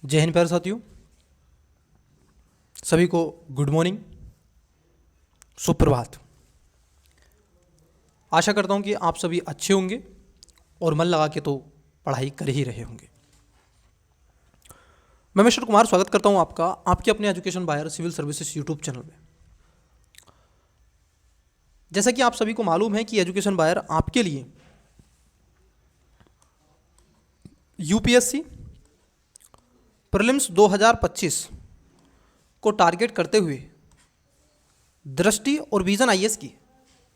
जय हिंद प्यारे साथियों, सभी को गुड मॉर्निंग, सुप्रभात। आशा करता हूँ कि आप सभी अच्छे होंगे और मन लगा के तो पढ़ाई कर ही रहे होंगे। मैं मिस्टर कुमार स्वागत करता हूँ आपका आपके अपने एजुकेशन बायर सिविल सर्विसेज यूट्यूब चैनल में। जैसा कि आप सभी को मालूम है कि एजुकेशन बायर आपके लिए यूपीएससी प्रीलिम्स 2025 को टारगेट करते हुए दृष्टि और विजन आईएएस की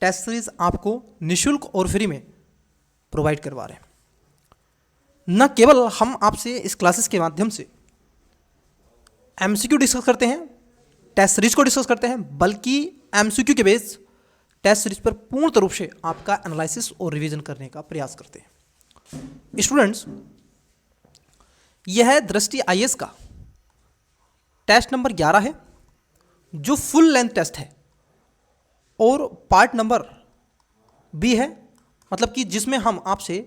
टेस्ट सीरीज आपको निशुल्क और फ्री में प्रोवाइड करवा रहे हैं। न केवल हम आपसे इस क्लासेस के माध्यम से एमसीक्यू डिस्कस करते हैं, टेस्ट सीरीज को डिस्कस करते हैं, बल्कि एमसीक्यू के बेस टेस्ट सीरीज पर पूर्ण रूप से आपका एनालिसिस और रिवीजन करने का प्रयास करते हैं। स्टूडेंट्स, यह है दृष्टि आईएएस का टेस्ट नंबर 11 है, जो फुल लेंथ टेस्ट है, और पार्ट नंबर बी है, मतलब कि जिसमें हम आपसे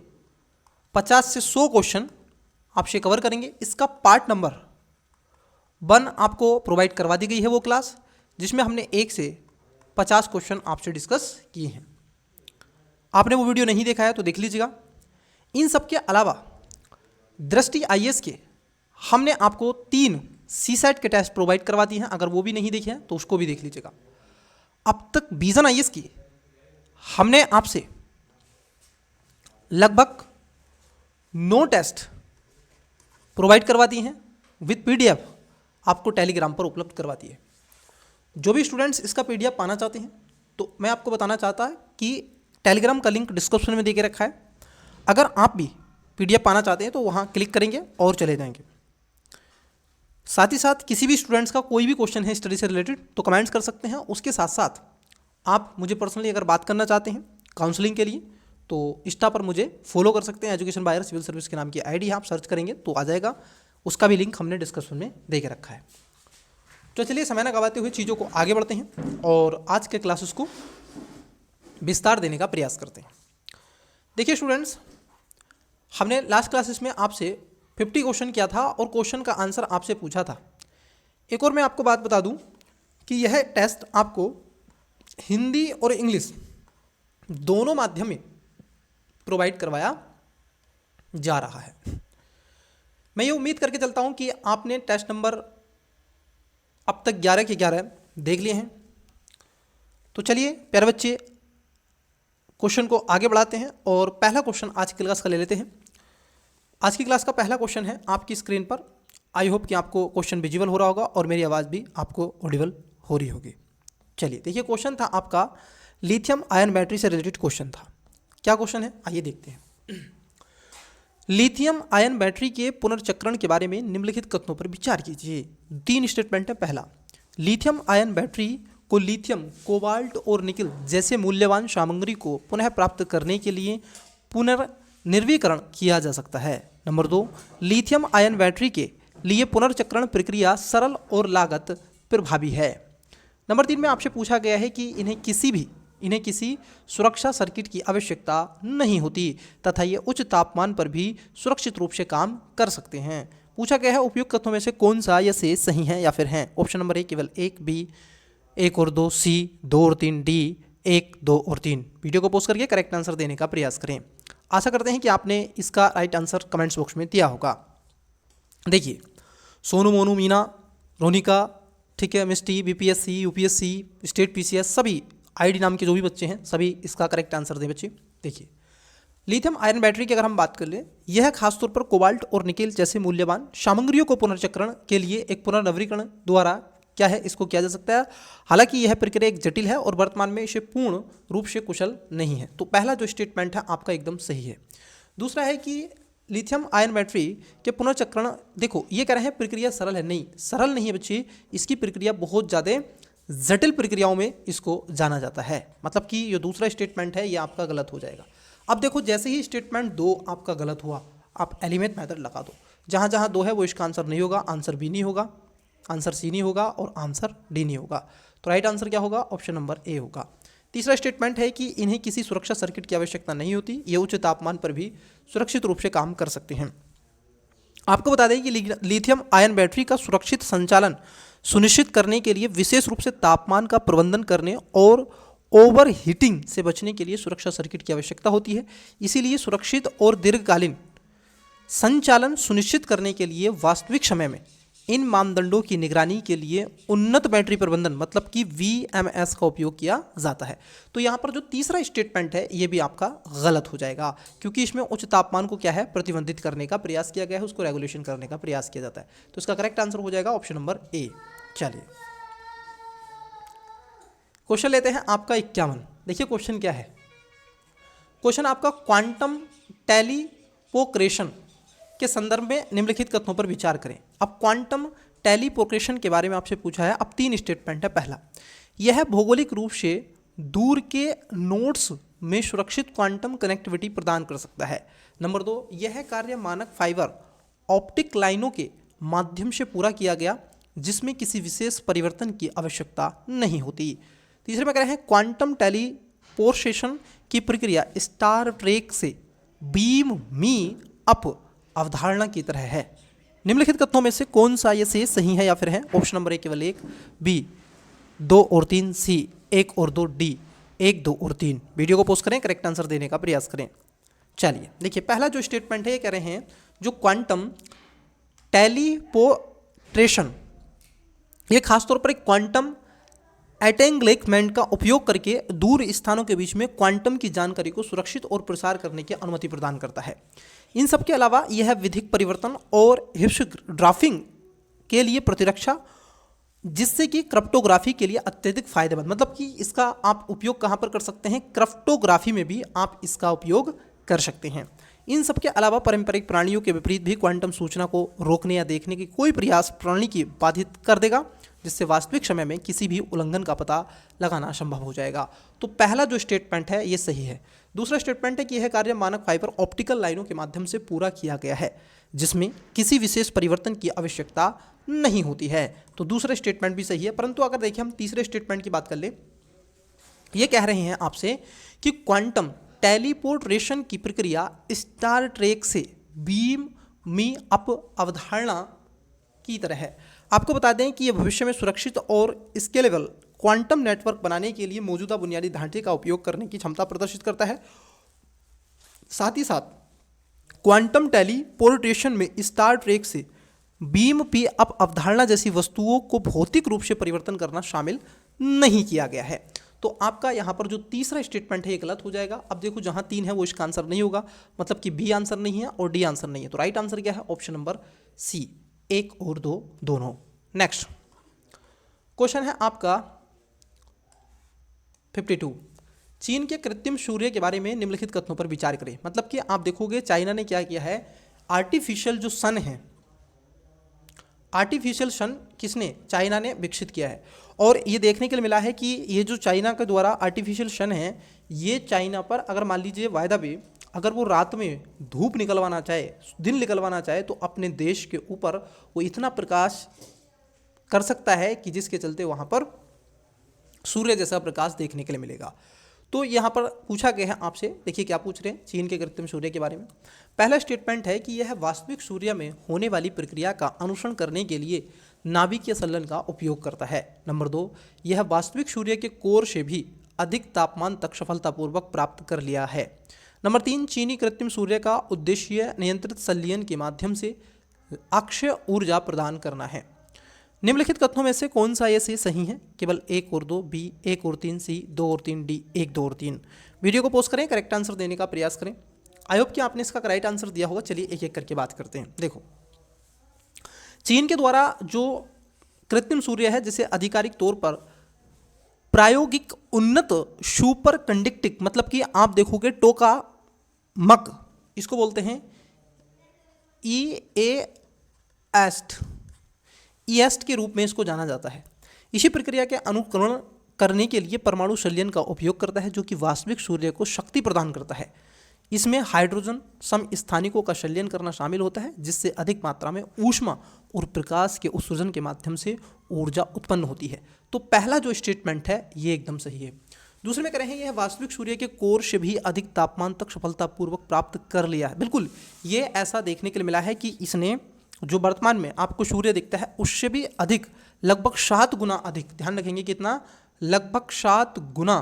50 से 100 क्वेश्चन आपसे कवर करेंगे। इसका पार्ट नंबर 1 आपको प्रोवाइड करवा दी गई है, वो क्लास जिसमें हमने 1 से 50 क्वेश्चन आपसे डिस्कस किए हैं। आपने वो वीडियो नहीं देखा है तो देख लीजिएगा। इन सब के अलावा दृष्टि आईएएस के हमने आपको 3 सीसेट के टेस्ट प्रोवाइड करवा दिए हैं। अगर वो भी नहीं देखे हैं तो उसको भी देख लीजिएगा। अब तक विजन आईएएस की हमने आपसे लगभग 9 टेस्ट प्रोवाइड करवा दिए हैं विद पीडीएफ, आपको टेलीग्राम पर उपलब्ध करवा दिए। जो भी स्टूडेंट्स इसका पीडीएफ पाना चाहते हैं तो मैं आपको बताना चाहता है कि टेलीग्राम का लिंक डिस्क्रिप्शन में दे के रखा है। अगर आप भी पीडीएफ पाना चाहते हैं तो वहाँ क्लिक करेंगे और चले जाएंगे। साथ ही साथ किसी भी स्टूडेंट्स का कोई भी क्वेश्चन है स्टडी से रिलेटेड तो कमेंट्स कर सकते हैं। उसके साथ साथ आप मुझे पर्सनली अगर बात करना चाहते हैं काउंसलिंग के लिए तो इंस्टा पर मुझे फॉलो कर सकते हैं। एजुकेशन बायर सिविल सर्विस के नाम की आईडी है, आप सर्च करेंगे तो आ जाएगा। उसका भी लिंक हमने डिस्क्रिप्शन में दे के रखा है। तो चलिए समय न गवाते हुए चीज़ों को आगे बढ़ते हैं और आज के क्लासेस को विस्तार देने का प्रयास करते हैं। देखिए स्टूडेंट्स, हमने लास्ट क्लासेस में आपसे 50 क्वेश्चन किया था और क्वेश्चन का आंसर आपसे पूछा था। एक और मैं आपको बात बता दूं कि यह टेस्ट आपको हिंदी और इंग्लिश दोनों माध्यम में प्रोवाइड करवाया जा रहा है। मैं ये उम्मीद करके चलता हूं कि आपने टेस्ट नंबर अब तक 11 के 11 देख लिए हैं। तो चलिए प्यारे बच्चे, क्वेश्चन को आगे बढ़ाते हैं और पहला क्वेश्चन आज की क्लास का ले लेते हैं। आज की क्लास का पहला क्वेश्चन है आपकी स्क्रीन पर। आई होप कि आपको क्वेश्चन विजिबल हो रहा होगा और मेरी आवाज़ भी आपको ऑडिबल हो रही होगी। चलिए देखिए, क्वेश्चन था आपका लिथियम आयन बैटरी से रिलेटेड क्वेश्चन था। क्या क्वेश्चन है आइए देखते हैं। लिथियम आयन बैटरी के पुनर्चक्रण के बारे में निम्नलिखित कथनों पर विचार कीजिए। 3 स्टेटमेंट है। पहला, लिथियम आयन बैटरी को लिथियम, कोबाल्ट और निकल जैसे मूल्यवान सामग्री को पुनः प्राप्त करने के लिए पुनर्निर्वीकरण किया जा सकता है। नंबर 2, लिथियम आयन बैटरी के लिए पुनर्चक्रण प्रक्रिया सरल और लागत प्रभावी है। नंबर 3 में आपसे पूछा गया है कि इन्हें किसी सुरक्षा सर्किट की आवश्यकता नहीं होती तथा ये उच्च तापमान पर भी सुरक्षित रूप से काम कर सकते हैं। पूछा गया है उपयुक्त कथनों में से कौन सा या से सही है या फिर हैं। ऑप्शन नंबर ए केवल 1, बी 1 और 2, सी 2 और 3, डी 1, 2 और 3। वीडियो को पॉज करके करेक्ट आंसर देने का प्रयास करें। आशा करते हैं कि आपने इसका राइट आंसर कमेंट्स बॉक्स में दिया होगा। देखिए, सोनू, मोनू, मीना, रोनिका, ठीक है, मिस्टी, बीपीएससी, यूपीएससी, स्टेट पीसीएस, सभी आईडी नाम के जो भी बच्चे हैं सभी इसका करेक्ट आंसर दें बच्चे। देखिए, लिथियम आयन बैटरी की अगर हम बात कर लें, यह खासतौर पर कोबाल्ट और निकेल जैसे मूल्यवान सामग्रियों को पुनर्चक्रण के लिए एक पुनर्नवीकरण द्वारा क्या है इसको किया जा सकता है। हालांकि यह प्रक्रिया एक जटिल है और वर्तमान में इसे पूर्ण रूप से कुशल नहीं है। तो पहला जो स्टेटमेंट है आपका एकदम सही है। दूसरा है कि लिथियम आयन बैटरी के पुनर्चक्रण, देखो ये कह रहे हैं प्रक्रिया सरल है, नहीं सरल नहीं है बच्चे, इसकी प्रक्रिया बहुत ज़्यादा जटिल प्रक्रियाओं में इसको जाना जाता है। मतलब कि ये दूसरा स्टेटमेंट है ये आपका गलत हो जाएगा। अब देखो, जैसे ही स्टेटमेंट 2 आपका गलत हुआ, आप एलिमेंट मेथड लगा दो। जहाँ जहाँ 2 है वो इसका आंसर नहीं होगा, आंसर बी नहीं होगा, आंसर सी नहीं होगा और आंसर डी नहीं होगा। तो राइट आंसर क्या होगा? ऑप्शन नंबर ए होगा। तीसरा स्टेटमेंट है कि इन्हें किसी सुरक्षा सर्किट की आवश्यकता नहीं होती, ये उच्च तापमान पर भी सुरक्षित रूप से काम कर सकते हैं। आपको बता दें कि लिथियम आयन बैटरी का सुरक्षित संचालन सुनिश्चित करने के लिए विशेष रूप से तापमान का प्रबंधन करने और ओवर हीटिंग से बचने के लिए सुरक्षा सर्किट की आवश्यकता होती है। इसीलिए सुरक्षित और दीर्घकालीन संचालन सुनिश्चित करने के लिए वास्तविक समय में इन मानदंडों की निगरानी के लिए उन्नत बैटरी प्रबंधन मतलब कि VMS का उपयोग किया जाता है। तो यहाँ पर जो तीसरा स्टेटमेंट है ये भी आपका गलत हो जाएगा, क्योंकि इसमें उच्च तापमान को क्या है, प्रतिबंधित करने का प्रयास किया गया है, उसको रेगुलेशन करने का प्रयास किया जाता है। तो इसका करेक्ट आंसर हो जाएगा ऑप्शन नंबर ए। चलिए क्वेश्चन लेते हैं आपका 51। देखिए क्वेश्चन क्या है। क्वेश्चन आपका क्वांटम टेलीपोक्रेशन के संदर्भ में निम्नलिखित कथनों पर विचार करें। अब क्वांटम टेलीपोक्रेशन के बारे में आपसे पूछा है। अब 3 स्टेटमेंट है। पहला, यह भौगोलिक रूप से दूर के नोड्स में सुरक्षित क्वांटम कनेक्टिविटी प्रदान कर सकता है। नंबर 2, यह कार्य मानक फाइबर ऑप्टिक लाइनों के माध्यम से पूरा किया गया जिसमें किसी विशेष परिवर्तन की आवश्यकता नहीं होती। तीसरे में कह रहे हैं क्वांटम टेलीपोर्टेशन की प्रक्रिया स्टार ट्रेक से बीम मी अप अवधारणा की तरह है। निम्नलिखित कथनों में से कौन सा ये से सही है या फिर है? ऑप्शन नंबर ए केवल 1, बी 2 और 3, सी 1 और 2, डी 1 2 और 3। वीडियो को पोस्ट करें, करेक्ट आंसर देने का प्रयास करें। चलिए देखिए पहला जो स्टेटमेंट है ये कह रहे हैं जो क्वांटम टेलीपोर्टेशन ये खासतौर पर एक क्वांटम एटेंगलेमेंट का उपयोग करके दूर स्थानों के बीच में क्वांटम की जानकारी को सुरक्षित और प्रसार करने की अनुमति प्रदान करता है। इन सब के अलावा यह विधिक परिवर्तन और क्रिप्टोग्राफिंग के लिए प्रतिरक्षा, जिससे कि क्रिप्टोग्राफी के लिए अत्यधिक फायदेमंद, मतलब कि इसका आप उपयोग कहाँ पर कर सकते हैं, क्रिप्टोग्राफी में भी आप इसका उपयोग कर सकते हैं। इन सब के अलावा पारंपरिक प्रणालियों के विपरीत भी क्वांटम सूचना को रोकने या देखने की कोई प्रयास प्रणाली की बाधित कर देगा, जिससे वास्तविक समय में किसी भी उल्लंघन का पता लगाना संभव हो जाएगा। तो पहला जो स्टेटमेंट है ये सही है। दूसरा स्टेटमेंट है कि यह कार्य मानक फाइबर ऑप्टिकल लाइनों के माध्यम से पूरा किया गया है जिसमें किसी विशेष परिवर्तन की आवश्यकता नहीं होती है। तो दूसरा स्टेटमेंट भी सही है। परंतु अगर देखिए हम तीसरे स्टेटमेंट की बात कर ले, ये कह रहे हैं आपसे कि क्वांटम टेलीपोर्टेशन की प्रक्रिया स्टार ट्रेक से बीम मी अप अवधारणा की तरह है। आपको बता दें कि यह भविष्य में सुरक्षित और स्केलेबल क्वांटम नेटवर्क बनाने के लिए मौजूदा बुनियादी ढांचे का उपयोग करने की क्षमता प्रदर्शित करता है। साथ ही साथ क्वांटम टेलीपोर्टेशन में स्टार ट्रेक से बीम पी अप अवधारणा जैसी वस्तुओं को भौतिक रूप से परिवर्तन करना शामिल नहीं किया गया है। तो आपका यहाँ पर जो तीसरा स्टेटमेंट है ये गलत हो जाएगा। अब देखो जहाँ 3 है वो इसका आंसर नहीं होगा, मतलब कि बी आंसर नहीं है और डी आंसर नहीं है। तो राइट आंसर क्या है? ऑप्शन नंबर सी 1 और 2 दोनों। नेक्स्ट क्वेश्चन है आपका 52। चीन के कृत्रिम सूर्य के बारे में निम्नलिखित कथनों पर विचार करें। मतलब कि आप देखोगे चाइना ने क्या किया है, आर्टिफिशियल जो सन है, आर्टिफिशियल सन किसने? चाइना ने विकसित किया है। और ये देखने के लिए मिला है कि ये जो चाइना के द्वारा आर्टिफिशियल सन है, ये चाइना पर अगर मान लीजिए वायदा भी, अगर वो रात में धूप निकलवाना चाहे, दिन निकलवाना चाहे, तो अपने देश के ऊपर वो इतना प्रकाश कर सकता है कि जिसके चलते वहाँ पर सूर्य जैसा प्रकाश देखने के लिए मिलेगा। तो यहाँ पर पूछा गया है आपसे, देखिए क्या पूछ रहे हैं चीन के कृत्रिम सूर्य के बारे में। पहला स्टेटमेंट है कि यह वास्तविक सूर्य में होने वाली प्रक्रिया का अनुसरण करने के लिए नाभिकीय संलयन का उपयोग करता है। नंबर 2, यह वास्तविक सूर्य के कोर से भी अधिक तापमान तक सफलतापूर्वक प्राप्त कर लिया है। नंबर 3, चीनी कृत्रिम सूर्य का उद्देश्य नियंत्रित संलयन के माध्यम से अक्षय ऊर्जा प्रदान करना है। निम्नलिखित कथनों में से कौन सा ये से सही है? केवल 1 और 2, बी 1 और 3, सी 2 और 3, डी 1 2 और 3। वीडियो को पोस्ट करें, करेक्ट आंसर देने का प्रयास करें। आई होप कि आपने इसका राइट आंसर दिया होगा। चलिए एक एक करके बात करते हैं। देखो चीन के द्वारा जो कृत्रिम सूर्य है, जिसे आधिकारिक तौर पर प्रायोगिक उन्नत सुपर कंडक्टिंग, मतलब कि आप देखोगे टोका मक, इसको बोलते हैं ईएस्ट के रूप में इसको जाना जाता है। इसी प्रक्रिया के अनुकरण करने के लिए परमाणु संलयन का उपयोग करता है, जो कि वास्तविक सूर्य को शक्ति प्रदान करता है। इसमें हाइड्रोजन समस्थानिकों का संलयन करना शामिल होता है, जिससे अधिक मात्रा में ऊष्मा और प्रकाश के उत्सर्जन के माध्यम से ऊर्जा उत्पन्न होती है। तो पहला जो स्टेटमेंट है ये एकदम सही है। दूसरे में कह रहे हैं यह वास्तविक सूर्य के कोर से भी अधिक तापमान तक सफलतापूर्वक प्राप्त कर लिया है। बिल्कुल ये ऐसा देखने के लिए मिला है कि इसने जो वर्तमान में आपको सूर्य दिखता है उससे भी अधिक, लगभग 7 गुना अधिक, ध्यान रखेंगे कितना, लगभग 7 गुना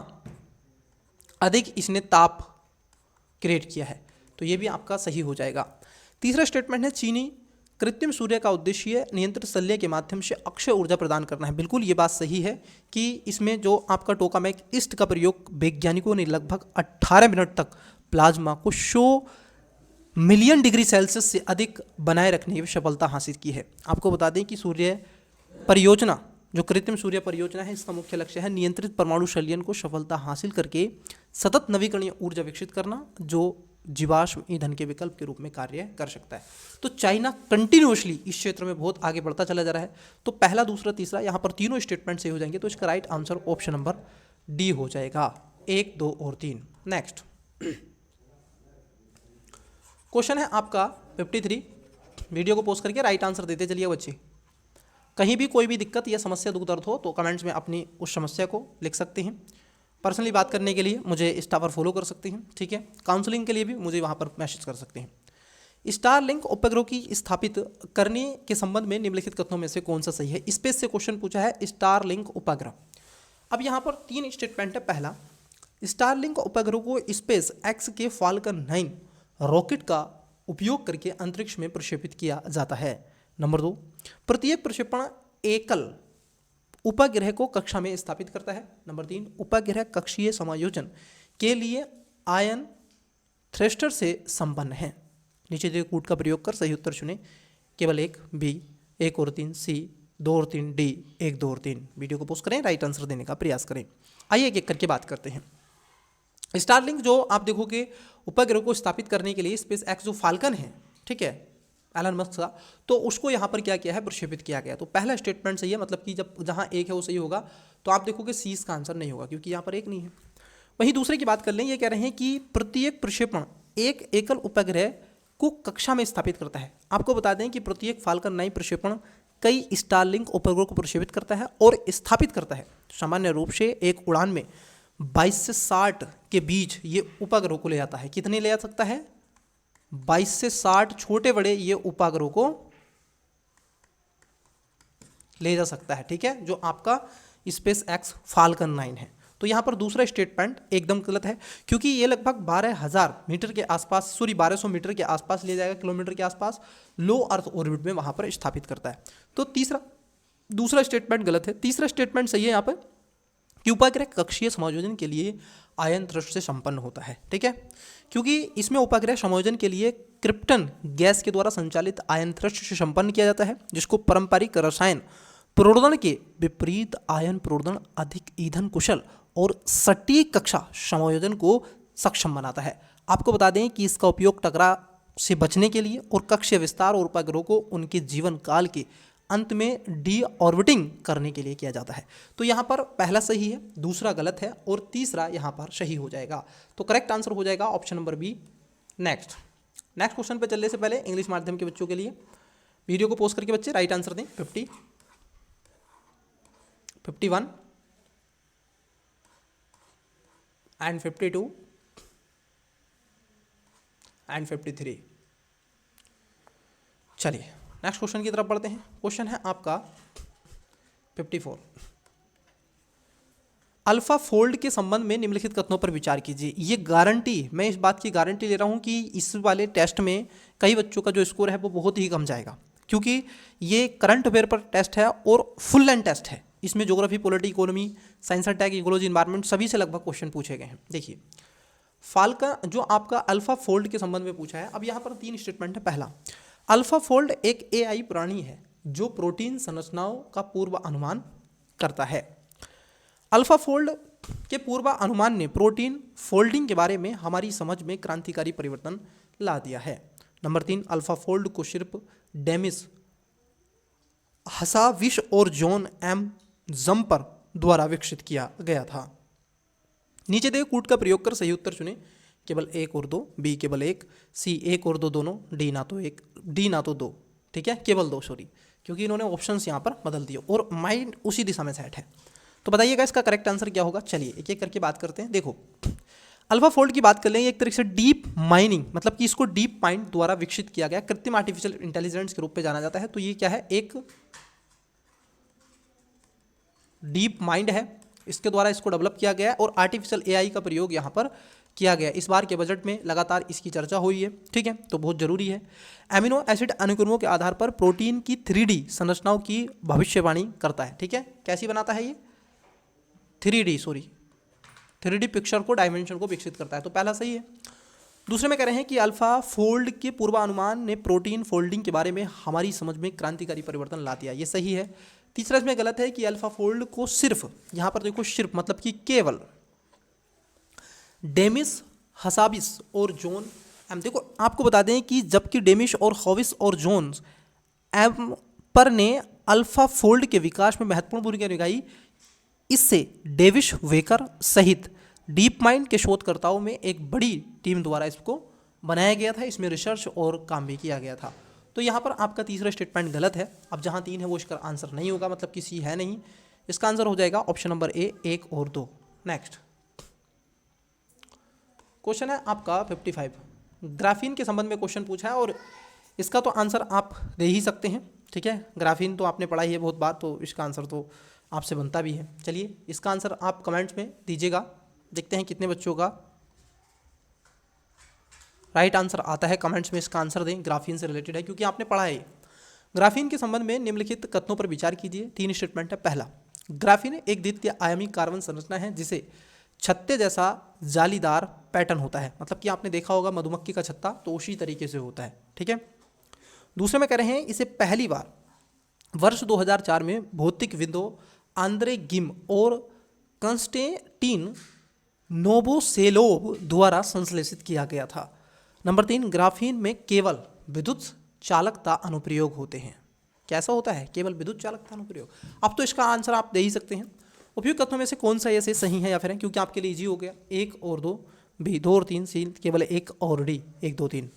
अधिक इसने ताप क्रिएट किया है। तो ये भी आपका सही हो जाएगा। तीसरा स्टेटमेंट है चीनी कृत्रिम सूर्य का उद्देश्य नियंत्रित शल्य के माध्यम से अक्षय ऊर्जा प्रदान करना है। बिल्कुल ये बात सही है कि इसमें जो आपका टोकामेक ईस्ट का प्रयोग वैज्ञानिकों ने लगभग 18 मिनट तक प्लाज्मा को 100 मिलियन डिग्री सेल्सियस से अधिक बनाए रखने की सफलता हासिल की है। आपको बता दें कि सूर्य परियोजना, जो कृत्रिम सूर्य परियोजना है, इसका मुख्य लक्ष्य है नियंत्रित परमाणु संलयन को सफलता हासिल करके सतत नवीकरणीय ऊर्जा विकसित करना, जो जीवाश्म ईंधन के विकल्प के रूप में कार्य कर सकता है। तो चाइना कंटिन्यूअसली इस क्षेत्र में बहुत आगे बढ़ता चला जा रहा है। तो पहला, दूसरा, तीसरा, यहाँ पर तीनों स्टेटमेंट सही हो जाएंगे। तो इसका right answer option number D हो जाएगा, 1, 2 और 3। नेक्स्ट क्वेश्चन है आपका 53। वीडियो को पोस्ट करके राइट आंसर देते चलिए बच्चे। कहीं भी कोई भी दिक्कत या समस्या, दुख दर्द हो तो कमेंट्स में अपनी उस समस्या को लिख सकते हैं। पर्सनली बात करने के लिए मुझे इंस्टा पर फॉलो कर सकते हैं, ठीक है। काउंसलिंग के लिए भी मुझे वहाँ पर मैसेज कर सकते हैं। स्टारलिंक उपग्रह की स्थापित करने के संबंध में निम्नलिखित कथनों में से कौन सा सही है। स्पेस से क्वेश्चन पूछा है, स्टारलिंक उपग्रह। अब यहाँ पर 3 स्टेटमेंट है। पहला, स्टारलिंक उपग्रह को स्पेस एक्स के फाल्कन 9 रॉकेट का उपयोग करके अंतरिक्ष में प्रक्षेपित किया जाता है। नंबर 2, प्रत्येक प्रक्षेपण एकल उपग्रह को कक्षा में स्थापित करता है। नंबर 3, उपग्रह कक्षीय समायोजन के लिए आयन थ्रस्टर से संपन्न है। नीचे दिए कूट का प्रयोग कर सही उत्तर चुने। केवल 1 बी, 1 और 3 सी, 2 और 3 डी, 1, 2 और 3। वीडियो को पोस्ट करें, राइट आंसर देने का प्रयास करें। आइए एक एक करके बात करते हैं। स्टारलिंक जो आप देखोगे उपग्रह को स्थापित करने के लिए स्पेस एक्स जो फाल्कन है, ठीक है, एलन मस्क का, तो उसको यहाँ पर क्या किया है, प्रक्षेपित किया गया। तो पहला स्टेटमेंट सही है, मतलब कि जब जहाँ 1 है वो सही होगा। तो आप देखोगे सी इसका आंसर नहीं होगा क्योंकि यहाँ पर 1 नहीं है। वहीं दूसरे की बात कर लें, ये कह रहे हैं कि प्रत्येक प्रक्षेपण एक एकल उपग्रह को कक्षा में स्थापित करता है। आपको बता दें कि प्रत्येक फाल्कन 9 प्रक्षेपण कई स्टारलिंक उपग्रह को प्रक्षेपित करता है और स्थापित करता है। सामान्य रूप से एक उड़ान में 22 से 60 के बीच ये उपग्रह को ले जाता है। कितने ले जा सकता है? 22 से 60 छोटे बड़े ये उपग्रह को ले जा सकता है, ठीक है, जो आपका स्पेस एक्स फाल्कन 9 है। तो यहाँ पर दूसरा स्टेटमेंट एकदम गलत है क्योंकि ये लगभग 12,000 मीटर के आसपास, सॉरी 1200 मीटर के आसपास ले जाएगा, किलोमीटर के आसपास लो अर्थ ऑर्बिट में वहाँ पर स्थापित करता है। तो दूसरा स्टेटमेंट गलत है। तीसरा स्टेटमेंट सही है यहाँ पर कि उपग्रह कक्षीय समायोजन के लिए आयन थ्रस्ट से संपन्न होता है, ठीक है, क्योंकि इसमें उपग्रह समायोजन के लिए क्रिप्टन गैस के द्वारा संचालित आयन थ्रस्ट से संपन्न किया जाता है, जिसको पारंपरिक रसायन प्रोड़न के विपरीत आयन प्रोड़न अधिक ईंधन कुशल और सटीक कक्षा समायोजन को सक्षम बनाता है। आपको बता दें कि इसका उपयोग टकराव से बचने के लिए और कक्षीय विस्तार और उपग्रहों को उनके जीवन काल के अंत में डी ऑर्बिटिंग करने के लिए किया जाता है। तो यहाँ पर पहला सही है, दूसरा गलत है और तीसरा यहाँ पर सही हो जाएगा। तो करेक्ट आंसर हो जाएगा option number B. Next question पे चलने से पहले इंग्लिश माध्यम के बच्चों के लिए वीडियो को पोस्ट करके बच्चे राइट आंसर दें। 50, 51 एंड 52 एंड 53। चलिए नेक्स्ट क्वेश्चन की तरफ बढ़ते हैं। क्वेश्चन है आपका 54। अल्फा फोल्ड के संबंध में निम्नलिखित कथनों पर विचार कीजिए। ये गारंटी, मैं इस बात की गारंटी ले रहा हूँ कि इस वाले टेस्ट में कई बच्चों का जो स्कोर है वो बहुत ही कम जाएगा, क्योंकि ये करंट अफेयर पर टेस्ट है और फुल लेंथ टेस्ट है। इसमें geography, polity, economy, science and tech, ecology, environment सभी से लगभग क्वेश्चन पूछे गए हैं। देखिए फाल्कन जो आपका अल्फा फोल्ड के संबंध में पूछा है। अब यहाँ पर 3 स्टेटमेंट है। पहला, अल्फा फोल्ड एक एआई प्राणी है जो प्रोटीन संरचनाओं का पूर्व अनुमान करता है। अल्फा फोल्ड के पूर्व अनुमान ने प्रोटीन फोल्डिंग के बारे में हमारी समझ में क्रांतिकारी परिवर्तन ला दिया है। नंबर 3, अल्फा फोल्ड को सिर्फ डेमिस हसाविश और जॉन एम जम्पर द्वारा विकसित किया गया था। नीचे दिए कूट का प्रयोग कर सही उत्तर चुने। केवल 1 और 2, बी केवल 1, सी 1 और 2 दोनों, डी ना तो 1, डी ना तो 2, ठीक है, केवल 2, सॉरी, क्योंकि इन्होंने ऑप्शंस यहाँ पर बदल दिए और माइंड उसी दिशा में सेट है। तो बताइएगा इसका करेक्ट आंसर क्या होगा। चलिए एक एक करके बात करते हैं। देखो अल्फा फोल्ड की बात कर लें, एक तरीके से डीप माइनिंग, मतलब कि इसको डीप माइंड द्वारा विकसित किया गया, कृत्रिम आर्टिफिशियल इंटेलिजेंस के रूप में जाना जाता है। तो ये क्या है, एक डीप माइंड है, इसके द्वारा इसको डेवलप किया गया है और आर्टिफिशियल एआई का प्रयोग यहाँ पर किया गया। इस बार के बजट में लगातार इसकी चर्चा हुई है, ठीक है, तो बहुत जरूरी है। एमिनो एसिड अनुक्रमों के आधार पर प्रोटीन की 3D संरचनाओं की भविष्यवाणी करता है, ठीक है। कैसी बनाता है ये, 3D पिक्चर को, डायमेंशन को विकसित करता है, तो पहला सही है। दूसरे में कह रहे हैं कि अल्फा फोल्ड के पूर्वानुमान ने प्रोटीन फोल्डिंग के बारे में हमारी समझ में क्रांतिकारी परिवर्तन ला दिया, ये सही है। तीसरा इसमें गलत है कि अल्फा फोल्ड को सिर्फ, यहां पर देखो सिर्फ मतलब कि केवल डेमिस, हसाबिस और जोन एम, देखो आपको बता दें कि जबकि डेमिस और हॉविस और जोन्स एम पर ने अल्फा फोल्ड के विकास में महत्वपूर्ण भूमिका निभाई, इससे डेविस वेकर सहित डीप माइंड के शोधकर्ताओं में एक बड़ी टीम द्वारा इसको बनाया गया था, इसमें रिसर्च और काम भी किया गया था। तो यहाँ पर आपका तीसरा स्टेटमेंट गलत है। अब जहाँ 3 है वो इसका आंसर नहीं होगा, मतलब कि सी है नहीं, इसका आंसर हो जाएगा ऑप्शन नंबर ए, 1 और 2। नेक्स्ट क्वेश्चन है आपका 55, ग्राफीन के संबंध में क्वेश्चन पूछा है और इसका तो आंसर आप दे ही सकते हैं, ठीक है। ग्राफीन तो आपने पढ़ा ही है बहुत बार, तो इसका आंसर तो आपसे बनता भी है। चलिए इसका आंसर आप कमेंट्स में दीजिएगा, देखते हैं कितने बच्चों का राइट आंसर आता है। कमेंट्स में इसका आंसर दें, ग्राफीन से रिलेटेड है क्योंकि आपने पढ़ा है। ग्राफीन के संबंध में निम्नलिखित कथनों पर विचार कीजिए। 3 स्टेटमेंट है। पहला, ग्राफीन एक द्वितीय आयामी कार्बन संरचना है जिसे छत्ते जैसा जालीदार पैटर्न होता है, मतलब कि आपने देखा होगा मधुमक्खी का छत्ता, तो उसी तरीके से होता है, ठीक है। दूसरे में कह रहे हैं इसे पहली बार वर्ष 2004 में भौतिकविदों आंद्रे गिम और कंस्टेंटिन नोवोसेलोव द्वारा संश्लेषित किया गया था। नंबर 3, ग्राफीन में केवल विद्युत चालकता अनुप्रयोग होते हैं। कैसा होता है, केवल विद्युत चालकता अनुप्रयोग। अब तो इसका आंसर आप दे ही सकते हैं। उपयुक्त कथनों में से कौन सा ऐसे सही है या फिर है, क्योंकि आपके लिए इजी हो गया। 1 और 2, बी 2 और 3, सी केवल 1 और डी 1 2 3।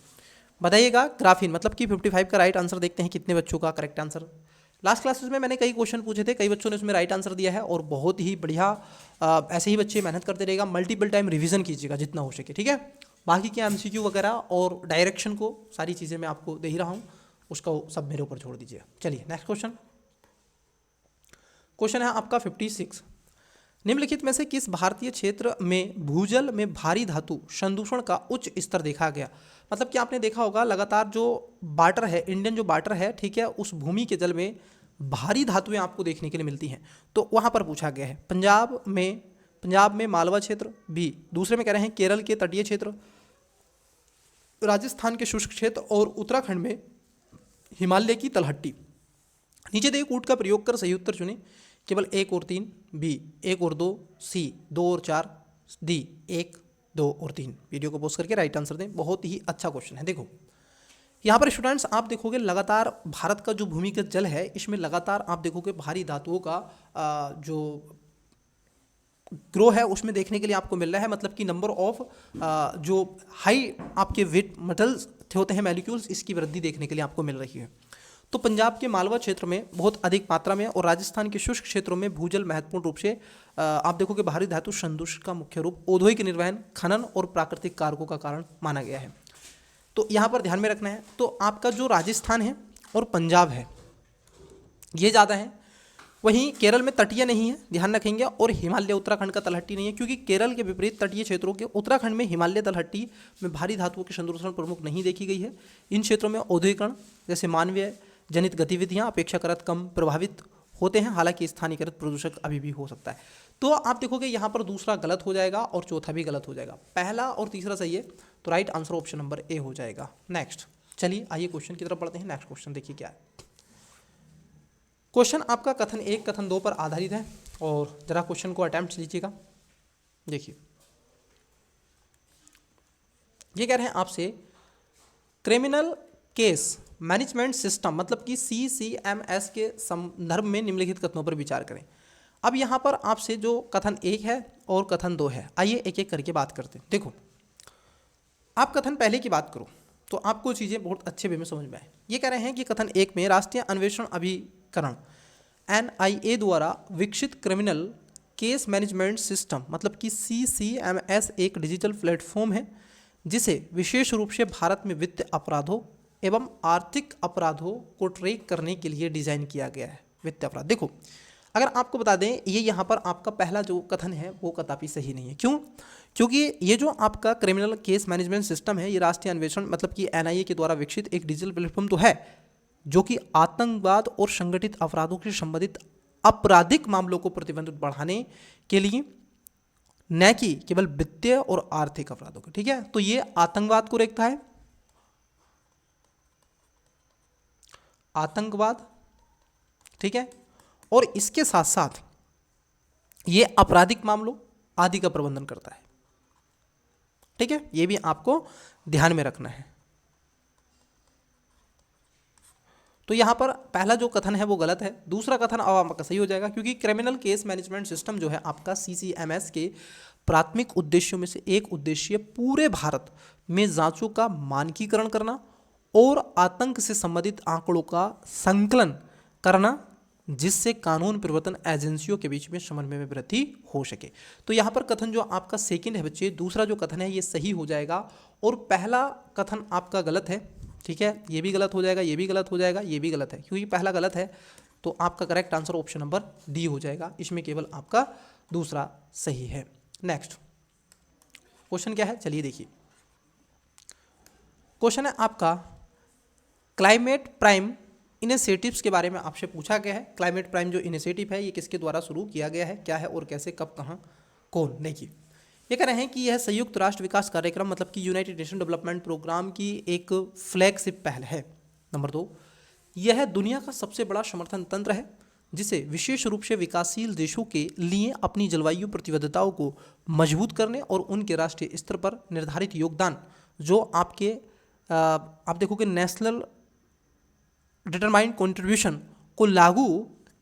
बताइएगा ग्राफीन मतलब कि 55 का राइट आंसर देखते हैं कितने बच्चों का करेक्ट आंसर। लास्ट क्लासेस में मैंने कई क्वेश्चन पूछे थे, कई बच्चों ने उसमें राइट आंसर दिया है और बहुत ही बढ़िया। ऐसे ही बच्चे मेहनत करते रहेगा, मल्टीपल टाइम रिवीजन कीजिएगा जितना हो सके, ठीक है। बाकी के MCQ वगैरह और डायरेक्शन को सारी चीज़ें मैं आपको दे ही रहा हूँ, उसका सब मेरे ऊपर छोड़ दीजिए। चलिए नेक्स्ट क्वेश्चन है आपका 56, निम्नलिखित में से किस भारतीय क्षेत्र में भूजल में भारी धातु संदूषण का उच्च स्तर देखा गया। मतलब कि आपने देखा होगा लगातार जो वाटर है, इंडियन जो वाटर है, ठीक है, उस भूमि के जल में भारी धातुएं आपको देखने के लिए मिलती हैं, तो वहाँ पर पूछा गया है। पंजाब में मालवा क्षेत्र, बी दूसरे में कह रहे हैं केरल के तटीय क्षेत्र, राजस्थान के शुष्क क्षेत्र और उत्तराखंड में हिमालय की तलहटी। नीचे दिए कूट का प्रयोग कर सही उत्तर चुने, केवल 1 और 3, बी 1 और 2, सी 2 और 4, डी 1 2 और 3। वीडियो को पॉज करके राइट आंसर दें। बहुत ही अच्छा क्वेश्चन है। देखो यहाँ पर स्टूडेंट्स आप देखोगे लगातार भारत का जो भूमिगत जल है इसमें लगातार आप देखोगे भारी धातुओं का जो ग्रो है उसमें देखने के लिए आपको मिल रहा है, मतलब कि नंबर ऑफ जो हाई आपके वेट मेटल्स होते हैं मॉलिक्यूल्स, इसकी वृद्धि देखने के लिए आपको मिल रही है। तो पंजाब के मालवा क्षेत्र में बहुत अधिक मात्रा में और राजस्थान के शुष्क क्षेत्रों में भूजल महत्वपूर्ण रूप से आप देखोगे भारी धातु संदूषण का मुख्य रूप औद्योगिक निर्वहन, खनन और प्राकृतिक कारकों का कारण माना गया है। तो यहाँ पर ध्यान में रखना है। तो आपका जो राजस्थान है और पंजाब है ये ज़्यादा है, वहीं केरल में तटीय नहीं है, ध्यान रखेंगे, और हिमालय उत्तराखंड का तलहटी नहीं है, क्योंकि केरल के विपरीत तटीय क्षेत्रों के उत्तराखंड में हिमालय तलहटी में भारी धातुओं की संदूषण प्रमुख नहीं देखी गई है। इन क्षेत्रों में औद्योगिकरण जैसे मानवीय जनित गतिविधियां अपेक्षाकृत कम प्रभावित होते हैं, हालांकि स्थानीयकृत प्रदूषक अभी भी हो सकता है। तो आप देखोगे यहाँ पर दूसरा गलत हो जाएगा और चौथा भी गलत हो जाएगा, पहला और तीसरा सही है, तो right answer option number A हो जाएगा। नेक्स्ट चलिए आइए क्वेश्चन की तरफ बढ़ते हैं। नेक्स्ट क्वेश्चन देखिए क्या है। क्वेश्चन आपका कथन 1 कथन 2 पर आधारित है और जरा क्वेश्चन को अटेम्प्ट लीजिएगा। देखिए ये कह रहे हैं आपसे क्रिमिनल केस मैनेजमेंट सिस्टम मतलब कि CCMS के संदर्भ में निम्नलिखित कथनों पर विचार करें। अब यहाँ पर आपसे जो कथन 1 है और कथन 2 है, आइए एक एक करके बात करते हैं। देखो आप कथन पहले की बात करो तो आपको चीज़ें बहुत अच्छे वे में समझ में आए। ये कह रहे हैं कि कथन 1 में राष्ट्रीय अन्वेषण अभिकरण NIA द्वारा विकसित क्रिमिनल केस मैनेजमेंट सिस्टम मतलब कि CCMS एक डिजिटल प्लेटफॉर्म है जिसे विशेष रूप से भारत में वित्तीय अपराधों एवं आर्थिक अपराधों को ट्रैक करने के लिए डिजाइन किया गया है। वित्तीय अपराध, देखो अगर आपको बता दें, ये यहाँ पर आपका पहला जो कथन है वो कदापि सही नहीं है। क्यों? क्योंकि ये जो आपका क्रिमिनल केस मैनेजमेंट सिस्टम है, ये राष्ट्रीय अन्वेषण मतलब कि NIA के द्वारा विकसित एक डिजिटल प्लेटफॉर्म तो है जो कि आतंकवाद और संगठित अपराधों से संबंधित आपराधिक मामलों को प्रतिबंधित बढ़ाने के लिए, न कि केवल वित्तीय और आर्थिक अपराधों को। ठीक है, तो ये आतंकवाद को देखता है, आतंकवाद, ठीक है, और इसके साथ साथ ये आपराधिक मामलों आदि का प्रबंधन करता है। ठीक है, ये भी आपको ध्यान में रखना है। तो यहां पर पहला जो कथन है वो गलत है, दूसरा कथन अब आपका सही हो जाएगा, क्योंकि क्रिमिनल केस मैनेजमेंट सिस्टम जो है आपका CCMS के प्राथमिक उद्देश्यों में से एक उद्देश्य पूरे भारत में जांचों का मानकीकरण करना और आतंक से संबंधित आंकड़ों का संकलन करना, जिससे कानून प्रवर्तन एजेंसियों के बीच में समन्वय में वृद्धि हो सके। तो यहाँ पर कथन जो आपका सेकंड है बच्चे, दूसरा जो कथन है ये सही हो जाएगा और पहला कथन आपका गलत है। ठीक है, ये भी गलत हो जाएगा, ये भी गलत हो जाएगा, ये भी गलत है, क्योंकि पहला गलत है तो आपका correct answer option number D हो जाएगा। इसमें केवल आपका दूसरा सही है। नेक्स्ट क्वेश्चन क्या है, चलिए देखिए। क्वेश्चन है आपका क्लाइमेट प्राइम इनिशिएटिव्स के बारे में आपसे पूछा गया है। क्लाइमेट प्राइम जो इनिशिएटिव है ये किसके द्वारा शुरू किया गया है, क्या है और कैसे, कब, कहाँ, कौन। देखिए ये कह रहे हैं कि यह संयुक्त राष्ट्र विकास कार्यक्रम मतलब कि यूनाइटेड नेशन डेवलपमेंट प्रोग्राम की एक फ्लैगशिप पहल है। नंबर 2, यह दुनिया का सबसे बड़ा समर्थन तंत्र है जिसे विशेष रूप से विकासशील देशों के लिए अपनी जलवायु प्रतिबद्धताओं को मजबूत करने और उनके राष्ट्रीय स्तर पर निर्धारित योगदान जो आपके आप देखोगे नेशनल डिटरमाइंड कंट्रीब्यूशन को लागू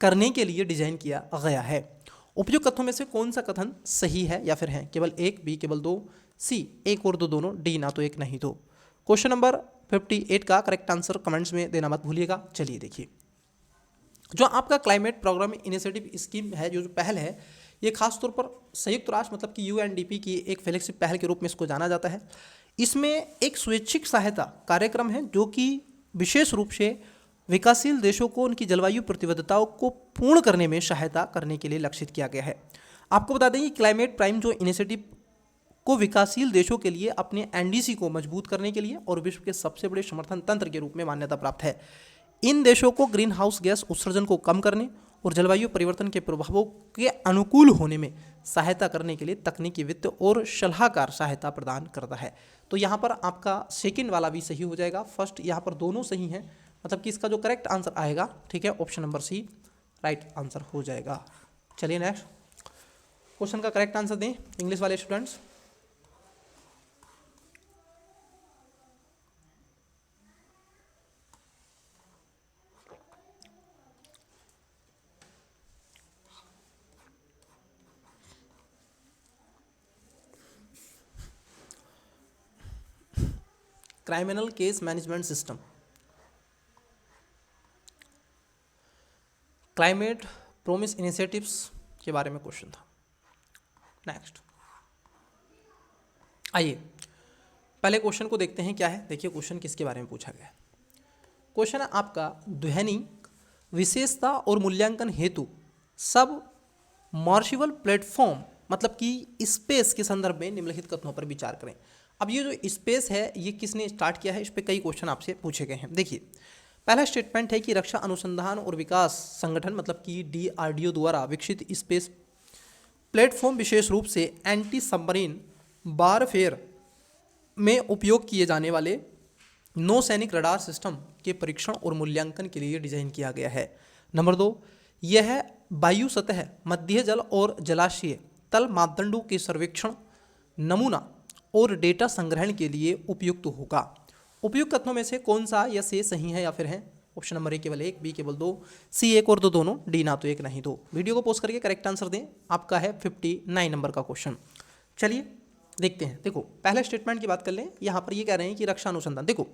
करने के लिए डिजाइन किया गया है। उपयुक्त कथनों में से कौन सा कथन सही है या फिर है? केवल एक, बी केवल दो, सी एक और दो दोनों, डी ना तो एक नहीं दो। क्वेश्चन नंबर 58 का करेक्ट आंसर कमेंट्स में देना मत भूलिएगा। चलिए देखिए, जो आपका क्लाइमेट प्रोग्राम इनिशिएटिव स्कीम है, जो पहल है, ये खासतौर पर संयुक्त राष्ट्र मतलब कि UNDP की एक फ्लैगशिप पहल के रूप में इसको जाना जाता है। इसमें एक स्वैच्छिक सहायता कार्यक्रम है जो कि विशेष रूप से विकासशील देशों को उनकी जलवायु प्रतिबद्धताओं को पूर्ण करने में सहायता करने के लिए लक्षित किया गया है। आपको बता दें कि क्लाइमेट प्राइम जो इनिशिएटिव को विकासशील देशों के लिए अपने NDC को मजबूत करने के लिए और विश्व के सबसे बड़े समर्थन तंत्र के रूप में मान्यता प्राप्त है। इन देशों को ग्रीन हाउस गैस उत्सर्जन को कम करने और जलवायु परिवर्तन के प्रभावों के अनुकूल होने में सहायता करने के लिए तकनीकी वित्त और सलाहकार सहायता प्रदान करता है। तो यहाँ पर आपका सेकंड वाला भी सही हो जाएगा। फर्स्ट यहाँ पर दोनों सही हैं, मतलब कि इसका जो करेक्ट आंसर आएगा, ठीक है, option number C right answer हो जाएगा। चलिए नेक्स्ट क्वेश्चन का करेक्ट आंसर दें इंग्लिश वाले students. Criminal case management system, climate promise initiatives के बारे में क्वेश्चन था। नेक्स्ट आइए पहले क्वेश्चन को देखते हैं क्या है। देखिए क्वेश्चन किसके बारे में पूछा गया है। क्वेश्चन है आपका ध्वनिक विशेषता और मूल्यांकन हेतु सब मॉर्शिबल प्लेटफॉर्म मतलब कि स्पेस के संदर्भ में निम्नलिखित कथनों पर विचार करें। अब ये जो स्पेस है ये किसने स्टार्ट किया है, इस पर कई क्वेश्चन आपसे पूछे गए हैं। देखिए पहला स्टेटमेंट है कि रक्षा अनुसंधान और विकास संगठन मतलब कि DRDO द्वारा विकसित स्पेस प्लेटफॉर्म विशेष रूप से एंटी सबमरीन वारफेयर में उपयोग किए जाने वाले नौसैनिक रडार सिस्टम के परीक्षण और मूल्यांकन के लिए डिजाइन किया गया है। नंबर 2, यह वायु सतह, मध्य जल और जलाशय तल मापदंडों के सर्वेक्षण, नमूना और डेटा संग्रहण के लिए उपयुक्त होगा। उपयुक्त कथनों में से कौन सा या से सही है या फिर है? ऑप्शन नंबर ए केवल एक, बी केवल दो, सी एक और दो दोनों, डी ना तो एक नहीं दो। वीडियो को पॉज करके करेक्ट आंसर दें। आपका है 59 नंबर का क्वेश्चन। चलिए देखते हैं। देखो पहले स्टेटमेंट की बात कर लें। यहाँ पर ये कह रहे हैं कि रक्षा अनुसंधान, देखो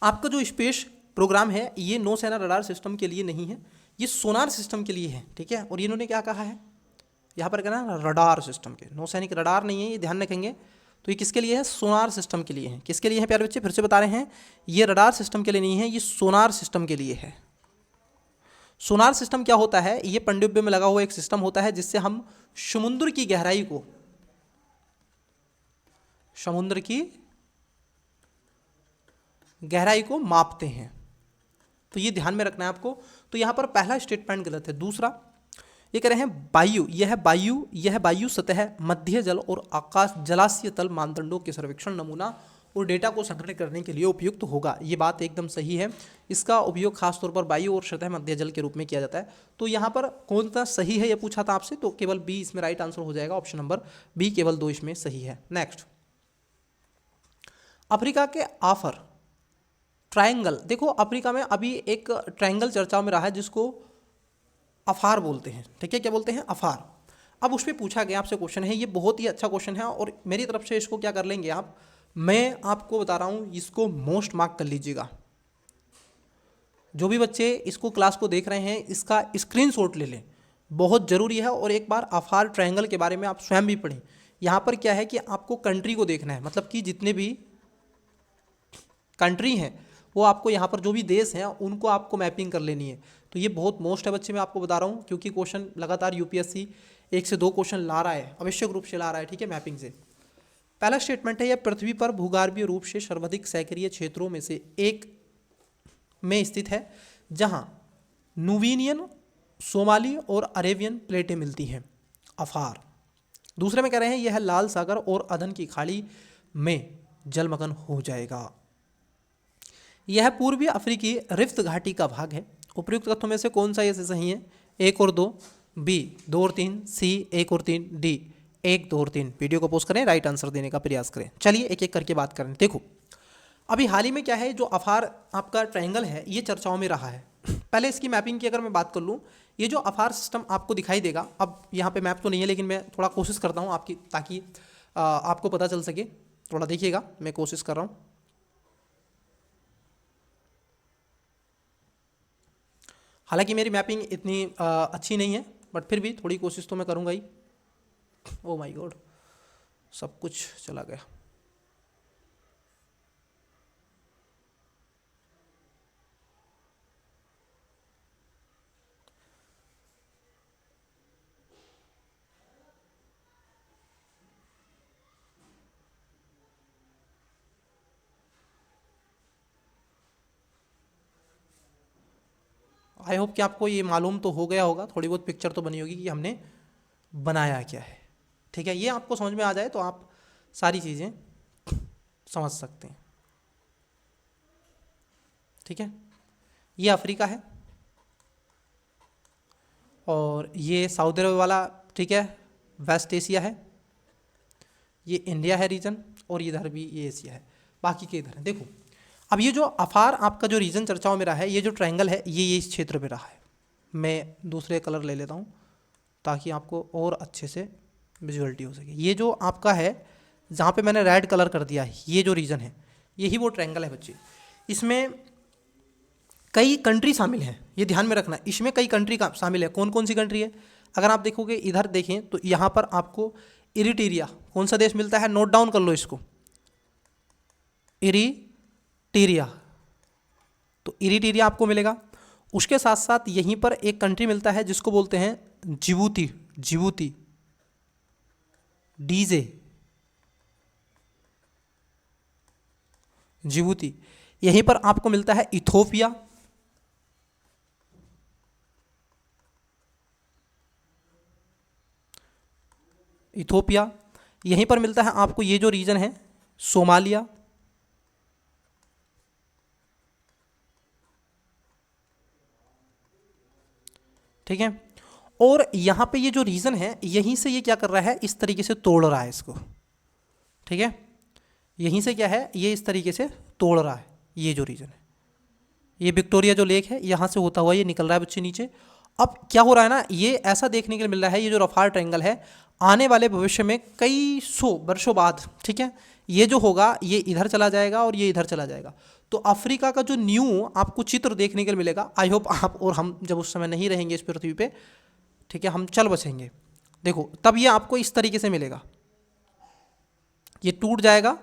आपका जो स्पेस प्रोग्राम है ये नौसेना रडार सिस्टम के लिए नहीं है, ये सोनार सिस्टम के लिए है, ठीक है। और इन्होंने क्या कहा है, यहाँ पर कहना है रडार सिस्टम के, नौसैनिक रडार नहीं है, ये ध्यान रखेंगे। तो ये किसके लिए है? सोनार सिस्टम के लिए है। किसके लिए है प्यारे बच्चे? फिर से बता रहे हैं, ये रडार सिस्टम के लिए नहीं है, ये सोनार सिस्टम के लिए है। सोनार सिस्टम क्या होता है? ये पनडुब्बी में लगा हुआ एक सिस्टम होता है जिससे हम समुद्र की गहराई को, समुद्र की गहराई को मापते हैं। तो ये ध्यान में रखना है आपको। तो यहां पर पहला स्टेटमेंट गलत है। दूसरा ये कह रहे हैं वायु, यह वायु सतह, मध्य जल और आकाश जलाशय तल मानदंडों के सर्वेक्षण, नमूना और डेटा को संग्रह करने के लिए उपयुक्त होगा। ये बात एकदम सही है। इसका उपयोग खासतौर पर वायु और सतह मध्य जल के रूप में किया जाता है। तो यहाँ पर कौन सा सही है ये पूछा था आपसे, तो केवल बी इसमें राइट आंसर हो जाएगा। ऑप्शन नंबर बी केवल 2 इसमें सही है। नेक्स्ट, अफ्रीका के आफर ट्रायंगल। देखो अफ्रीका में अभी एक ट्रायंगल चर्चा में रहा है जिसको अफार बोलते हैं। ठीक है, क्या बोलते हैं? अफार। अब उस पर पूछा गया आपसे क्वेश्चन है, ये बहुत ही अच्छा क्वेश्चन है और मेरी तरफ से इसको क्या कर लेंगे आप, मैं आपको बता रहा हूँ, इसको मोस्ट मार्क कर लीजिएगा। जो भी बच्चे इसको क्लास को देख रहे हैं इसका स्क्रीनशॉट ले लें, बहुत ज़रूरी है। और एक बार अफार ट्रायंगल के बारे में आप स्वयं भी पढ़ें। यहाँ पर क्या है कि आपको कंट्री को देखना है, मतलब कि जितने भी कंट्री हैं वो आपको यहाँ पर जो भी देश हैं उनको आपको मैपिंग कर लेनी है। तो ये बहुत मोस्ट है बच्चे, मैं आपको बता रहा हूँ, क्योंकि क्वेश्चन लगातार यूपीएससी 1 से 2 क्वेश्चन ला रहा है, आवश्यक रूप से ला रहा है। ठीक है, मैपिंग से। पहला स्टेटमेंट है, यह पृथ्वी पर भूगर्भीय रूप से सर्वाधिक सक्रिय क्षेत्रों में से एक में स्थित है जहाँ नुबियन, सोमाली और अरेबियन प्लेटें मिलती हैं। अफार। दूसरे में कह रहे हैं यह लाल सागर और अदन की खाड़ी में जलमग्न हो जाएगा। यह पूर्वी अफ्रीकी रिफ्त घाटी का भाग है। उपयुक्त तथ्यों में से कौन सा ये सही है? 1 और 2, बी 2 और 3, सी 1 और 3, डी 1, 2 और 3। वीडियो को पोस्ट करें, राइट आंसर देने का प्रयास करें। चलिए एक एक करके बात करें। देखो अभी हाल ही में क्या है, जो अफार आपका ट्रायंगल है ये चर्चाओं में रहा है। पहले इसकी मैपिंग की अगर मैं बात कर लूँ, ये जो अफार सिस्टम आपको दिखाई देगा, अब यहाँ पे मैप तो नहीं है लेकिन मैं थोड़ा कोशिश करता हूँ आपकी, ताकि आपको पता चल सके। थोड़ा देखिएगा, मैं कोशिश कर रहा हूँ। हालांकि मेरी मैपिंग इतनी अच्छी नहीं है, बट फिर भी थोड़ी कोशिश तो मैं करूँगा ही। ओ माय गॉड, सब कुछ चला गया। आई होप कि आपको ये मालूम तो हो गया होगा, थोड़ी बहुत पिक्चर तो बनी होगी कि हमने बनाया क्या है। ठीक है, ये आपको समझ में आ जाए तो आप सारी चीज़ें समझ सकते हैं। ठीक है, ये अफ्रीका है और ये सऊदी अरब वाला, ठीक है, वेस्ट एशिया है, ये इंडिया है रीजन, और इधर भी ये एशिया है, बाकी के इधर है। देखो अब ये जो अफार आपका जो रीजन चर्चाओं में रहा है, ये जो ट्रायंगल है ये इस क्षेत्र में रहा है। मैं दूसरे कलर ले लेता हूँ ताकि आपको और अच्छे से विजुअलिटी हो सके। ये जो आपका है जहाँ पे मैंने रेड कलर कर दिया है, ये जो रीजन है यही वो ट्रायंगल है बच्चे। इसमें कई कंट्री शामिल हैं, ये ध्यान में रखना। इसमें कई कंट्री का शामिल है। कौन कौन सी कंट्री है? अगर आप देखोगे इधर देखें तो यहाँ पर आपको इरिट्रिया, कौन सा देश मिलता है? नोट डाउन कर लो इसको, इरिट्रिया। तो इरिट्रिया आपको मिलेगा। उसके साथ साथ यहीं पर एक कंट्री मिलता है जिसको बोलते हैं जिबूती, जिबूती, डीजे, जिबूती। यहीं पर आपको मिलता है इथोपिया, इथोपिया। यहीं पर मिलता है आपको ये जो रीजन है सोमालिया, ठीक है। और यहाँ पे ये जो रीजन है यहीं से ये क्या कर रहा है, इस तरीके से तोड़ रहा है इसको, ठीक है। यहीं से क्या है, ये इस तरीके से तोड़ रहा है। ये जो रीजन है, ये विक्टोरिया जो लेक है, यहाँ से होता हुआ ये निकल रहा है बच्चे नीचे। अब क्या हो रहा है ना, ये ऐसा देखने के लिए मिल रहा है, ये जो रफार ट्रायंगल है आने वाले भविष्य में कई सौ वर्षों बाद, ठीक है, ये जो होगा ये इधर चला जाएगा और ये इधर चला जाएगा। तो अफ्रीका का जो न्यू आपको चित्र देखने के लिए मिलेगा। आई होप आप और हम जब उस समय नहीं रहेंगे इस पृथ्वी पे, ठीक है, हम चल बचेंगे। देखो तब ये आपको इस तरीके से मिलेगा, ये टूट जाएगा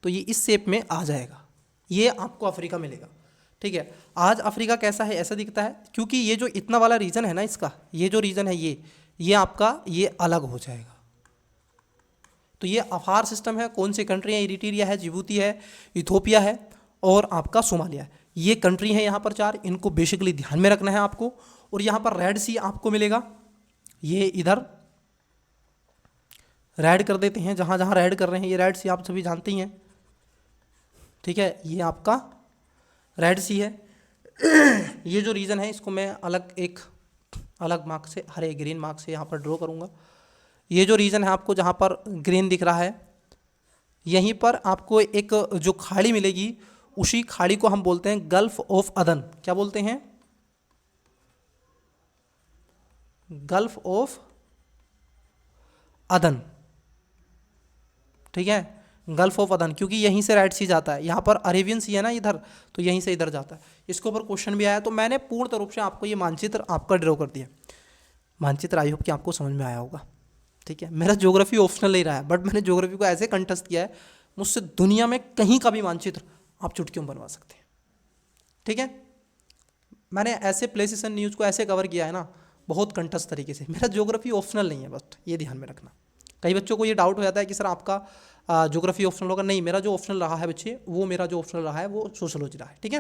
तो ये इस शेप में आ जाएगा, ये आपको अफ्रीका मिलेगा। ठीक है, आज अफ्रीका कैसा है, ऐसा दिखता है, क्योंकि ये जो इतना वाला रीजन है ना इसका, ये जो रीजन है ये आपका ये अलग हो जाएगा। तो ये अफार सिस्टम है, कौन सी कंट्री है, इरिट्रिया है, जिबूती है, इथोपिया है और आपका सोमालिया है। ये कंट्री है यहाँ पर 4, इनको बेसिकली ध्यान में रखना है आपको। और यहाँ पर रेड सी आपको मिलेगा, ये इधर रेड कर देते हैं, जहाँ जहाँ रेड कर रहे हैं ये रेड सी आप सभी जानते ही हैं। ठीक है, ये आपका रेड सी है। ये जो रीजन है इसको मैं अलग मार्क से, हरे ग्रीन मार्क से यहाँ पर ड्रॉ करूँगा। ये जो रीजन है आपको जहाँ पर ग्रीन दिख रहा है, यहीं पर आपको एक जो खाड़ी मिलेगी, उसी खाड़ी को हम बोलते हैं गल्फ ऑफ अदन। क्या बोलते हैं? गल्फ ऑफ अदन। ठीक है, गल्फ ऑफ अदन, क्योंकि यहीं से राइट सी जाता है, यहाँ पर अरेबियन सी है ना इधर, तो यहीं से इधर जाता है। इसके ऊपर क्वेश्चन भी आया, तो मैंने पूर्ण रूप से आपको ये मानचित्र आपका ड्रॉ कर दिया। मानचित्र आई होप कि आपको समझ में आया होगा। ठीक है, मेरा ज्योग्राफी ऑप्शनल नहीं रहा है, बट मैंने ज्योग्राफी को ऐसे कंठस्थ किया है, मुझसे दुनिया में कहीं का भी मानचित्र आप चुटकियों में बनवा सकते हैं। ठीक है, मैंने ऐसे प्लेसेस एंड न्यूज़ को ऐसे कवर किया है ना बहुत कंठस्थ तरीके से। मेरा ज्योग्राफी ऑप्शनल नहीं है, बस ये ध्यान में रखना। कई बच्चों को ये डाउट हो जाता है कि सर आपका ज्योग्राफी ऑप्शनल होगा। नहीं, मेरा जो ऑप्शनल रहा है बच्चे, वो मेरा जो ऑप्शनल रहा है वो सोशोलॉजी रहा है। ठीक है,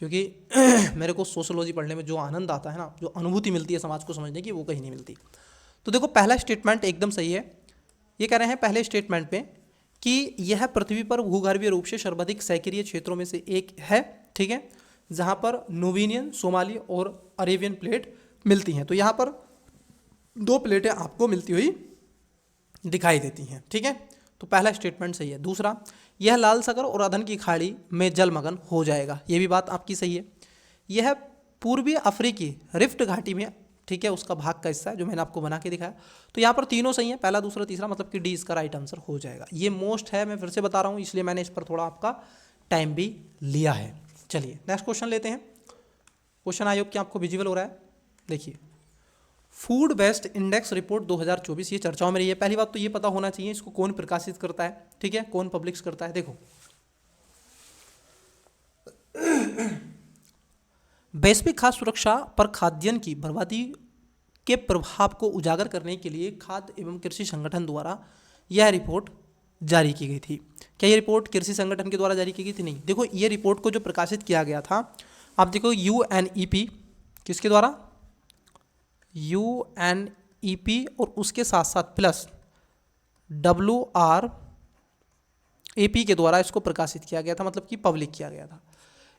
क्योंकि मेरे को सोशोलॉजी पढ़ने में जो आनंद आता है ना, जो अनुभूति मिलती है समाज को समझने की, वो कहीं नहीं मिलती। तो देखो पहला स्टेटमेंट एकदम सही है। ये कह रहे हैं पहले स्टेटमेंट में कि यह पृथ्वी पर भूगर्भीय रूप से सर्वाधिक सक्रिय क्षेत्रों में से एक है। ठीक है, जहाँ पर नुबियन, सोमाली और अरेबियन प्लेट मिलती हैं। तो यहाँ पर 2 प्लेटें आपको मिलती हुई दिखाई देती हैं। ठीक है, तो पहला स्टेटमेंट सही है। दूसरा, यह लाल सागर और अदन की खाड़ी में जलमग्न हो जाएगा। ये भी बात आपकी सही है। यह पूर्वी अफ्रीकी रिफ्ट घाटी में, ठीक है, उसका भाग का हिस्सा है जो मैंने आपको बना के दिखाया। तो यहाँ पर तीनों सही है, पहला, दूसरा, तीसरा, मतलब कि डी इसका राइट आंसर हो जाएगा। ये मोस्ट है, मैं फिर से बता रहा हूँ, इसलिए मैंने इस पर थोड़ा आपका टाइम भी लिया है। चलिए नेक्स्ट क्वेश्चन लेते हैं। क्वेश्चन आयोग क्या आपको विजिबल हो रहा है? देखिए, फूड वेस्ट इंडेक्स रिपोर्ट 2024 ये चर्चाओं में रही है। पहली बात तो ये पता होना चाहिए इसको कौन प्रकाशित करता है। ठीक है, कौन पब्लिश करता है। देखो, वैश्विक खाद्य सुरक्षा पर खाद्यान्न की बर्बादी के प्रभाव को उजागर करने के लिए खाद्य एवं कृषि संगठन द्वारा यह रिपोर्ट जारी की गई थी। क्या ये रिपोर्ट कृषि संगठन के द्वारा जारी की गई थी? नहीं। देखो, ये रिपोर्ट को जो प्रकाशित किया गया था, आप देखो UNEP, किसके द्वारा? UNEP, और उसके साथ साथ प्लस WRAP के द्वारा इसको प्रकाशित किया गया था, मतलब कि पब्लिक किया गया था।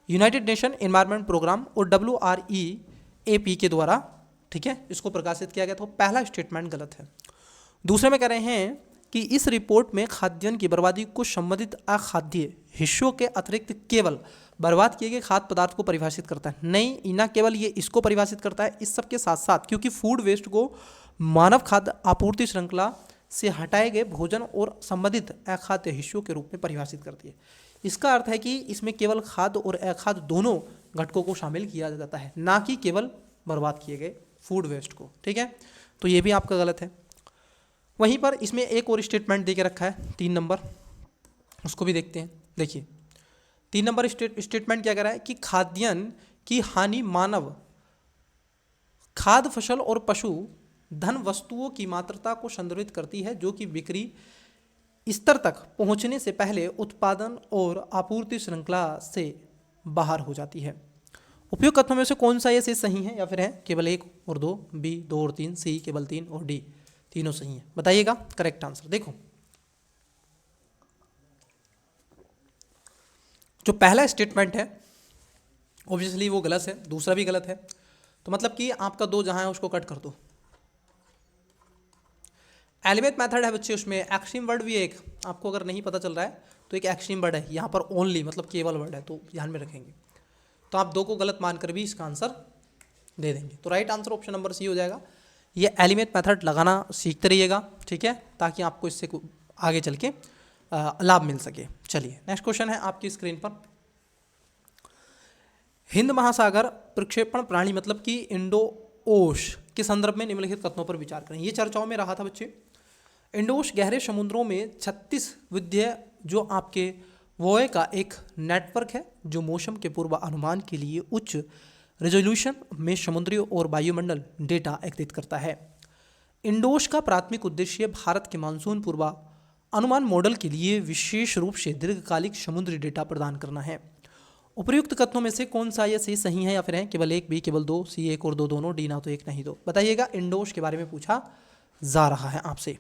यूनाइटेड नेशन एनवायरनमेंट प्रोग्राम और WREAP के द्वारा, ठीक है, इसको प्रकाशित किया गया था। पहला स्टेटमेंट गलत है। दूसरे में कह रहे हैं कि इस रिपोर्ट में खाद्यान्न की बर्बादी को संबंधित अखाद्य हिस्सों के अतिरिक्त केवल बर्बाद किए गए खाद्य पदार्थ को परिभाषित करता है। नहीं, ना केवल ये इसको परिभाषित करता है, इस सब के साथ साथ, क्योंकि फूड वेस्ट को मानव खाद्य आपूर्ति श्रृंखला से हटाए गए भोजन और संबंधित अखाद्य हिस्सों के रूप में परिभाषित करती है। इसका अर्थ है कि इसमें केवल खाद्य और अखाद्य दोनों घटकों को शामिल किया जाता है, ना कि केवल बर्बाद किए गए फूड वेस्ट को। ठीक है, तो ये भी आपका गलत है। वहीं पर इसमें एक और स्टेटमेंट दे के रखा है 3 नंबर, उसको भी देखते हैं। देखिए, 3 नंबर स्टेटमेंट क्या कह रहा है कि खाद्यान्न की हानि मानव खाद्य फसल और पशु धन वस्तुओं की मात्रा को संदर्भित करती है, जो कि बिक्री स्तर तक पहुंचने से पहले उत्पादन और आपूर्ति श्रृंखला से बाहर हो जाती है। उपयुक्त कथनों में से कौन सा ये से सही है, या फिर है केवल 1 और 2, बी 2 और 3, सी केवल 3 और डी तीनों सही है? बताइएगा करेक्ट आंसर। देखो, जो पहला स्टेटमेंट है ऑब्वियसली वो गलत है, दूसरा भी गलत है, तो मतलब कि आपका 2 जहां है उसको कट कर दो। एलिमेंट मेथड है बच्चे, उसमें एक्सट्रीम वर्ड भी एक आपको अगर नहीं पता चल रहा है तो एक एक्सट्रीम वर्ड है, यहाँ पर ओनली मतलब केवल वर्ड है, तो ध्यान में रखेंगे। तो आप 2 को गलत मानकर भी इसका आंसर दे देंगे। तो right answer option number C हो जाएगा। ये एलिमेंट मेथड लगाना सीखते रहिएगा, ठीक है, ताकि आपको इससे आगे चल के लाभ मिल सके। चलिए नेक्स्ट क्वेश्चन है आपकी स्क्रीन पर। हिंद महासागर प्रक्षेपण प्रणाली मतलब कि इंडो ओश के संदर्भ में निम्नलिखित कथनों पर विचार करें। ये चर्चाओं में रहा था बच्चे। इंडोश गहरे समुद्रों में 36 विद्या जो आपके वोए का एक नेटवर्क है जो मौसम के पूर्व अनुमान के लिए उच्च रेजोल्यूशन में समुद्री और वायुमंडल डेटा एकत्रित करता है। इंडोश का प्राथमिक उद्देश्य भारत के मानसून पूर्व अनुमान मॉडल के लिए विशेष रूप से दीर्घकालिक समुद्री डेटा प्रदान करना है। उपयुक्त कथनों में से कौन सा ये सही है या फिर है केवल एक, बी केवल दो, सी एक और दो दोनों, डी ना तो एक नहीं दो। बताइएगा। इंडोश के बारे में पूछा जा रहा है आपसे।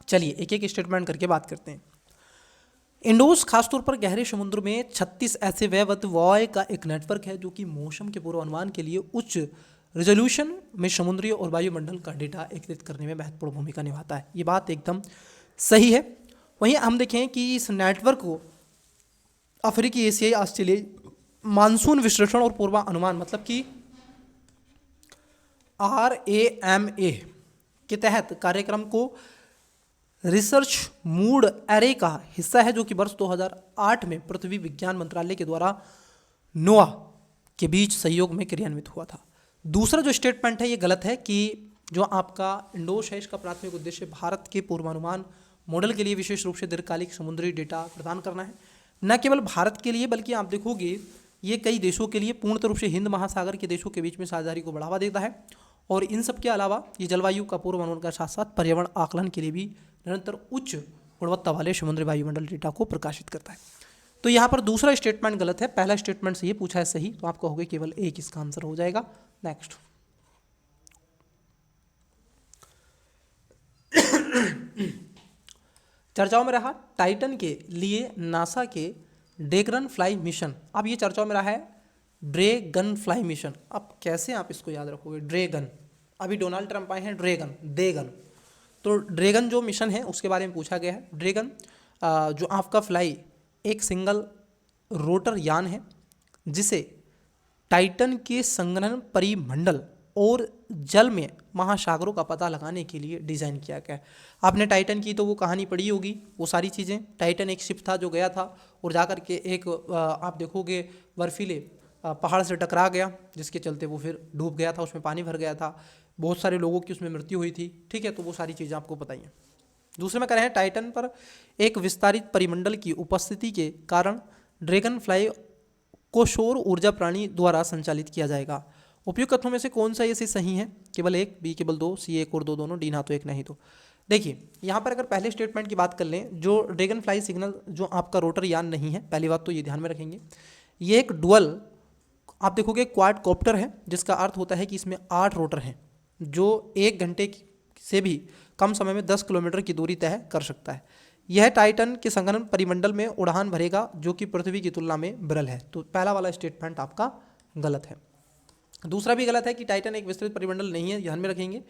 चलिए एक एक स्टेटमेंट करके बात करते हैं। इंडोस खासतौर पर गहरे समुद्र में 36 ऐसे वॉय का एक नेटवर्क है जो कि मौसम के पूर्वानुमान के लिए उच्च रेजोल्यूशन में समुद्री और वायुमंडल का डेटा एकत्रित करने में महत्वपूर्ण भूमिका निभाता है। ये बात एकदम सही है। वहीं हम देखें कि इस नेटवर्क को अफ्रीकी, एशियाई, ऑस्ट्रेलियाई मानसून विश्लेषण और पूर्वानुमान मतलब कि RAMA के तहत कार्यक्रम को रिसर्च मूड एरे का हिस्सा है जो कि वर्ष 2008 में पृथ्वी विज्ञान मंत्रालय के द्वारा नोआ के बीच सहयोग में क्रियान्वित हुआ था। दूसरा जो स्टेटमेंट है ये गलत है कि जो आपका इंडोश है इसका प्राथमिक उद्देश्य भारत के पूर्वानुमान मॉडल के लिए विशेष रूप से दीर्घकालिक समुद्री डेटा प्रदान करना है। न केवल भारत के लिए बल्कि आप देखोगे ये कई देशों के लिए पूर्ण रूप से हिंद महासागर के देशों के बीच में साझेदारी को बढ़ावा देता है और इन सब के अलावा ये जलवायु का पूर्वानुमान के साथ साथ पर्यावरण आकलन के लिए भी निरंतर उच्च गुणवत्ता वाले समुद्री वायुमंडल डेटा को प्रकाशित करता है। तो यहाँ पर दूसरा स्टेटमेंट गलत है, पहला स्टेटमेंट से ये पूछा है सही, तो आप कहोगे केवल एक इसका आंसर हो जाएगा। नेक्स्ट चर्चाओं में रहा टाइटन के लिए नासा के ड्रैगन फ्लाई मिशन। अब ये चर्चाओं में रहा है ड्रैगन फ्लाई मिशन। अब कैसे आप इसको याद रखोगे? ड्रैगन, अभी डोनाल्ड ट्रंप आए हैं ड्रैगन, तो ड्रैगन जो मिशन है उसके बारे में पूछा गया है। ड्रैगन जो आपका फ्लाई एक सिंगल रोटर यान है जिसे टाइटन के संघनन परिमंडल और जल में महासागरों का पता लगाने के लिए डिज़ाइन किया गया है। आपने टाइटन की तो वो कहानी पढ़ी होगी, वो सारी चीज़ें। टाइटन एक शिप था जो गया था और जाकर के एक आप देखोगे बर्फीले पहाड़ से टकरा गया जिसके चलते वो फिर डूब गया था, उसमें पानी भर गया था, बहुत सारे लोगों की उसमें मृत्यु हुई थी। ठीक है, तो वो सारी चीज़ें आपको पता ही हैं। दूसरे में कह रहे हैं टाइटन पर एक विस्तारित परिमंडल की उपस्थिति के कारण ड्रैगन फ्लाई को सौर ऊर्जा प्रणाली द्वारा संचालित किया जाएगा। उपयुक्त कथनों में से कौन सा ये सही है? केवल एक, बी केवल दो, सी एक और दो दोनों, डी ना तो एक नहीं तो। देखिए यहाँ पर अगर पहले स्टेटमेंट की बात कर लें, जो ड्रैगन फ्लाई सिग्नल जो आपका रोटर यान नहीं है, पहली बात तो ये ध्यान में रखेंगे, ये एक डुअल आप देखोगे क्वाड कॉप्टर है जिसका अर्थ होता है कि इसमें 8 रोटर हैं जो 1 घंटे से भी कम समय में 10 किलोमीटर की दूरी तय कर सकता है। यह टाइटन के संघनन परिमंडल में उड़ान भरेगा जो कि पृथ्वी की तुलना में विरल है। तो पहला वाला स्टेटमेंट आपका गलत है। दूसरा भी गलत है कि टाइटन एक विस्तृत परिमंडल नहीं है, ध्यान में रखेंगे,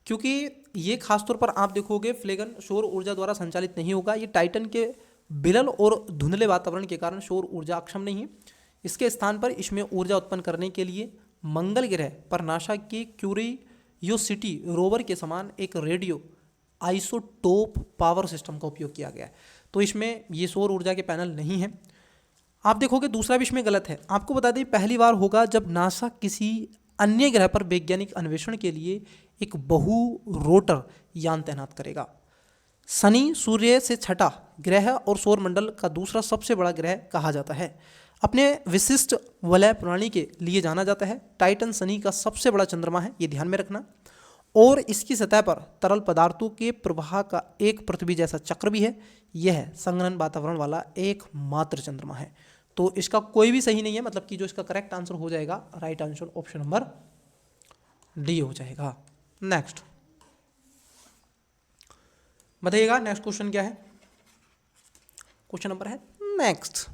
क्योंकि ये खासतौर पर आप देखोगे फ्लेगन सौर ऊर्जा द्वारा संचालित नहीं होगा। ये टाइटन के विरल और धुंधले वातावरण के कारण सौर ऊर्जा अक्षम नहीं है। इसके स्थान पर इसमें ऊर्जा उत्पन्न करने के लिए मंगल ग्रह पर नासा की क्यूरियोसिटी रोवर के समान एक रेडियो आइसोटोप पावर सिस्टम का उपयोग किया गया है। तो इसमें ये सौर ऊर्जा के पैनल नहीं है। आप देखोगे दूसरा भी इसमें गलत है। आपको बता दें पहली बार होगा जब नासा किसी अन्य ग्रह पर वैज्ञानिक अन्वेषण के लिए एक बहु रोटर यान तैनात करेगा। शनि सूर्य से छठा ग्रह और सौरमंडल का दूसरा सबसे बड़ा ग्रह कहा जाता है। अपने विशिष्ट वलय प्रणाली के लिए जाना जाता है। टाइटन शनि का सबसे बड़ा चंद्रमा है, ये ध्यान में रखना, और इसकी सतह पर तरल पदार्थों के प्रवाह का एक पृथ्वी जैसा चक्र भी है। यह संघनन वातावरण वाला एकमात्र चंद्रमा है। तो इसका कोई भी सही नहीं है, मतलब कि जो इसका करेक्ट आंसर हो जाएगा, right answer option number D हो जाएगा। नेक्स्ट बताइएगा नेक्स्ट क्वेश्चन क्या है? क्वेश्चन नंबर है नेक्स्ट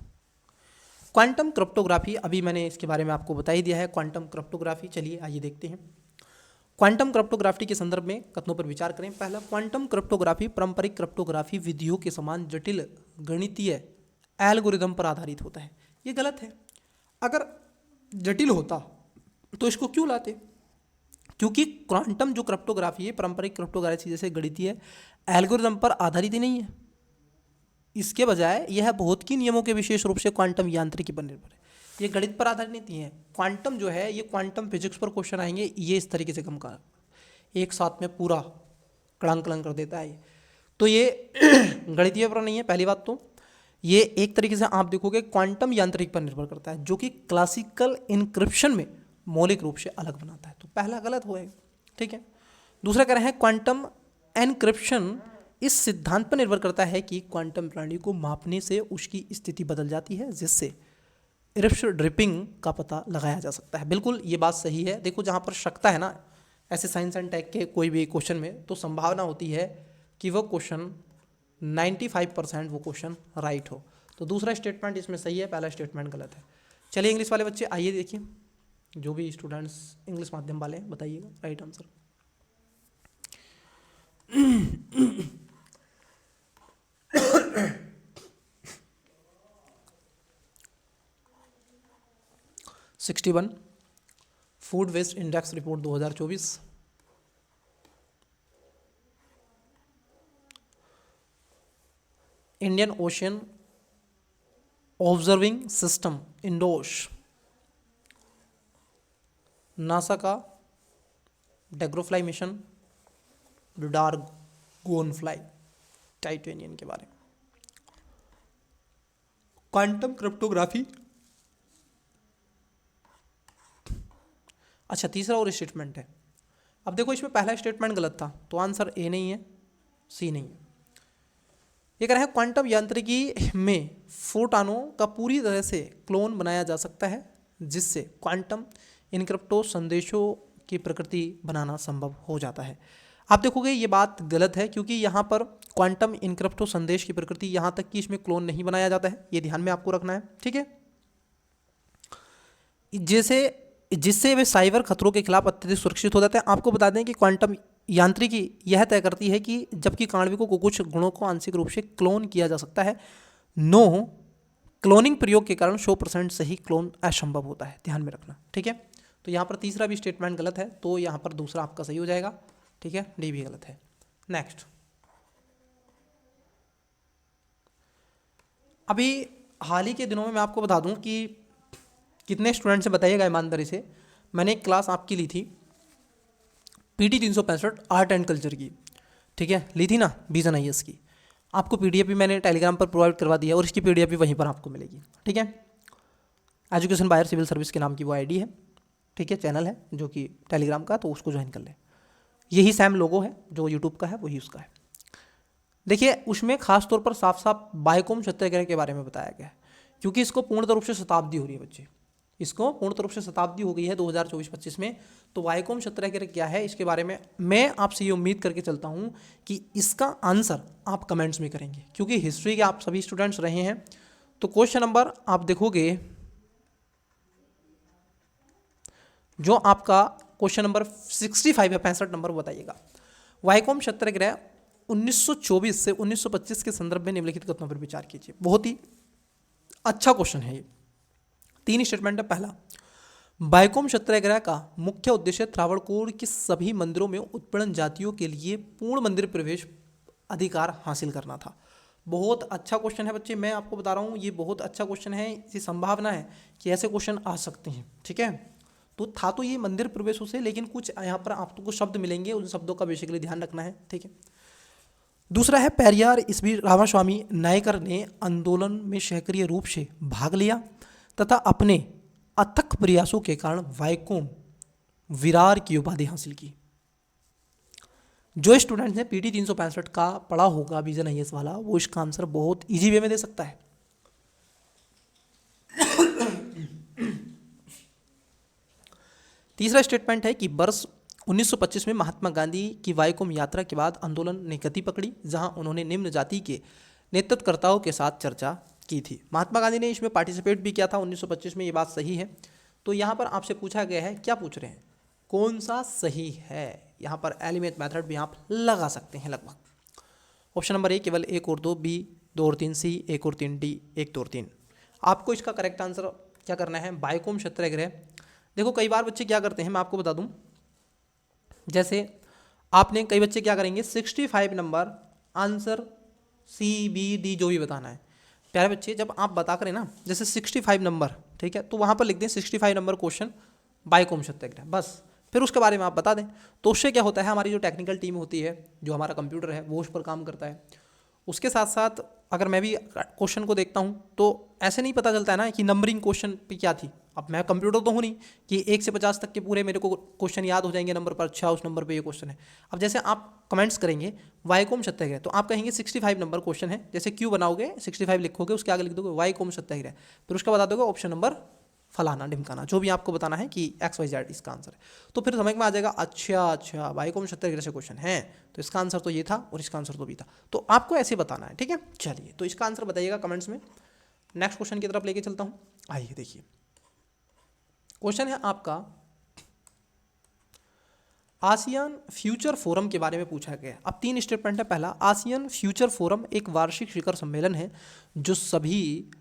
क्वांटम क्रिप्टोग्राफी। अभी मैंने इसके बारे में आपको बता ही दिया है क्वांटम क्रिप्टोग्राफी। चलिए आइए देखते हैं। क्वांटम क्रिप्टोग्राफी के संदर्भ में कथनों पर विचार करें। पहला, क्वांटम क्रिप्टोग्राफी पारंपरिक क्रिप्टोग्राफी विधियों के समान जटिल गणितीय एल्गोरिदम पर आधारित होता है। ये गलत है। अगर जटिल होता तो इसको क्यों लाते? क्योंकि क्वांटम जो क्रिप्टोग्राफी है पारंपरिक क्रिप्टोग्राफी जैसे गणितीय एल्गोरिदम पर आधारित ही नहीं है। इसके बजाय यह भौतिकी नियमों के विशेष रूप से क्वांटम यांत्रिकी पर निर्भर है। ये गणित पर आधारित नहीं है। क्वांटम जो है ये क्वांटम फिजिक्स पर क्वेश्चन आएंगे, ये इस तरीके से कम का एक साथ में पूरा कड़ंग कड़ंग कर देता है ये। तो ये गणितीय पर नहीं है पहली बात। तो ये एक तरीके से आप देखोगे क्वांटम यांत्रिक पर निर्भर करता है, जो कि क्लासिकल इनक्रिप्शन में मौलिक रूप से अलग बनाता है। तो पहला गलत होएगा, ठीक है। दूसरा कह रहे हैं क्वांटम एनक्रिप्शन इस सिद्धांत पर निर्भर करता है कि क्वांटम प्रणाली को मापने से उसकी स्थिति बदल जाती है, जिससे इरप्शन ड्रिपिंग का पता लगाया जा सकता है। बिल्कुल ये बात सही है। देखो जहाँ पर शकता है ना ऐसे साइंस एंड टेक के कोई भी क्वेश्चन में, तो संभावना होती है कि वो क्वेश्चन 95% वो क्वेश्चन राइट हो। तो दूसरा स्टेटमेंट इसमें सही है, पहला स्टेटमेंट गलत है। चलिए इंग्लिश वाले बच्चे आइए देखिए, जो भी स्टूडेंट्स इंग्लिश माध्यम वाले हैं बताइएगा right answer. Sixty one food waste index report 2024। Indian Ocean observing system इंडोश, नासा का Dragonfly mission, Dragonfly, titanium के बारे में, क्वांटम क्रिप्टोग्राफी। अच्छा तीसरा और स्टेटमेंट है। अब देखो इसमें पहला स्टेटमेंट गलत था, तो आंसर ए नहीं है, सी नहीं है। ये कह रहा है क्वांटम यांत्रिकी में फोटॉनों का पूरी तरह से क्लोन बनाया जा सकता है, जिससे क्वांटम इनक्रिप्टो संदेशों की प्रकृति बनाना संभव हो जाता है। आप देखोगे ये बात गलत है, क्योंकि यहाँ पर क्वांटम इनक्रिप्टो संदेश की प्रकृति यहाँ तक कि इसमें क्लोन नहीं बनाया जाता है, ये ध्यान में आपको रखना है, ठीक है। जैसे जिससे वे साइबर खतरों के खिलाफ अत्यधिक सुरक्षित हो जाते हैं। आपको बता दें कि क्वांटम यांत्रिकी यह तय करती है कि जबकि आणविकों को कुछ गुणों को आंशिक रूप से क्लोन किया जा सकता है, नो क्लोनिंग प्रयोग के कारण 100% सही क्लोन असंभव होता है, ध्यान में रखना, ठीक है। तो यहाँ पर तीसरा भी स्टेटमेंट गलत है, तो यहाँ पर दूसरा आपका सही हो जाएगा, ठीक है, डी भी गलत है। नेक्स्ट, अभी हाल ही के दिनों में मैं आपको बता दूं कि कितने स्टूडेंट से बताइएगा ईमानदारी से, मैंने एक क्लास आपकी ली थी PT 365 आर्ट एंड कल्चर की, ठीक है, ली थी ना विजन IAS की। आपको PDF भी मैंने टेलीग्राम पर प्रोवाइड करवा दिया और इसकी PDF भी वहीं पर आपको मिलेगी, ठीक है। एजुकेशन बायर सिविल सर्विस के नाम की वो ID है, ठीक है, चैनल है जो कि टेलीग्राम का, तो उसको ज्वाइन कर ले। यही सेम लोगो है जो यूट्यूब का है, वही उसका है। देखिए उसमें खास तौर पर साफ साफ बायकोम सत्याग्रह के बारे में बताया गया है, क्योंकि इसको पूर्ण रूप से शताब्दी हो रही है बच्चे, इसको पूर्ण रूप से शताब्दी हो गई है 2024-25 में। तो बायकोम सत्याग्रह क्या है इसके बारे में मैं आपसे ये उम्मीद करके चलता हूँ कि इसका आंसर आप कमेंट्स में करेंगे, क्योंकि हिस्ट्री के आप सभी स्टूडेंट्स रहे हैं। तो क्वेश्चन नंबर आप देखोगे जो आपका क्वेश्चन नंबर 65 है, 65 नंबर बताइएगा। बायकोम सत्याग्रह 1924 से 1925 के संदर्भ में निम्नलिखित कथनों पर विचार कीजिए। बहुत ही अच्छा क्वेश्चन है ये। 3 स्टेटमेंट है। पहला, बायकोम सत्याग्रह का मुख्य उद्देश्य त्रावणकोर के सभी मंदिरों में उत्पीड़न जातियों के लिए पूर्ण मंदिर प्रवेश अधिकार हासिल करना था। बहुत अच्छा क्वेश्चन है बच्चे, मैं आपको बता रहा हूँ ये बहुत अच्छा क्वेश्चन है। इसकी संभावना है कि ऐसे क्वेश्चन आ सकते हैं, ठीक है। तो था तो ये मंदिर प्रवेशों से, लेकिन कुछ यहाँ पर आपको कुछ शब्द मिलेंगे, उन शब्दों का बेसिकली ध्यान रखना है, ठीक है। दूसरा है पेरियार ईस्वी रामास्वामी नायकर ने आंदोलन में सक्रिय रूप से भाग लिया तथा अपने अथक प्रयासों के कारण बायकोम विरार की उपाधि हासिल की। जो स्टूडेंट्स ने PT 365 का पढ़ा होगा विजन IAS वाला, वो इसका आंसर बहुत इजी वे में दे सकता है। तीसरा स्टेटमेंट है कि वर्ष 1925 में महात्मा गांधी की बायकोम यात्रा के बाद आंदोलन ने गति पकड़ी, जहां उन्होंने निम्न जाति के नेतृत्वकर्ताओं के साथ चर्चा की थी। महात्मा गांधी ने इसमें पार्टिसिपेट भी किया था 1925 में, ये बात सही है। तो यहाँ पर आपसे पूछा गया है, क्या पूछ रहे हैं, कौन सा सही है। यहाँ पर एलिमेंट मेथड भी आप लगा सकते हैं लगभग। ऑप्शन नंबर A केवल 1 और 2, B 2 और 3, C 1 और 3, D 1 2 और 3। आपको इसका करेक्ट आंसर क्या करना है, बायकोम सत्याग्रह। देखो कई बार बच्चे क्या करते हैं, मैं आपको बता दूं, जैसे आपने कई बच्चे क्या करेंगे 65 number answer C B D जो भी बताना है, प्यारे बच्चे, जब आप बता करें ना जैसे 65 नंबर, ठीक है, तो वहाँ पर लिख दें 65 नंबर क्वेश्चन बाइकोम सत्याग्रह, बस। फिर उसके बारे में आप बता दें, तो उससे क्या होता है, हमारी जो टेक्निकल टीम होती है, जो हमारा कंप्यूटर है, वो उस पर काम करता है। उसके साथ साथ अगर मैं भी क्वेश्चन को देखता हूँ तो ऐसे नहीं पता चलता है ना कि नंबरिंग क्वेश्चन पे क्या थी। अब मैं कंप्यूटर तो हूँ नहीं कि 1 से 50 तक के पूरे मेरे को क्वेश्चन याद हो जाएंगे नंबर पर, अच्छा उस नंबर पे ये क्वेश्चन है। अब जैसे आप कमेंट्स करेंगे वाईकोम सत्याग्रह, तो आप कहेंगे 65 नंबर क्वेश्चन है, जैसे क्यू बनाओगे 65 लिखोगे, उसके आगे लिख दोगे वाईकोम सत्याग्रह, फिर उसका बता दोगे ऑप्शन नंबर फलाना ढिमकाना, जो भी आपको बताना है कि XYZ इसका आंसर है। तो फिर समझ में आ जाएगा, अच्छा वाईकोम सत्याग्रह से क्वेश्चन है, तो इसका आंसर तो ये था और इसका आंसर तो भी था। तो आपको ऐसे बताना है, ठीक है। चलिए, तो इसका आंसर बताइएगा कमेंट्स में। नेक्स्ट क्वेश्चन की तरफ लेके चलता हूँ। आइए देखिए, क्वेश्चन है आपका आसियान फ्यूचर फोरम के बारे में पूछा गया। अब 3 स्टेटमेंट है। पहला, आसियान फ्यूचर फोरम एक वार्षिक शिखर सम्मेलन है जो सभी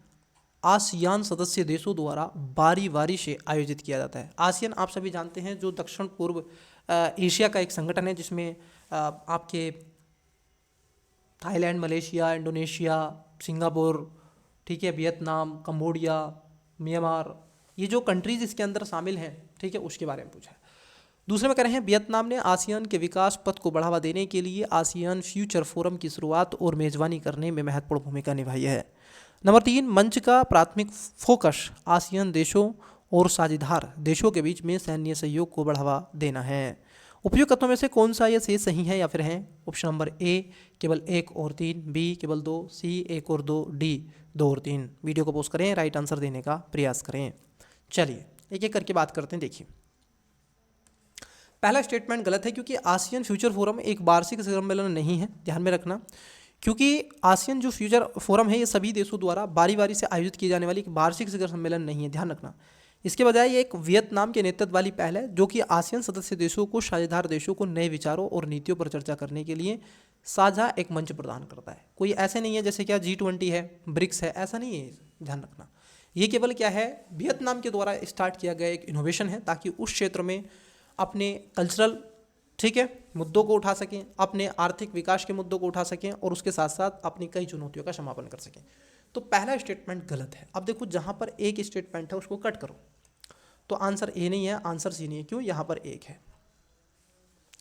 आसियान सदस्य देशों द्वारा बारी बारी से आयोजित किया जाता है। आसियान आप सभी जानते हैं जो दक्षिण पूर्व एशिया का एक संगठन है, जिसमें आपके थाईलैंड, मलेशिया, इंडोनेशिया, सिंगापुर, ठीक है, वियतनाम, कंबोडिया, म्यांमार, ये जो कंट्रीज़ इसके अंदर शामिल हैं, ठीक है, उसके बारे में पूछा है। दूसरे में कह रहे हैं वियतनाम ने आसियान के विकास पथ को बढ़ावा देने के लिए आसियान फ्यूचर फोरम की शुरुआत और मेजबानी करने में महत्वपूर्ण भूमिका निभाई है। नंबर 3, मंच का प्राथमिक फोकस आसियान देशों और साझेदार देशों के बीच में सैन्य सहयोग को बढ़ावा देना है। उपयुक्त तत्वों में से कौन सा ये सही है या फिर है? ऑप्शन नंबर ए केवल 1 और 3, बी केवल 2, सी 1 और 2, डी 2 और 3। वीडियो को पॉज करें, राइट आंसर देने का प्रयास करें। चलिए एक एक करके बात करते हैं। देखिए, पहला स्टेटमेंट गलत है क्योंकि आसियान फ्यूचर फोरम एक वार्षिक सम्मेलन नहीं है, ध्यान में रखना। क्योंकि आसियान जो फ्यूचर फोरम है ये सभी देशों द्वारा बारी बारी से आयोजित की जाने वाली एक वार्षिक शिखर सम्मेलन नहीं है, ध्यान रखना। इसके बजाय ये एक वियतनाम के नेतृत्व वाली पहल है जो कि आसियान सदस्य देशों को, साझेदार देशों को नए विचारों और नीतियों पर चर्चा करने के लिए साझा एक मंच प्रदान करता है। कोई ऐसे नहीं है जैसे क्या G20 है, ब्रिक्स है, ऐसा नहीं है, ध्यान रखना। ये केवल क्या है, वियतनाम के द्वारा स्टार्ट किया गया एक इनोवेशन है ताकि उस क्षेत्र में अपने कल्चरल, ठीक है, मुद्दों को उठा सकें, अपने आर्थिक विकास के मुद्दों को उठा सकें और उसके साथ साथ अपनी कई चुनौतियों का समापन कर सकें। तो पहला स्टेटमेंट गलत है। अब देखो, जहाँ पर एक स्टेटमेंट है उसको कट करो, तो आंसर ए नहीं है, आंसर सी नहीं है। क्यों? यहाँ पर एक है।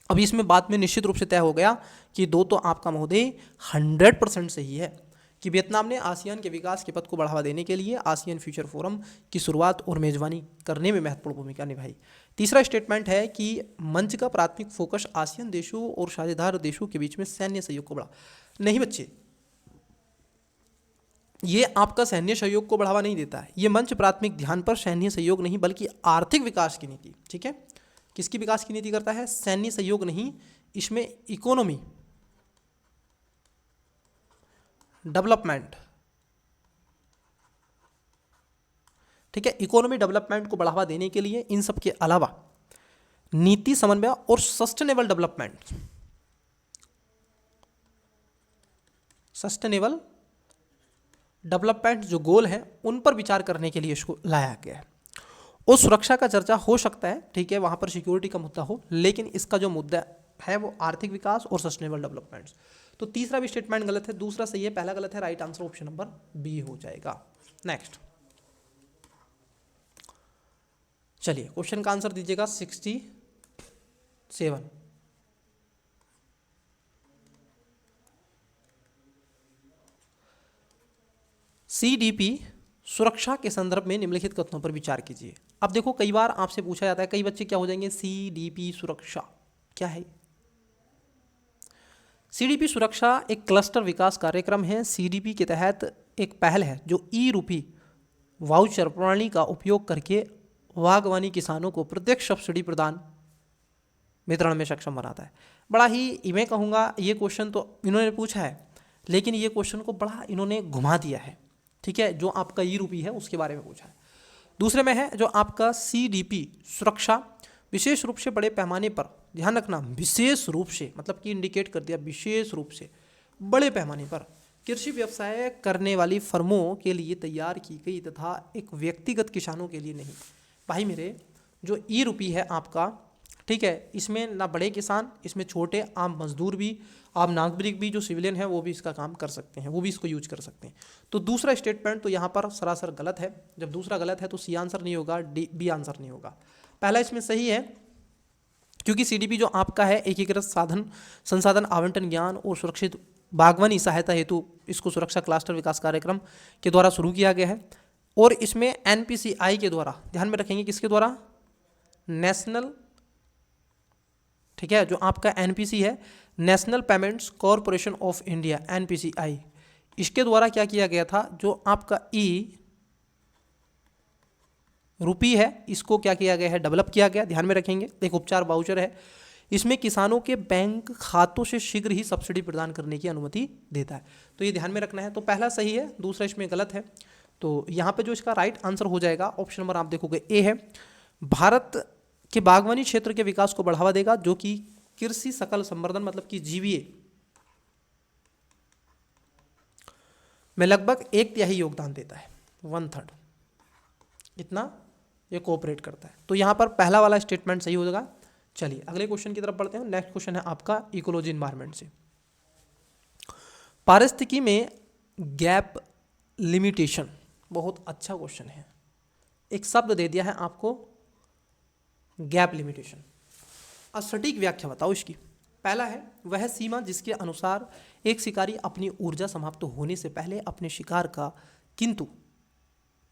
अभी इसमें बात में निश्चित रूप से तय हो गया कि 2 तो आपका महोदय 100% सही है कि वियतनाम ने आसियान के विकास के पथ को बढ़ावा देने के लिए आसियान फ्यूचर फोरम की शुरुआत और मेजबानी करने में महत्वपूर्ण भूमिका निभाई। तीसरा स्टेटमेंट है कि मंच का प्राथमिक फोकस आसियान देशों और साझेदार देशों के बीच में सैन्य सहयोग को बढ़ा। नहीं बच्चे, ये आपका सैन्य सहयोग को बढ़ावा नहीं देता है। ये मंच प्राथमिक ध्यान पर सैन्य सहयोग नहीं बल्कि आर्थिक विकास की नीति, ठीक है, किसकी विकास की नीति करता है? सैन्य सहयोग नहीं, इसमें इकोनॉमी डेवलपमेंट, ठीक है, इकोनॉमी डेवलपमेंट को बढ़ावा देने के लिए इन सब के अलावा नीति समन्वय और सस्टेनेबल डेवलपमेंट, सस्टेनेबल डेवलपमेंट जो गोल है उन पर विचार करने के लिए इसको लाया गया है। और सुरक्षा का चर्चा हो सकता है, ठीक है, वहां पर सिक्योरिटी का मुद्दा हो, लेकिन इसका जो मुद्दा है वो आर्थिक विकास और सस्टेनेबल डेवलपमेंट। तो तीसरा भी स्टेटमेंट गलत है, दूसरा सही है, पहला गलत है। Right answer option number B हो जाएगा। नेक्स्ट, चलिए क्वेश्चन का आंसर दीजिएगा 67। CDP सुरक्षा के संदर्भ में निम्नलिखित कथनों पर विचार कीजिए। अब देखो, कई बार आपसे पूछा जाता है, कई बच्चे क्या हो जाएंगे, CDP सुरक्षा क्या है? CDP सुरक्षा एक क्लस्टर विकास कार्यक्रम है। CDP के तहत एक पहल है जो ई-रूपी वाउचर प्रणाली का उपयोग करके बागवानी किसानों को प्रत्यक्ष सब्सिडी प्रदान वितरण में सक्षम बनाता है। बड़ा ही, मैं कहूँगा, ये क्वेश्चन तो इन्होंने पूछा है, लेकिन ये क्वेश्चन को बड़ा इन्होंने घुमा दिया है, ठीक है। जो आपका ई-रूपी है उसके बारे में पूछा है। दूसरे में है जो आपका CDP सुरक्षा विशेष रूप से बड़े पैमाने पर, ध्यान रखना, विशेष रूप से मतलब कि इंडिकेट कर दिया, विशेष रूप से बड़े पैमाने पर कृषि व्यवसाय करने वाली फर्मों के लिए तैयार की गई तथा एक व्यक्तिगत किसानों के लिए नहीं। भाई मेरे, जो ई-रूपी है आपका, ठीक है, इसमें ना बड़े किसान, इसमें छोटे आम मजदूर भी, आम नागरिक भी जो सिविलियन है वो भी इसका काम कर सकते हैं, वो भी इसको यूज कर सकते हैं। तो दूसरा स्टेटमेंट तो यहाँ पर सरासर गलत है। जब दूसरा गलत है तो सी आंसर नहीं होगा, डी बी आंसर नहीं होगा। पहला इसमें सही है, क्योंकि सीडीपी जो आपका है एकीकृत साधन संसाधन आवंटन ज्ञान और सुरक्षित बागवानी सहायता हेतु इसको सुरक्षा क्लस्टर विकास कार्यक्रम के द्वारा शुरू किया गया है। और इसमें एनपीसीआई के द्वारा, ध्यान में रखेंगे किसके द्वारा, नेशनल, ठीक है, जो आपका एनपीसी है national payments corporation of India, NPCI, इसके द्वारा क्या किया गया था, जो आपका ई रुपी है इसको क्या किया गया है, डेवलप किया गया। ध्यान में रखेंगे, एक उपचार वाउचर है, इसमें किसानों के बैंक खातों से शीघ्र ही सब्सिडी प्रदान करने की अनुमति देता है। तो ये ध्यान में रखना है। तो पहला सही है, दूसरा इसमें गलत है। तो यहाँ पे जो इसका राइट आंसर हो जाएगा ऑप्शन नंबर आप देखोगे ए है, भारत के बागवानी क्षेत्र के विकास को बढ़ावा देगा, जो कि कृषि सकल संवर्धन मतलब कि जीवीए में लगभग 1/3 योगदान देता है, 1/3 इतना ये कोऑपरेट करता है। तो यहाँ पर पहला वाला स्टेटमेंट सही हो जाएगा। चलिए अगले क्वेश्चन की तरफ बढ़ते हैं। नेक्स्ट क्वेश्चन है आपका इकोलॉजी इन्वायरमेंट से। पारिस्थितिकी में गैप लिमिटेशन, बहुत अच्छा क्वेश्चन है। एक शब्द दे दिया है आपको गैप लिमिटेशन, अब सटीक व्याख्या बताओ इसकी। पहला है वह सीमा जिसके अनुसार एक शिकारी अपनी ऊर्जा समाप्त होने से पहले अपने शिकार का किंतु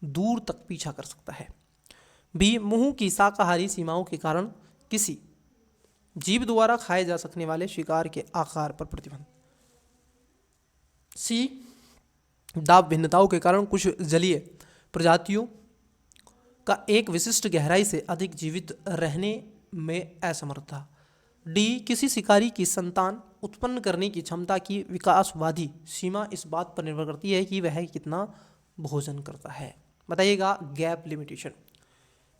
दूर तक पीछा कर सकता है। बी, मुंह की शाकाहारी सीमाओं के कारण किसी जीव द्वारा खाए जा सकने वाले शिकार के आकार पर प्रतिबंध। सी, दाब भिन्नताओं के कारण कुछ जलीय प्रजातियों का एक विशिष्ट गहराई से अधिक जीवित रहने में असमर्थता। डी, किसी शिकारी की संतान उत्पन्न करने की क्षमता की विकासवादी सीमा इस बात पर निर्भर करती है कि वह कितना भोजन करता है। बताइएगा गैप लिमिटेशन।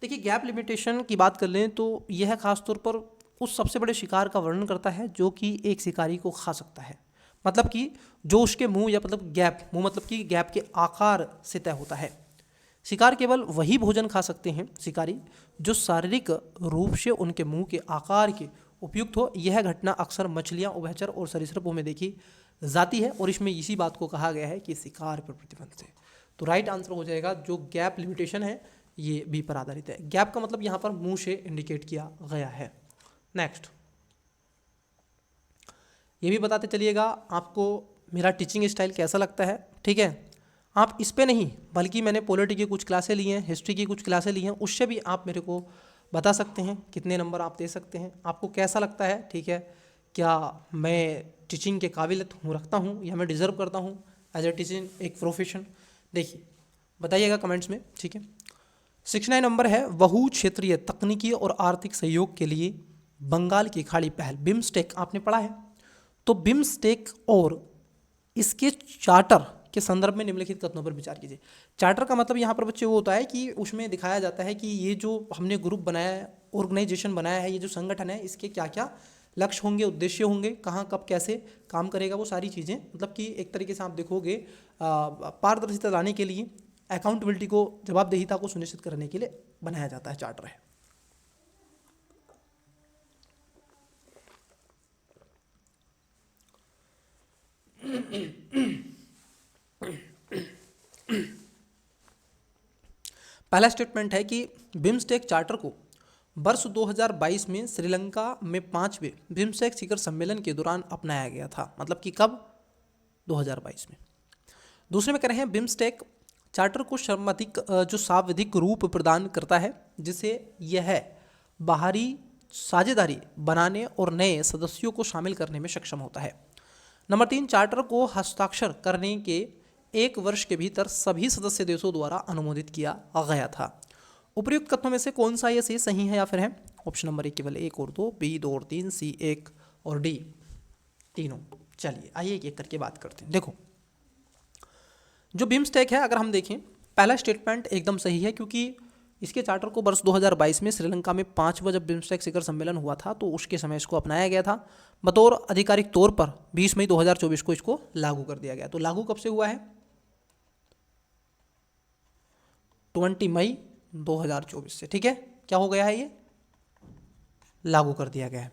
देखिए गैप लिमिटेशन की बात कर लें तो यह खासतौर पर उस सबसे बड़े शिकार का वर्णन करता है जो कि एक शिकारी को खा सकता है, मतलब कि जो उसके मुंह या मतलब गैप, मुंह मतलब कि गैप के आकार से तय होता है। शिकार केवल वही भोजन खा सकते हैं शिकारी जो शारीरिक रूप से उनके मुंह के आकार के उपयुक्त हो। यह घटना अक्सर मछलियां, उभयचर और सरीसृपों में देखी जाती है और इसमें इसी बात को कहा गया है कि शिकार पर प्रतिबंध से। तो राइट आंसर हो जाएगा जो गैप लिमिटेशन है ये बी पर आधारित है। गैप का मतलब यहाँ पर मुंह से इंडिकेट किया गया है। नेक्स्ट, ये भी बताते चलिएगा आपको मेरा टीचिंग स्टाइल कैसा लगता है। ठीक है, आप इस पे नहीं बल्कि मैंने पॉलिटी की कुछ क्लासें ली हैं, हिस्ट्री की कुछ क्लासें ली हैं, उससे भी आप मेरे को बता सकते हैं कितने नंबर आप दे सकते हैं, आपको कैसा लगता है। ठीक है, क्या मैं टीचिंग के काबिलियत हूँ, रखता हूँ, या मैं डिज़र्व करता हूँ एज ए टीचिंग एक प्रोफेशन। देखिए बताइएगा कमेंट्स में। ठीक है, 69 नंबर है बहु क्षेत्रीय तकनीकी और आर्थिक सहयोग के लिए बंगाल की खाड़ी पहल बिम्स्टेक आपने पढ़ा है। तो बिम्स्टेक और इसके चार्टर के संदर्भ में निम्नलिखित कथनों पर विचार कीजिए। चार्टर का मतलब यहाँ पर बच्चे वो होता है कि उसमें दिखाया जाता है कि ये जो हमने ग्रुप बनाया है, ऑर्गेनाइजेशन बनाया है, ये जो संगठन है, इसके क्या क्या लक्ष्य होंगे, उद्देश्य होंगे, कहाँ कब कैसे काम करेगा, वो सारी चीज़ें, मतलब कि एक तरीके से आप देखोगे पारदर्शिता लाने के लिए, अकाउंटेबिलिटी को, जवाबदेहिता को सुनिश्चित करने के लिए बनाया जाता है चार्टर है। पहला स्टेटमेंट है कि बिम्स्टेक चार्टर को वर्ष 2022 में श्रीलंका में 5वें बिम्स्टेक शिखर सम्मेलन के दौरान अपनाया गया था। मतलब कि कब, 2022 में। दूसरे में कह रहे हैं बिम्स्टेक चार्टर को सर्वाधिक जो सांविधिक रूप प्रदान करता है जिसे यह बाहरी साझेदारी बनाने और नए सदस्यों को शामिल करने में सक्षम होता है। नंबर 3, चार्टर को हस्ताक्षर करने के 1 वर्ष के भीतर सभी सदस्य देशों द्वारा अनुमोदित किया गया था। उपर्युक्त कथनों में से कौन सा ये सही है या फिर है? ऑप्शन नंबर ए केवल 1 और 2, बी 2 और 3, सी 1 और डी तीनों। चलिए आइए एक एक करके बात करते हैं। देखो जो बिम्स्टेक है, अगर हम देखें, पहला स्टेटमेंट एकदम सही है क्योंकि इसके चार्टर को वर्ष 2022 में श्रीलंका में 5वां जब बिम्स्टेक शिखर सम्मेलन हुआ था तो उसके समय इसको अपनाया गया था। बतौर आधिकारिक तौर पर 20 मई 2024 को इसको लागू कर दिया गया। तो लागू कब से हुआ है? 20 मई 2024 से। ठीक है, क्या हो गया है ये? लागू कर दिया गया है।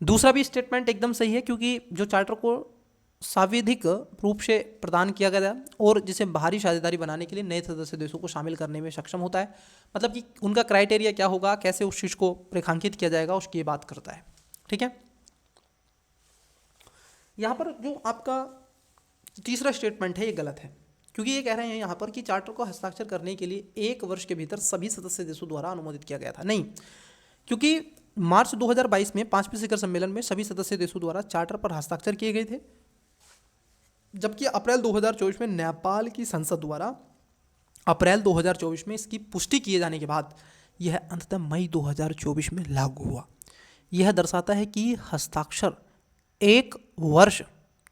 दूसरा भी स्टेटमेंट एकदम सही है, क्योंकि जो चार्टर को सांविधिक रूप से प्रदान किया गया था और जिसे बाहरी साझेदारी बनाने के लिए नए सदस्य देशों को शामिल करने में सक्षम होता है, मतलब कि उनका क्राइटेरिया क्या होगा, कैसे उस चीज़ को रेखांकित किया जाएगा, उसकी ये बात करता है। ठीक है, यहाँ पर जो आपका तीसरा स्टेटमेंट है ये गलत है, क्योंकि ये कह रहे हैं यहाँ पर कि चार्टर को हस्ताक्षर करने के लिए 1 वर्ष के भीतर सभी सदस्य देशों द्वारा अनुमोदित किया गया था। नहीं, क्योंकि मार्च 2022 में 5वें शिखर सम्मेलन में सभी सदस्य देशों द्वारा चार्टर पर हस्ताक्षर किए गए थे, जबकि अप्रैल 2024 में नेपाल की संसद द्वारा अप्रैल 2024 में इसकी पुष्टि किए जाने के बाद यह अंततः मई 2024 में लागू हुआ। यह दर्शाता है कि हस्ताक्षर 1 वर्ष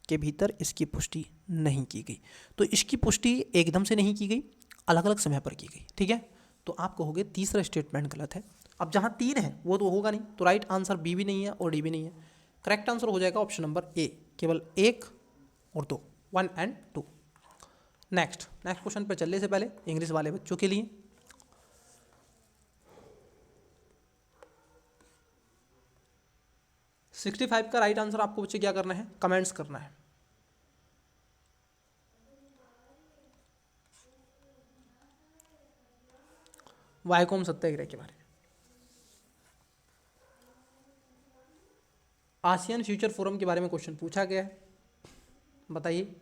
के भीतर इसकी पुष्टि नहीं की गई। तो इसकी पुष्टि एकदम से नहीं की गई, अलग अलग समय पर की गई। ठीक है, तो आप कहोगे तीसरा स्टेटमेंट गलत है। अब जहाँ 3 है वो तो होगा नहीं, तो राइट आंसर बी भी नहीं है और डी भी नहीं है। करेक्ट आंसर हो जाएगा ऑप्शन नंबर ए, केवल 1 और 2, 1 and 2। नेक्स्ट क्वेश्चन पर चलने से पहले इंग्लिश वाले बच्चों के लिए 65 का राइट आंसर आपको बच्चे क्या करना है, कमेंट्स करना है। वाईकॉम सत्याग्रह के बारे में, आसियान फ्यूचर फोरम के बारे में क्वेश्चन पूछा गया है, बताइए।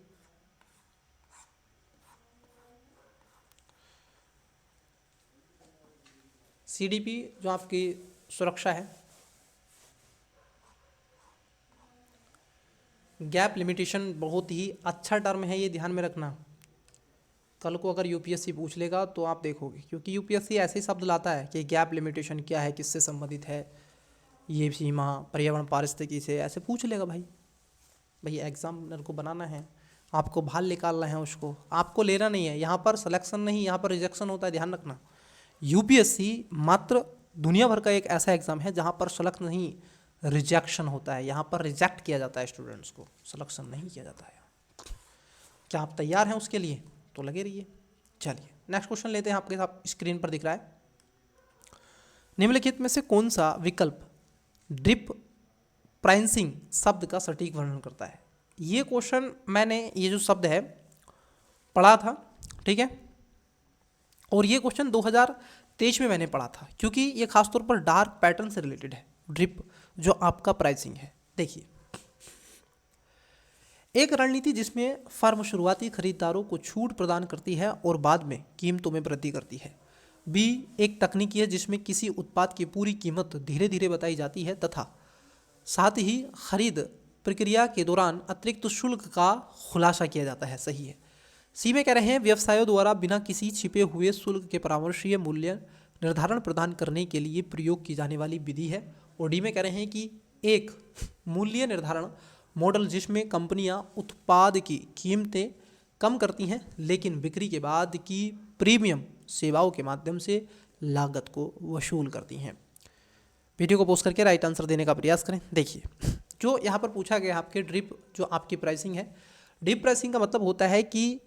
सीडीपी जो आपकी सुरक्षा है, गैप लिमिटेशन बहुत ही अच्छा टर्म है, ये ध्यान में रखना। कल को अगर यूपीएससी पूछ लेगा तो आप देखोगे, क्योंकि यूपीएससी ऐसे शब्द लाता है कि गैप लिमिटेशन क्या है, किससे संबंधित है, ये सीमा पर्यावरण पारिस्थितिकी से, ऐसे पूछ लेगा। भाई एग्जामिनर को बनाना है, आपको बाहर निकालना है, उसको आपको लेना नहीं है। यहाँ पर सिलेक्शन नहीं, यहाँ पर रिजेक्शन होता है, ध्यान रखना। यूपीएससी मात्र दुनिया भर का एक ऐसा एग्जाम है जहाँ पर सिलेक्शन नहीं, रिजेक्शन होता है। यहाँ पर रिजेक्ट किया जाता है स्टूडेंट्स को, सिलेक्शन नहीं किया जाता है। क्या आप तैयार हैं उसके लिए? तो लगे रहिए। चलिए नेक्स्ट क्वेश्चन लेते हैं, आपके साथ स्क्रीन पर दिख रहा है। निम्नलिखित में से कौन सा विकल्प ड्रिप प्राइसिंग शब्द का सटीक वर्णन करता है? ये क्वेश्चन मैंने ये जो शब्द है पढ़ा था, ठीक है, और ये क्वेश्चन 2023 में मैंने पढ़ा था, क्योंकि ये खासतौर पर डार्क पैटर्न से रिलेटेड है। ड्रिप जो आपका प्राइसिंग है, देखिए, एक रणनीति जिसमें फर्म शुरुआती खरीदारों को छूट प्रदान करती है और बाद में कीमतों में वृद्धि करती है। बी, एक तकनीकी है जिसमें किसी उत्पाद की पूरी कीमत धीरे धीरे बताई जाती है तथा साथ ही खरीद प्रक्रिया के दौरान अतिरिक्त शुल्क का खुलासा किया जाता है। सही है। सी में कह रहे हैं व्यवसायों द्वारा बिना किसी छिपे हुए शुल्क के परामर्शीय मूल्य निर्धारण प्रदान करने के लिए प्रयोग की जाने वाली विधि है। और डी में कह रहे हैं कि एक मूल्य निर्धारण मॉडल जिसमें कंपनियां उत्पाद की कीमतें कम करती हैं लेकिन बिक्री के बाद की प्रीमियम सेवाओं के माध्यम से लागत को वसूल करती हैं। वीडियो को पोस्ट करके राइट आंसर देने का प्रयास करें। देखिए, जो यहाँ पर पूछा गया आपके ड्रिप जो आपकी प्राइसिंग है, ड्रिप प्राइसिंग का मतलब होता है कि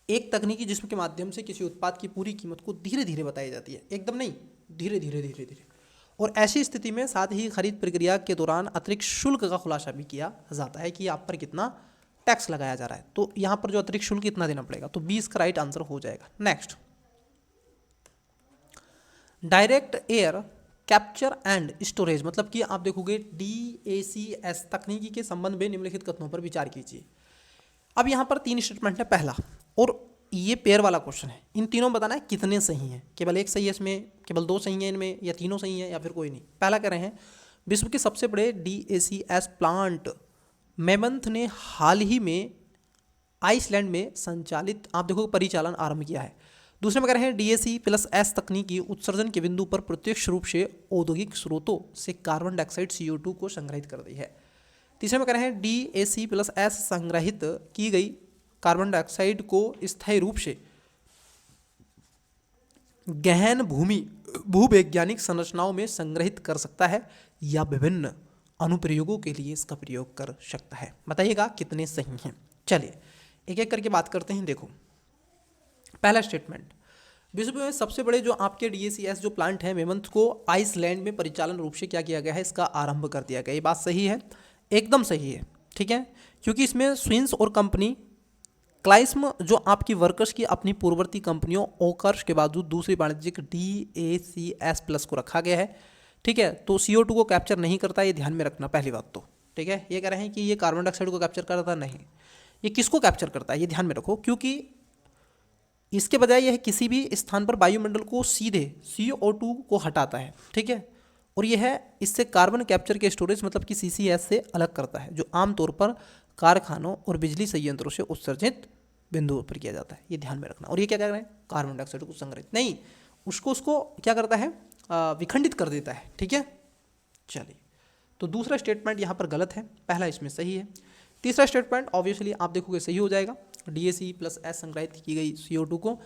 एक तकनीकी जिसके माध्यम से किसी उत्पाद की पूरी कीमत को धीरे धीरे बताई जाती है, एकदम नहीं, धीरे धीरे धीरे धीरे। और ऐसी स्थिति में साथ ही खरीद प्रक्रिया के दौरान अतिरिक्त शुल्क का खुलासा भी किया जाता है कि आप पर कितना टैक्स लगाया जा रहा है, तो यहाँ पर जो अतिरिक्त शुल्क इतना देना पड़ेगा। तो 20 का राइट आंसर हो जाएगा। Next, direct air capture and storage, मतलब कि आप देखोगे DACS तकनीकी के संबंध में निम्नलिखित कथनों पर विचार कीजिए। अब यहाँ पर 3 स्टेटमेंट है। पहला, और ये पेयर वाला क्वेश्चन है, इन तीनों बताना है कितने सही हैं। केवल एक सही है इसमें, केवल 2 सही हैं इनमें, या तीनों सही हैं, या फिर कोई नहीं। पहला कह रहे हैं विश्व के सबसे बड़े DACS प्लांट मेमंथ ने हाल ही में आइसलैंड में संचालित, आप देखो, परिचालन आरंभ किया है। दूसरे में कह रहे हैं DAC+S तकनीकी उत्सर्जन के बिंदु पर प्रत्यक्ष रूप से औद्योगिक स्रोतों से कार्बन डाइऑक्साइड CO2 को संग्रहित कर दी है। तीसरे में कह रहे हैं DAC+S संग्रहित की गई कार्बन डाइऑक्साइड को स्थायी रूप से गहन भूवैज्ञानिक संरचनाओं में संग्रहित कर सकता है या विभिन्न अनुप्रयोगों के लिए इसका प्रयोग कर सकता है। बताइएगा कितने सही हैं। चलिए एक एक करके बात करते हैं। देखो, पहला स्टेटमेंट, विश्व में सबसे बड़े जो आपके DACS जो प्लांट है मेमंथ को आइसलैंड में परिचालन रूप से क्या किया गया है, इसका आरंभ कर दिया गया। ये बात सही है, एकदम सही है, ठीक है, क्योंकि इसमें स्विंस और कंपनी क्लाइस्म जो आपकी वर्कर्स की अपनी पूर्ववर्ती कंपनियों ओकर्स के बावजूद दूसरी वाणिज्यिक DACS+ को रखा गया है, ठीक है। तो CO2 को कैप्चर नहीं करता, ये ध्यान में रखना पहली बात तो, ठीक है। ये कह रहे हैं कि ये कार्बन डाइऑक्साइड को कैप्चर करता नहीं, ये किसको कैप्चर करता है ये ध्यान में रखो, क्योंकि इसके बजाय यह किसी भी स्थान पर वायुमंडल को सीधे CO2 को हटाता है, ठीक है। और यह इससे कार्बन कैप्चर के स्टोरेज मतलब कि CCS से अलग करता है, जो आमतौर पर कारखानों और बिजली संयंत्रों से उत्सर्जित बिंदुओं पर किया जाता है, ये ध्यान में रखना। और ये क्या कर रहे हैं, कार्बन डाइऑक्साइड को संग्रहित नहीं, उसको क्या करता है, विखंडित कर देता है, ठीक है। चलिए, तो दूसरा स्टेटमेंट यहाँ पर गलत है, पहला इसमें सही है। तीसरा स्टेटमेंट ऑब्वियसली आप देखोगे सही हो जाएगा। DAC+S संग्रहित की गई CO2 को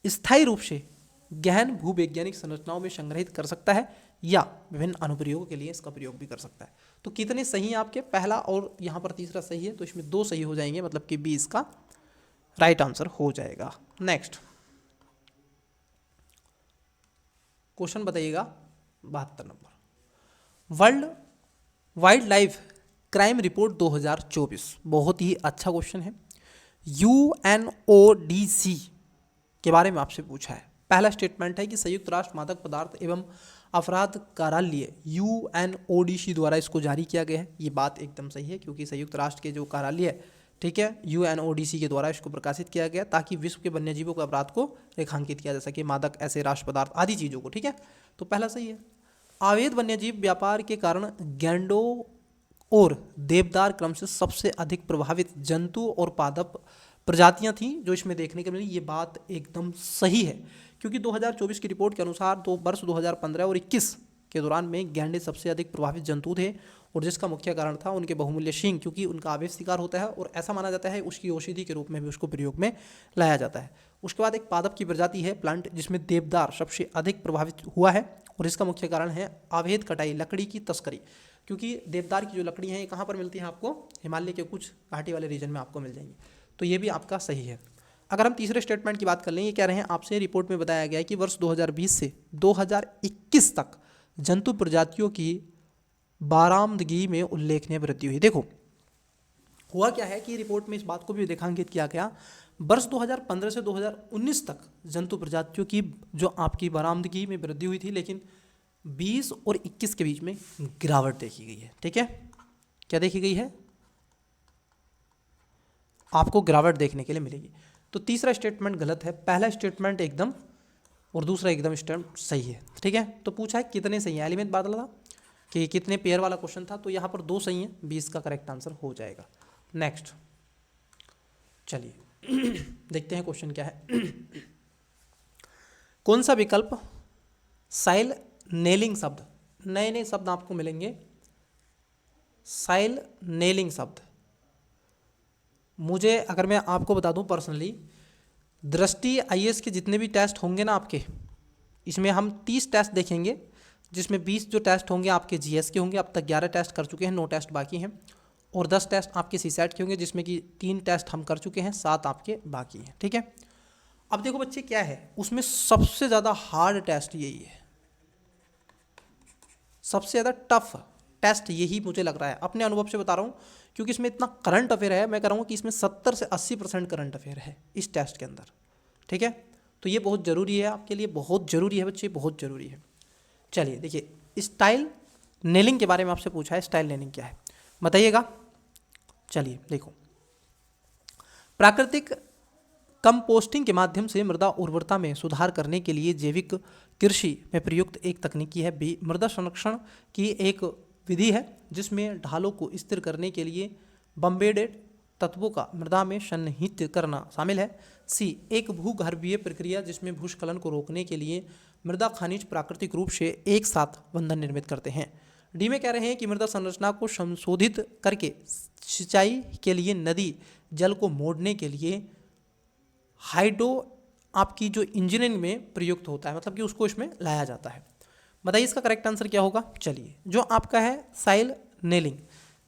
स्थायी रूप से गहन भूवैज्ञानिक संरचनाओं में संग्रहित कर सकता है या विभिन्न अनुप्रयोगों के लिए इसका प्रयोग भी कर सकता है। तो कितने सही हैं आपके, पहला और यहाँ पर तीसरा सही है, तो इसमें 2 सही हो जाएंगे, मतलब कि B इसका राइट आंसर हो जाएगा। नेक्स्ट क्वेश्चन बताइएगा 72 number, world wild life crime report 2024, बहुत ही अच्छा क्वेश्चन है। UNODC के बारे में आपसे पूछा है। पहला स्टेटमेंट है कि संयुक्त राष्ट्र मादक पदार्थ एवं अपराध कार्यालय UNODC द्वारा इसको जारी किया गया है, ये बात एकदम सही है, क्योंकि संयुक्त राष्ट्र के जो कार्यालय, ठीक है, UNODC के द्वारा इसको प्रकाशित किया गया ताकि विश्व के वन्यजीवों के अपराध को रेखांकित किया जा सके, मादक ऐसे राष्ट्र पदार्थ आदि चीज़ों को, ठीक है। तो पहला सही है। अवैध वन्यजीव व्यापार के कारण गैंडों और देवदार क्रम से सबसे अधिक प्रभावित जंतु और पादप प्रजातियां थीं जो इसमें देखने को मिली, ये बात एकदम सही है, क्योंकि 2024 की रिपोर्ट के अनुसार तो वर्ष 2015 और 21 के दौरान में गैंडे सबसे अधिक प्रभावित जंतु थे, और जिसका मुख्य कारण था उनके बहुमूल्य सींग, क्योंकि उनका अवैध शिकार होता है और ऐसा माना जाता है उसकी औषधि के रूप में भी उसको प्रयोग में लाया जाता है। उसके बाद एक पादप की प्रजाति है प्लांट जिसमें देवदार सबसे अधिक प्रभावित हुआ है, और इसका मुख्य कारण है अवैध कटाई, लकड़ी की तस्करी, क्योंकि देवदार की जो लकड़ी है ये कहाँ पर मिलती है आपको, हिमालय के कुछ घाटी वाले रीजन में आपको मिल जाएंगी, तो ये भी आपका सही है। अगर हम तीसरे स्टेटमेंट की बात कर लें, ये कह रहे हैं आपसे रिपोर्ट में बताया गया है कि वर्ष 2020 से 2021 तक जंतु प्रजातियों की बारामदगी में उल्लेखनीय वृद्धि हुई। देखो हुआ क्या है कि रिपोर्ट में इस बात को भी रेखांकित किया गया, वर्ष 2015 से 2019 तक जंतु प्रजातियों की जो आपकी बरामदगी में वृद्धि हुई थी, लेकिन 20 और 21 के बीच में गिरावट देखी गई है, ठीक है। क्या देखी गई है, आपको गिरावट देखने के लिए मिलेगी। तो तीसरा स्टेटमेंट गलत है, पहला स्टेटमेंट एकदम और दूसरा एकदम स्टेटमेंट सही है, ठीक है। तो पूछा है कितने सही है, एलिमेंट बादल था कि कितने पेयर वाला क्वेश्चन था, तो यहाँ पर 2 सही हैं, 20 का करेक्ट आंसर हो जाएगा। नेक्स्ट चलिए देखते हैं क्वेश्चन क्या है। कौन सा विकल्प साइल नेलिंग शब्द, नए नए शब्द आपको मिलेंगे, साइल नेलिंग शब्द, मुझे अगर मैं आपको बता दूं पर्सनली, दृष्टि IAS के जितने भी टेस्ट होंगे ना आपके, इसमें हम 30 टेस्ट देखेंगे, जिसमें 20 जो टेस्ट होंगे आपके GS के होंगे, अब तक 11 टेस्ट कर चुके हैं, 9 टेस्ट बाकी हैं, और 10 टेस्ट आपके CSAT के होंगे, जिसमें कि 3 टेस्ट हम कर चुके हैं, 7 आपके बाकी हैं, ठीक है। अब देखो बच्चे क्या है, उसमें सबसे ज़्यादा हार्ड टेस्ट यही है, सबसे ज़्यादा टफ टेस्ट यही मुझे लग रहा है, अपने अनुभव से बता रहा हूँ, क्योंकि इसमें इतना करंट अफेयर है, मैं कह रहा हूँ कि इसमें 70 से 80% करंट अफेयर है इस टेस्ट के अंदर, ठीक है। तो ये बहुत ज़रूरी है आपके लिए, बहुत ज़रूरी है बच्चे, बहुत ज़रूरी है। चलिए देखिए, स्टाइल नेलिंग के बारे में आपसे पूछा है, स्टाइल नेलिंग क्या है बताइएगा। चलिए देखो, प्राकृतिक कंपोस्टिंग के माध्यम से मृदा उर्वरता में सुधार करने के लिए जैविक कृषि में प्रयुक्त एक तकनीकी है। बी, मृदा संरक्षण की एक विधि है जिसमें ढालों को स्थिर करने के लिए बम्बेडेड तत्वों का मृदा में सन्निहित करना शामिल है। सी, एक भूगर्भीय प्रक्रिया जिसमें भूस्खलन को रोकने के लिए मृदा खनिज प्राकृतिक रूप से एक साथ बंधन निर्मित करते हैं। डी में कह रहे हैं कि मृदा संरचना को संशोधित करके सिंचाई के लिए नदी जल को मोड़ने के लिए हाइड्रो आपकी जो इंजीनियरिंग में प्रयुक्त होता है, मतलब कि उसको इसमें लाया जाता है। बताइए इसका करेक्ट आंसर क्या होगा। चलिए, जो आपका है साइल नेलिंग,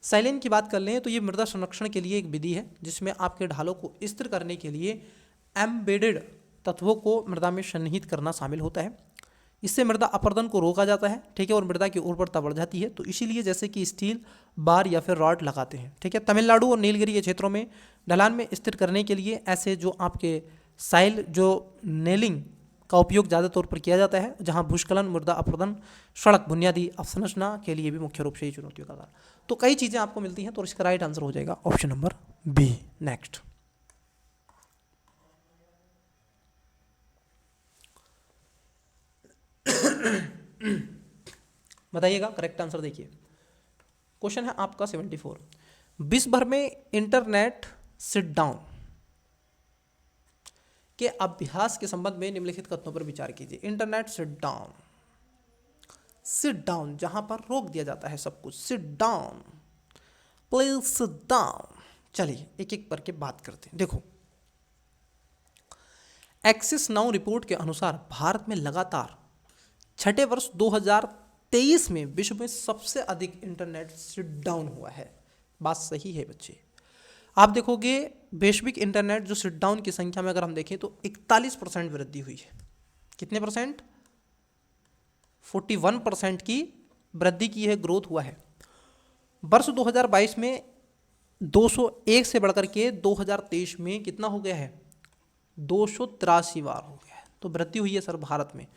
साइलिन की बात कर लें तो ये मृदा संरक्षण के लिए एक विधि है जिसमें आपके ढालों को स्थिर करने के लिए एम्बेडेड तत्वों को मृदा में सन्निहित करना शामिल होता है। इससे मृदा अपरदन को रोका जाता है, ठीक है, और मृदा की उर्वरता बढ़ जाती है। तो इसीलिए जैसे कि स्टील बार या फिर रॉड लगाते हैं, ठीक है। तमिलनाडु और नीलगिरी के क्षेत्रों में ढलान में स्थिर करने के लिए ऐसे जो आपके साइल जो नेलिंग का उपयोग ज़्यादा तौर पर किया जाता है, जहाँ भूस्खलन, मृदा अपरदन, सड़क बुनियादी अवसंरचना के लिए भी मुख्य रूप से ये चुनौतियों का कारण। तो कई चीज़ें आपको मिलती हैं, तो इसका राइट आंसर हो जाएगा ऑप्शन नंबर बी। नेक्स्ट बताइएगा करेक्ट आंसर। देखिए क्वेश्चन है आपका 74, विश्व भर में इंटरनेट सिट डाउन के अभ्यास के संबंध में निम्नलिखित कथनों पर विचार कीजिए। इंटरनेट सिट डाउन जहां पर रोक दिया जाता है सब कुछ, sit down, please sit down. चलिए एक एक करके बात करते हैं। देखो एक्सिस नाउ रिपोर्ट के अनुसार भारत में लगातार छठे वर्ष 2023 में विश्व में सबसे अधिक इंटरनेट सिट डाउन हुआ है। बात सही है बच्चे। आप देखोगे वैश्विक इंटरनेट जो सिट डाउन की संख्या में अगर हम देखें तो 41% वृद्धि हुई है। कितने परसेंट? 41% की वृद्धि की है, ग्रोथ हुआ है। वर्ष 2022 में 201 से बढ़कर के 2023 में कितना हो गया है? 283 बार हो गया है। तो वृद्धि हुई है सर भारत में।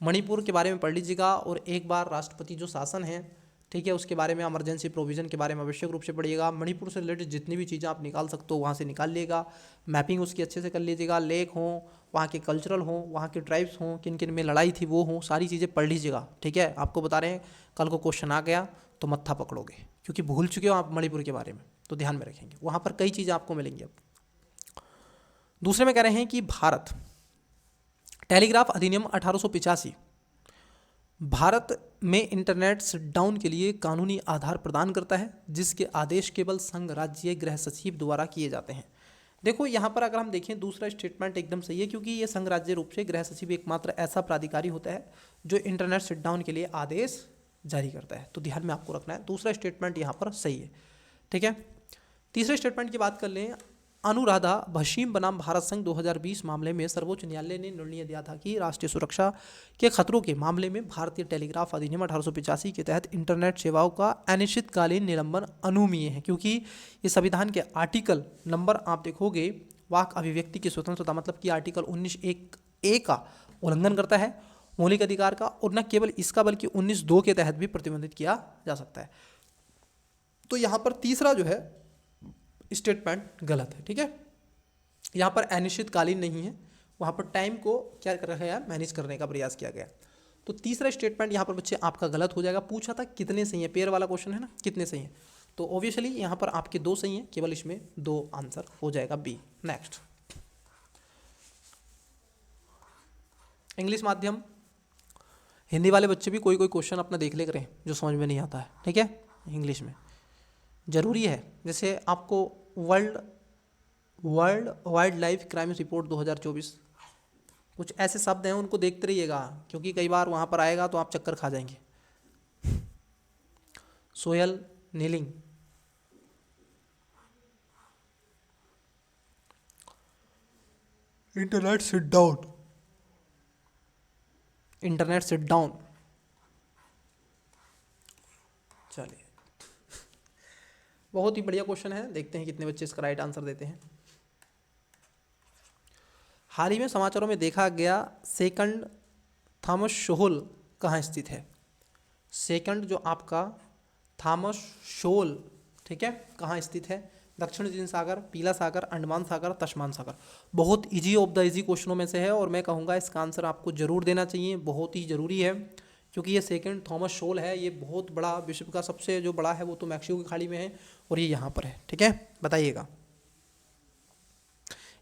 मणिपुर के बारे में पढ़ लीजिएगा और एक बार राष्ट्रपति जो शासन है, ठीक है, उसके बारे में, इमरजेंसी प्रोविजन के बारे में आवश्यक रूप से पढ़िएगा। मणिपुर से रिलेटेड जितनी भी चीज़ें आप निकाल सकते हो वहाँ से निकाल लीजिएगा, मैपिंग उसकी अच्छे से कर लीजिएगा। लेक हो, वहाँ के कल्चरल हो, वहाँ के ट्राइब्स हों, किन किन में लड़ाई थी वो हो, सारी चीज़ें पढ़ लीजिएगा, ठीक है। आपको बता रहे हैं कल को क्वेश्चन आ गया तो मत्था पकड़ोगे, क्योंकि भूल चुके हो आप मणिपुर के बारे में, तो ध्यान में रखेंगे। वहाँ पर कई चीज़ें आपको मिलेंगी। अब दूसरे में कह रहे हैं कि भारत टेलीग्राफ अधिनियम 1885 भारत में इंटरनेट शट डाउन के लिए कानूनी आधार प्रदान करता है, जिसके आदेश केवल संघ राज्य गृह सचिव द्वारा किए जाते हैं। देखो यहाँ पर अगर हम देखें दूसरा स्टेटमेंट एकदम सही है, क्योंकि ये संघ राज्य रूप से गृह सचिव एकमात्र ऐसा प्राधिकारी होता है जो इंटरनेट शट डाउन के लिए आदेश जारी करता है। तो ध्यान में आपको रखना है, दूसरा स्टेटमेंट यहाँ पर सही है, ठीक है। तीसरे स्टेटमेंट की बात कर लें। अनुराधा भसीम बनाम भारत संघ 2020 मामले में सर्वोच्च न्यायालय ने निर्णय दिया था कि राष्ट्रीय सुरक्षा के खतरों के मामले में भारतीय टेलीग्राफ अधिनियम 1885 के तहत इंटरनेट सेवाओं का अनिश्चितकालीन निलंबन अनुमेय है, क्योंकि ये संविधान के आर्टिकल नंबर आप देखोगे वाक अभिव्यक्ति की स्वतंत्रता, मतलब कि आर्टिकल 19(1)(a) का उल्लंघन करता है मौलिक अधिकार का, और न केवल इसका बल्कि 19(2) के तहत भी प्रतिबंधित किया जा सकता है। तो यहाँ पर तीसरा जो है स्टेटमेंट गलत है, ठीक है। यहाँ पर अनिश्चितकालीन नहीं है, वहाँ पर टाइम को क्या कर रखा है, मैनेज करने का प्रयास किया गया। तो तीसरा स्टेटमेंट यहाँ पर बच्चे आपका गलत हो जाएगा। पूछा था कितने सही है, पेयर वाला क्वेश्चन है ना, कितने सही हैं, तो ऑब्वियसली यहाँ पर आपके 2 सही हैं, केवल इसमें 2 आंसर हो जाएगा बी। नेक्स्ट इंग्लिश माध्यम हिंदी वाले बच्चे भी कोई कोई क्वेश्चन अपना देख ले करें जो समझ में नहीं आता है, ठीक है, इंग्लिश में जरूरी है। जैसे आपको world wild life crime report 2024 कुछ ऐसे शब्द हैं, उनको देखते रहिएगा, क्योंकि कई बार वहाँ पर आएगा तो आप चक्कर खा जाएंगे। Soil kneeling, internet sit down. चलिए बहुत ही बढ़िया क्वेश्चन है, देखते हैं कितने बच्चे इसका राइट आंसर देते हैं। हाल ही में समाचारों में देखा गया सेकंड थॉमस शोल कहाँ स्थित है? सेकंड जो आपका थॉमस शोल, ठीक है, कहाँ स्थित है? दक्षिण चीन सागर, पीला सागर, अंडमान सागर, तस्मान सागर। बहुत इजी ऑफ द इजी क्वेश्चनों में से है, और मैं कहूँगा इसका आंसर आपको जरूर देना चाहिए, बहुत ही जरूरी है, क्योंकि ये सेकंड थॉमस शोल है। ये बहुत बड़ा, विश्व का सबसे जो बड़ा है वो तो मैक्सिको की खाड़ी में है, और ये यहाँ पर है, ठीक है। बताइएगा,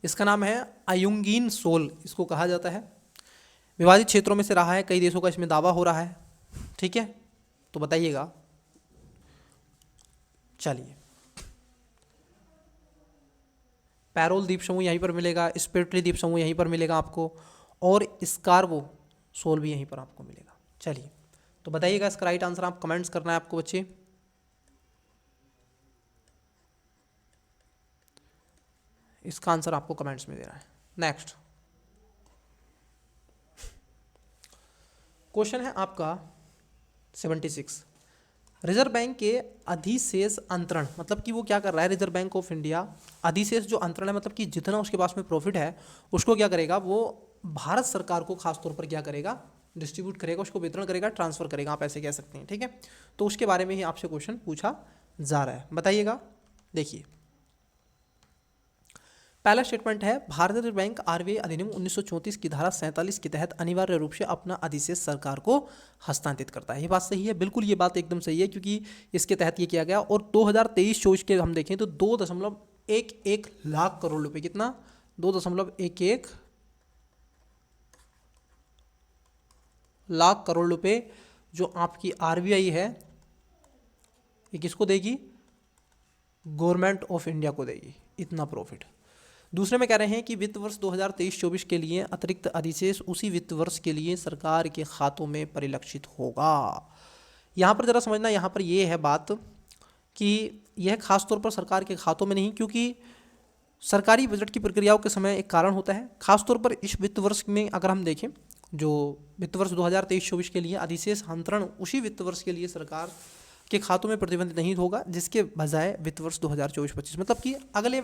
इसका नाम है अयुंगीन शोल, इसको कहा जाता है। विवादित क्षेत्रों में से रहा है, कई देशों का इसमें दावा हो रहा है, ठीक है। तो बताइएगा। चलिए पैरोल द्वीप समूह यहीं पर मिलेगा, स्पिरिटली द्वीप समूह यहीं पर मिलेगा आपको, और स्कार्वो शोल भी यहीं पर आपको मिलेगा। चलिए तो बताइएगा इसका राइट आंसर, आप कमेंट्स करना है आपको बच्चे। इसका आंसर आपको कमेंट्स में देना है। नेक्स्ट क्वेश्चन है आपका 76। रिजर्व बैंक के अधिशेष अंतरण, मतलब कि वो क्या कर रहा है, रिजर्व बैंक ऑफ इंडिया अधिशेष जो अंतरण है, मतलब कि जितना उसके पास में प्रॉफिट है उसको क्या करेगा, वो भारत सरकार को खास तौर पर क्या करेगा, डिस्ट्रीब्यूट करेगा, उसको वितरण करेगा, ट्रांसफर करेगा, आप ऐसे कह सकते हैं। ठीक है, तो उसके बारे में ही आपसे क्वेश्चन पूछा जा रहा है, बताइएगा। देखिए पहला स्टेटमेंट है, भारतीय रिजर्व बैंक आरबीआई अधिनियम 1934 की धारा 47 के तहत अनिवार्य रूप से अपना अधिशेष सरकार को हस्तांतरित करता है। ये बात सही है, बिल्कुल ये बात एकदम सही है, क्योंकि इसके तहत ये किया गया। और 2023-24 के हम देखें तो 2.11 लाख करोड़ रुपए, कितना, 2.11 लाख करोड़ रुपए जो आपकी आरबीआई है ये किसको देगी, गवर्नमेंट ऑफ इंडिया को देगी, इतना प्रॉफिट। दूसरे में कह रहे हैं कि वित्त वर्ष 2023-24 के लिए अतिरिक्त अधिशेष उसी वित्त वर्ष के लिए सरकार के खातों में परिलक्षित होगा। यहाँ पर जरा समझना, यहाँ पर ये है बात कि यह खास तौर पर सरकार के खातों में नहीं, क्योंकि सरकारी बजट की प्रक्रियाओं के समय एक कारण होता है। खास तौर पर इस वित्त वर्ष में अगर हम देखें, जो वित्त वर्ष 2023-24 के लिए अधिशेष अंतरण उसी वित्त वर्ष के लिए सरकार के खातों में प्रतिबंधित नहीं होगा, जिसके बजाय वित्त वर्ष 2024-25 मतलब कि अगले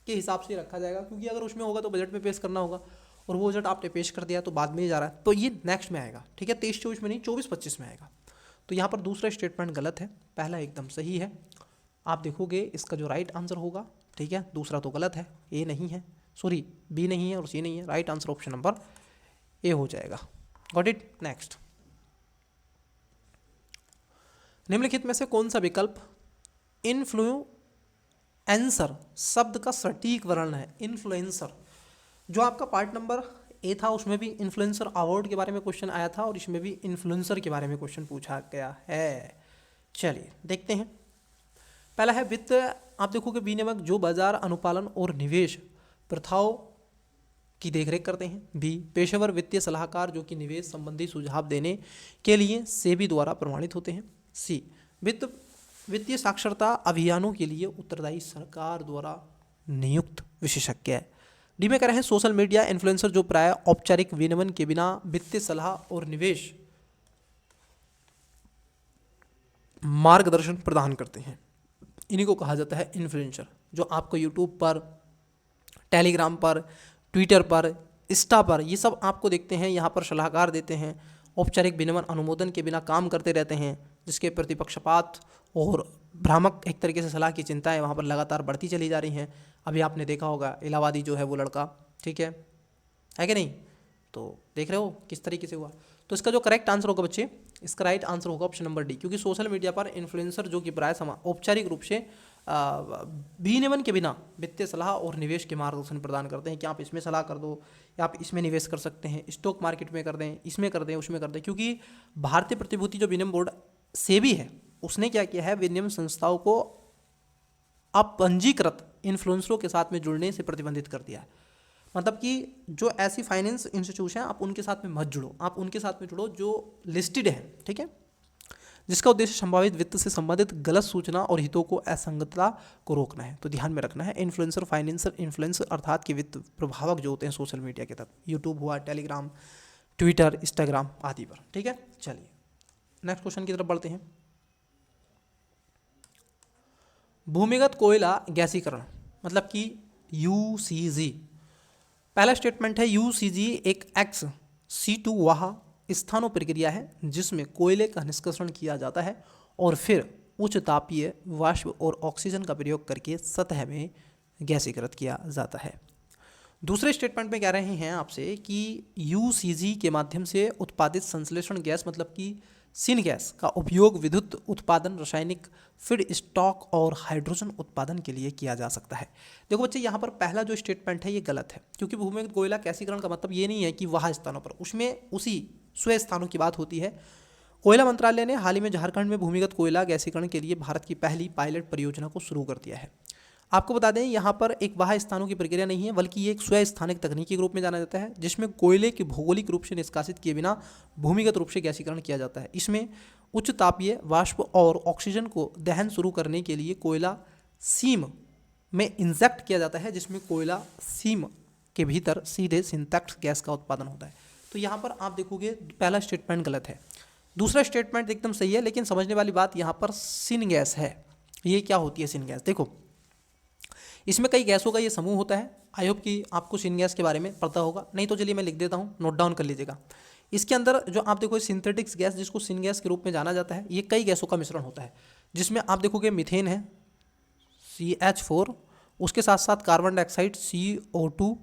के हिसाब से रखा जाएगा, क्योंकि अगर उसमें होगा तो बजट में पेश करना होगा, और वो बजट आपने पेश कर दिया तो बाद में ही जा रहा है, तो ये नेक्स्ट में आएगा। ठीक है, 23-24 में नहीं, 24-25 में आएगा। तो यहाँ पर दूसरा स्टेटमेंट गलत है, पहला एकदम सही है। आप देखोगे इसका जो राइट आंसर होगा, ठीक है, दूसरा तो गलत है, ए नहीं है, सॉरी बी नहीं है और सी नहीं है, right answer option number A हो जाएगा। Got it. नेक्स्ट, निम्नलिखित में से कौन सा विकल्प इन्फ्लुएंसर शब्द का सटीक वर्णन है। इन्फ्लुएंसर, जो आपका पार्ट नंबर ए था उसमें भी इन्फ्लुएंसर अवार्ड के बारे में क्वेश्चन आया था, और इसमें भी इन्फ्लुएंसर के बारे में क्वेश्चन पूछा गया है। चलिए देखते हैं। पहला है वित्त, आप देखोगे विनियमक जो बाजार अनुपालन और निवेश प्रथाओं की देखरेख करते हैं। बी पेशेवर वित्तीय सलाहकार जो कि निवेश संबंधी सुझाव देने के लिए सेबी द्वारा प्रमाणित होते हैं। सी वित्तीय साक्षरता अभियानों के लिए उत्तरदायी सरकार द्वारा नियुक्त विशेषज्ञ है। डी में कह रहे हैं सोशल मीडिया इन्फ्लुएंसर जो प्राय औपचारिक विनियमन के बिना वित्तीय सलाह और निवेश मार्गदर्शन प्रदान करते हैं, इन्हीं को कहा जाता है इन्फ्लुएंसर। जो आपको यूट्यूब पर, टेलीग्राम पर, ट्विटर पर, इंस्टा पर ये सब आपको देखते हैं, यहाँ पर सलाहकार देते हैं, औपचारिक विनियमन अनुमोदन के बिना काम करते रहते हैं, जिसके प्रति पक्षपात और भ्रामक एक तरीके से सलाह की चिंताएं वहाँ पर लगातार बढ़ती चली जा रही हैं। अभी आपने देखा होगा इलाहाबादी जो है वो लड़का, ठीक है कि नहीं, तो देख रहे हो किस तरीके से हुआ। तो इसका जो करेक्ट आंसर होगा बच्चे, इसका राइट आंसर होगा ऑप्शन नंबर डी, क्योंकि सोशल मीडिया पर इन्फ्लुएंसर जो कि प्राय औपचारिक रूप से विनियमन के बिना वित्तीय सलाह और निवेश के मार्गदर्शन प्रदान करते हैं कि आप इसमें सलाह कर दो, या आप इसमें निवेश कर सकते हैं, स्टॉक मार्केट में कर दें, इसमें कर दें, उसमें कर दें। क्योंकि भारतीय प्रतिभूति जो विनियम बोर्ड सेबी है, उसने क्या किया है, विनियम संस्थाओं को अपंजीकृत इन्फ्लुएंसरों के साथ में जुड़ने से प्रतिबंधित कर दिया है। मतलब कि जो ऐसी फाइनेंस इंस्टीट्यूशन हैं आप उनके साथ में मत जुड़ो, आप उनके साथ में जुड़ो जो लिस्टेड है, ठीक है, जिसका उद्देश्य संभावित वित्त से संबंधित गलत सूचना और हितों को असंगतता को रोकना है। तो ध्यान में रखना है, इन्फ्लुएंसर फाइनेंसर इन्फ्लुएंसर अर्थात कि वित्त प्रभावक जो होते हैं सोशल मीडिया के तहत, यूट्यूब हुआ, टेलीग्राम, ट्विटर, इंस्टाग्राम आदि पर। ठीक है, चलिए नेक्स्ट क्वेश्चन की तरफ बढ़ते हैं। भूमिगत कोयला गैसीकरण मतलब कि यूसीजी। पहला स्टेटमेंट है यूसीजी एक XC2 वाह स्थानों प्रक्रिया है जिसमें कोयले का निष्कर्षण किया जाता है और फिर उच्च तापीय वाष्प और ऑक्सीजन का प्रयोग करके सतह में गैसीकृत किया जाता है। दूसरे स्टेटमेंट में कह रहे हैं आपसे कि यूसीजी के माध्यम से उत्पादित संश्लेषण गैस मतलब कि सिन गैस का उपयोग विद्युत उत्पादन, रासायनिक फीड स्टॉक और हाइड्रोजन उत्पादन के लिए किया जा सकता है। देखो बच्चे, यहाँ पर पहला जो स्टेटमेंट है ये गलत है, क्योंकि भूमिगत कोयला गैसीकरण का मतलब ये नहीं है कि वह स्थानों पर, उसमें उसी स्वयं स्थानों की बात होती है। कोयला मंत्रालय ने हाल ही में झारखंड में भूमिगत कोयला गैसीकरण के लिए भारत की पहली पायलट परियोजना को शुरू कर दिया है। आपको बता दें, यहाँ पर एक बाह्य स्थानों की प्रक्रिया नहीं है, बल्कि ये एक स्वयं स्थानिक तकनीकी के रूप में जाना जाता है, जिसमें कोयले की भौगोलिक रूप से निष्कासित किए बिना भूमिगत रूप से गैसीकरण किया जाता है। इसमें उच्च तापीय वाष्प और ऑक्सीजन को दहन शुरू करने के लिए कोयला सीम में इंजेक्ट किया जाता है, जिसमें कोयला सीम के भीतर सीधे सिंथेटिक गैस का उत्पादन होता है। तो यहाँ पर आप देखोगे पहला स्टेटमेंट गलत है, दूसरा स्टेटमेंट एकदम सही है, लेकिन समझने वाली बात यहाँ पर सिन गैस है। ये क्या होती है सिन गैस? देखो इसमें कई गैसों का ये समूह होता है। आई होप कि आपको सिन गैस के बारे में पता होगा, नहीं तो चलिए मैं लिख देता हूँ, नोट डाउन कर लीजिएगा। इसके अंदर जो आप देखो सिंथेटिक्स गैस, जिसको सिन गैस के रूप में जाना जाता है, ये कई गैसों का मिश्रण होता है, जिसमें आप देखोगे मीथेन है CH4, उसके साथ साथ कार्बन डाइऑक्साइड CO2,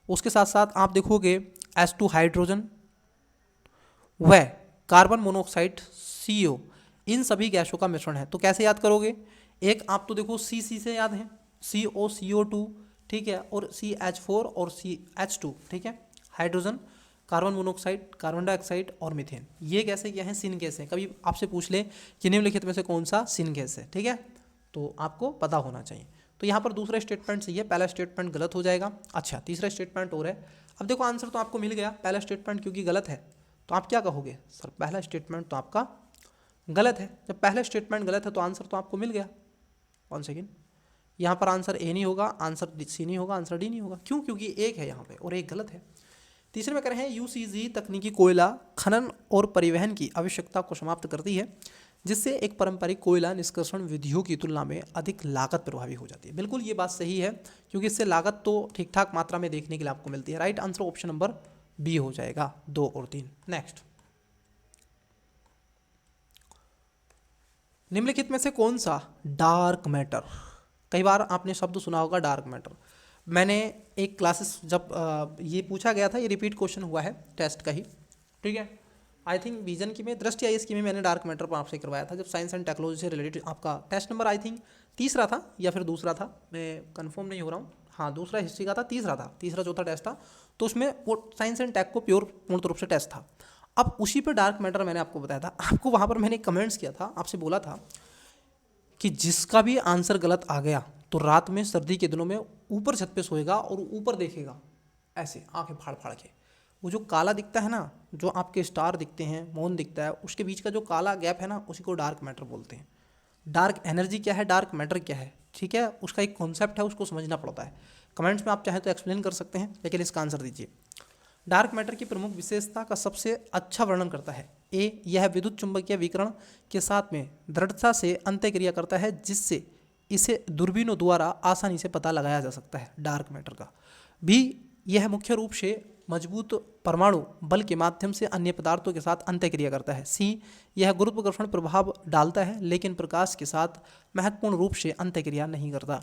उसके साथ साथ आप देखोगे H2 हाइड्रोजन व कार्बन मोनोऑक्साइड CO, इन सभी गैसों का मिश्रण है। तो कैसे याद करोगे? एक आप तो देखो C से याद है, CO2, ठीक है, और CH4 और CH2, ठीक है, hydrogen, carbon monoxide, carbon dioxide और मीथेन, ये गैसें क्या हैं? सिन गैस हैं। कभी आपसे पूछ ले कि निम्नलिखित में से कौन सा सिन गैस है, ठीक है, तो आपको पता होना चाहिए। तो यहाँ पर दूसरा स्टेटमेंट सही है, पहला स्टेटमेंट गलत हो जाएगा। अच्छा, तीसरा स्टेटमेंट और है। अब देखो आंसर तो आपको मिल गया, पहला स्टेटमेंट क्योंकि गलत है तो आप क्या कहोगे? सर पहला स्टेटमेंट तो आपका गलत है। जब पहला स्टेटमेंट गलत है तो आंसर तो आपको मिल गया। 1 सेकेंड, यहाँ पर आंसर ए नहीं होगा, आंसर सी नहीं होगा, आंसर डी नहीं होगा। क्यों? क्योंकि एक है यहाँ पे और एक गलत है। तीसरे में कह रहे हैं UCG तकनीकी कोयला खनन और परिवहन की आवश्यकता को समाप्त करती है, जिससे एक पारंपरिक कोयला निष्कर्षण विधियों की तुलना में अधिक लागत प्रभावी हो जाती है। बिल्कुल ये बात सही है, क्योंकि इससे लागत तो ठीक ठाक मात्रा में देखने के लिए आपको मिलती है। Right answer option number B हो जाएगा, 2 और 3। नेक्स्ट, निम्नलिखित में से कौन सा डार्क मैटर? कई बार आपने शब्द सुना होगा डार्क मैटर। मैंने एक क्लासेस जब ये पूछा गया था, ये रिपीट क्वेश्चन हुआ है टेस्ट का ही, ठीक है, आई थिंक विजन की में, दृष्टि आई इसकी में मैंने डार्क मैटर पर आपसे करवाया था, जब साइंस एंड टेक्नोलॉजी से रिलेटेड आपका टेस्ट नंबर आई थिंक तीसरा था या फिर दूसरा था, मैं कंफर्म नहीं हो रहा हूँ। हाँ, दूसरा हिस्ट्री का था, तीसरा था, तीसरा चौथा टेस्ट था, तो उसमें वो साइंस एंड टेक को प्योर पूर्ण रूप से टेस्ट था। अब उसी पर डार्क मैटर मैंने आपको बताया था, आपको वहाँ पर मैंने कमेंट्स किया था, आपसे बोला था कि जिसका भी आंसर गलत आ गया तो रात में सर्दी के दिनों में ऊपर छत पे सोएगा और ऊपर देखेगा ऐसे आंखें फाड़ फाड़ के। वो जो काला दिखता है ना, जो आपके स्टार दिखते हैं, मून दिखता है, उसके बीच का जो काला गैप है ना, उसी को डार्क मैटर बोलते हैं। डार्क एनर्जी क्या है, डार्क मैटर क्या है, ठीक है, उसका एक कॉन्सेप्ट है, उसको समझना पड़ता है। कमेंट्स में आप चाहें तो एक्सप्लेन कर सकते हैं, लेकिन इसका आंसर दीजिए। डार्क मैटर की प्रमुख विशेषता का सबसे अच्छा वर्णन करता है। ए, यह विद्युत चुंबकीय विकिरण के साथ में दृढ़ता से अंतःक्रिया करता है, जिससे इसे दूरबीनों द्वारा आसानी से पता लगाया जा सकता है डार्क मैटर का। बी, यह मुख्य रूप से मजबूत परमाणु बल के माध्यम से अन्य पदार्थों के साथ अंतःक्रिया करता है। सी, यह गुरुत्वाकर्षण प्रभाव डालता है लेकिन प्रकाश के साथ महत्वपूर्ण रूप से अंतःक्रिया नहीं करता।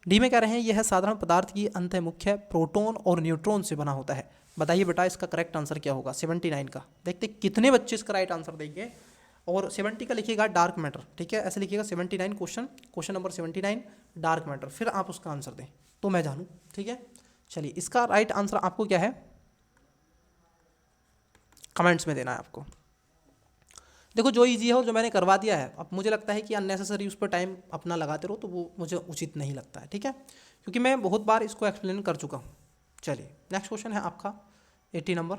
डी में कह रहे हैं यह साधारण पदार्थ की अंतः मुख्य प्रोटॉन और न्यूट्रॉन से बना होता है। बताइए बेटा इसका करेक्ट आंसर क्या होगा? 79 का। देखते कितने बच्चे इसका राइट आंसर देंगे। और 70 का लिखिएगा डार्क मैटर, ठीक है, ऐसे लिखिएगा 79 क्वेश्चन नंबर 79 डार्क मैटर, फिर आप उसका आंसर दें तो मैं जानूँ, ठीक है। चलिए इसका राइट आंसर आपको क्या है कमेंट्स में देना है आपको। देखो जो इजी है और जो मैंने करवा दिया है, अब मुझे लगता है कि अननेसेसरी उस पर टाइम अपना लगाते रहो तो वो मुझे उचित नहीं लगता है, ठीक है, क्योंकि मैं बहुत बार इसको एक्सप्लेन कर चुका हूँ। चलिए नेक्स्ट क्वेश्चन है आपका 80 नंबर।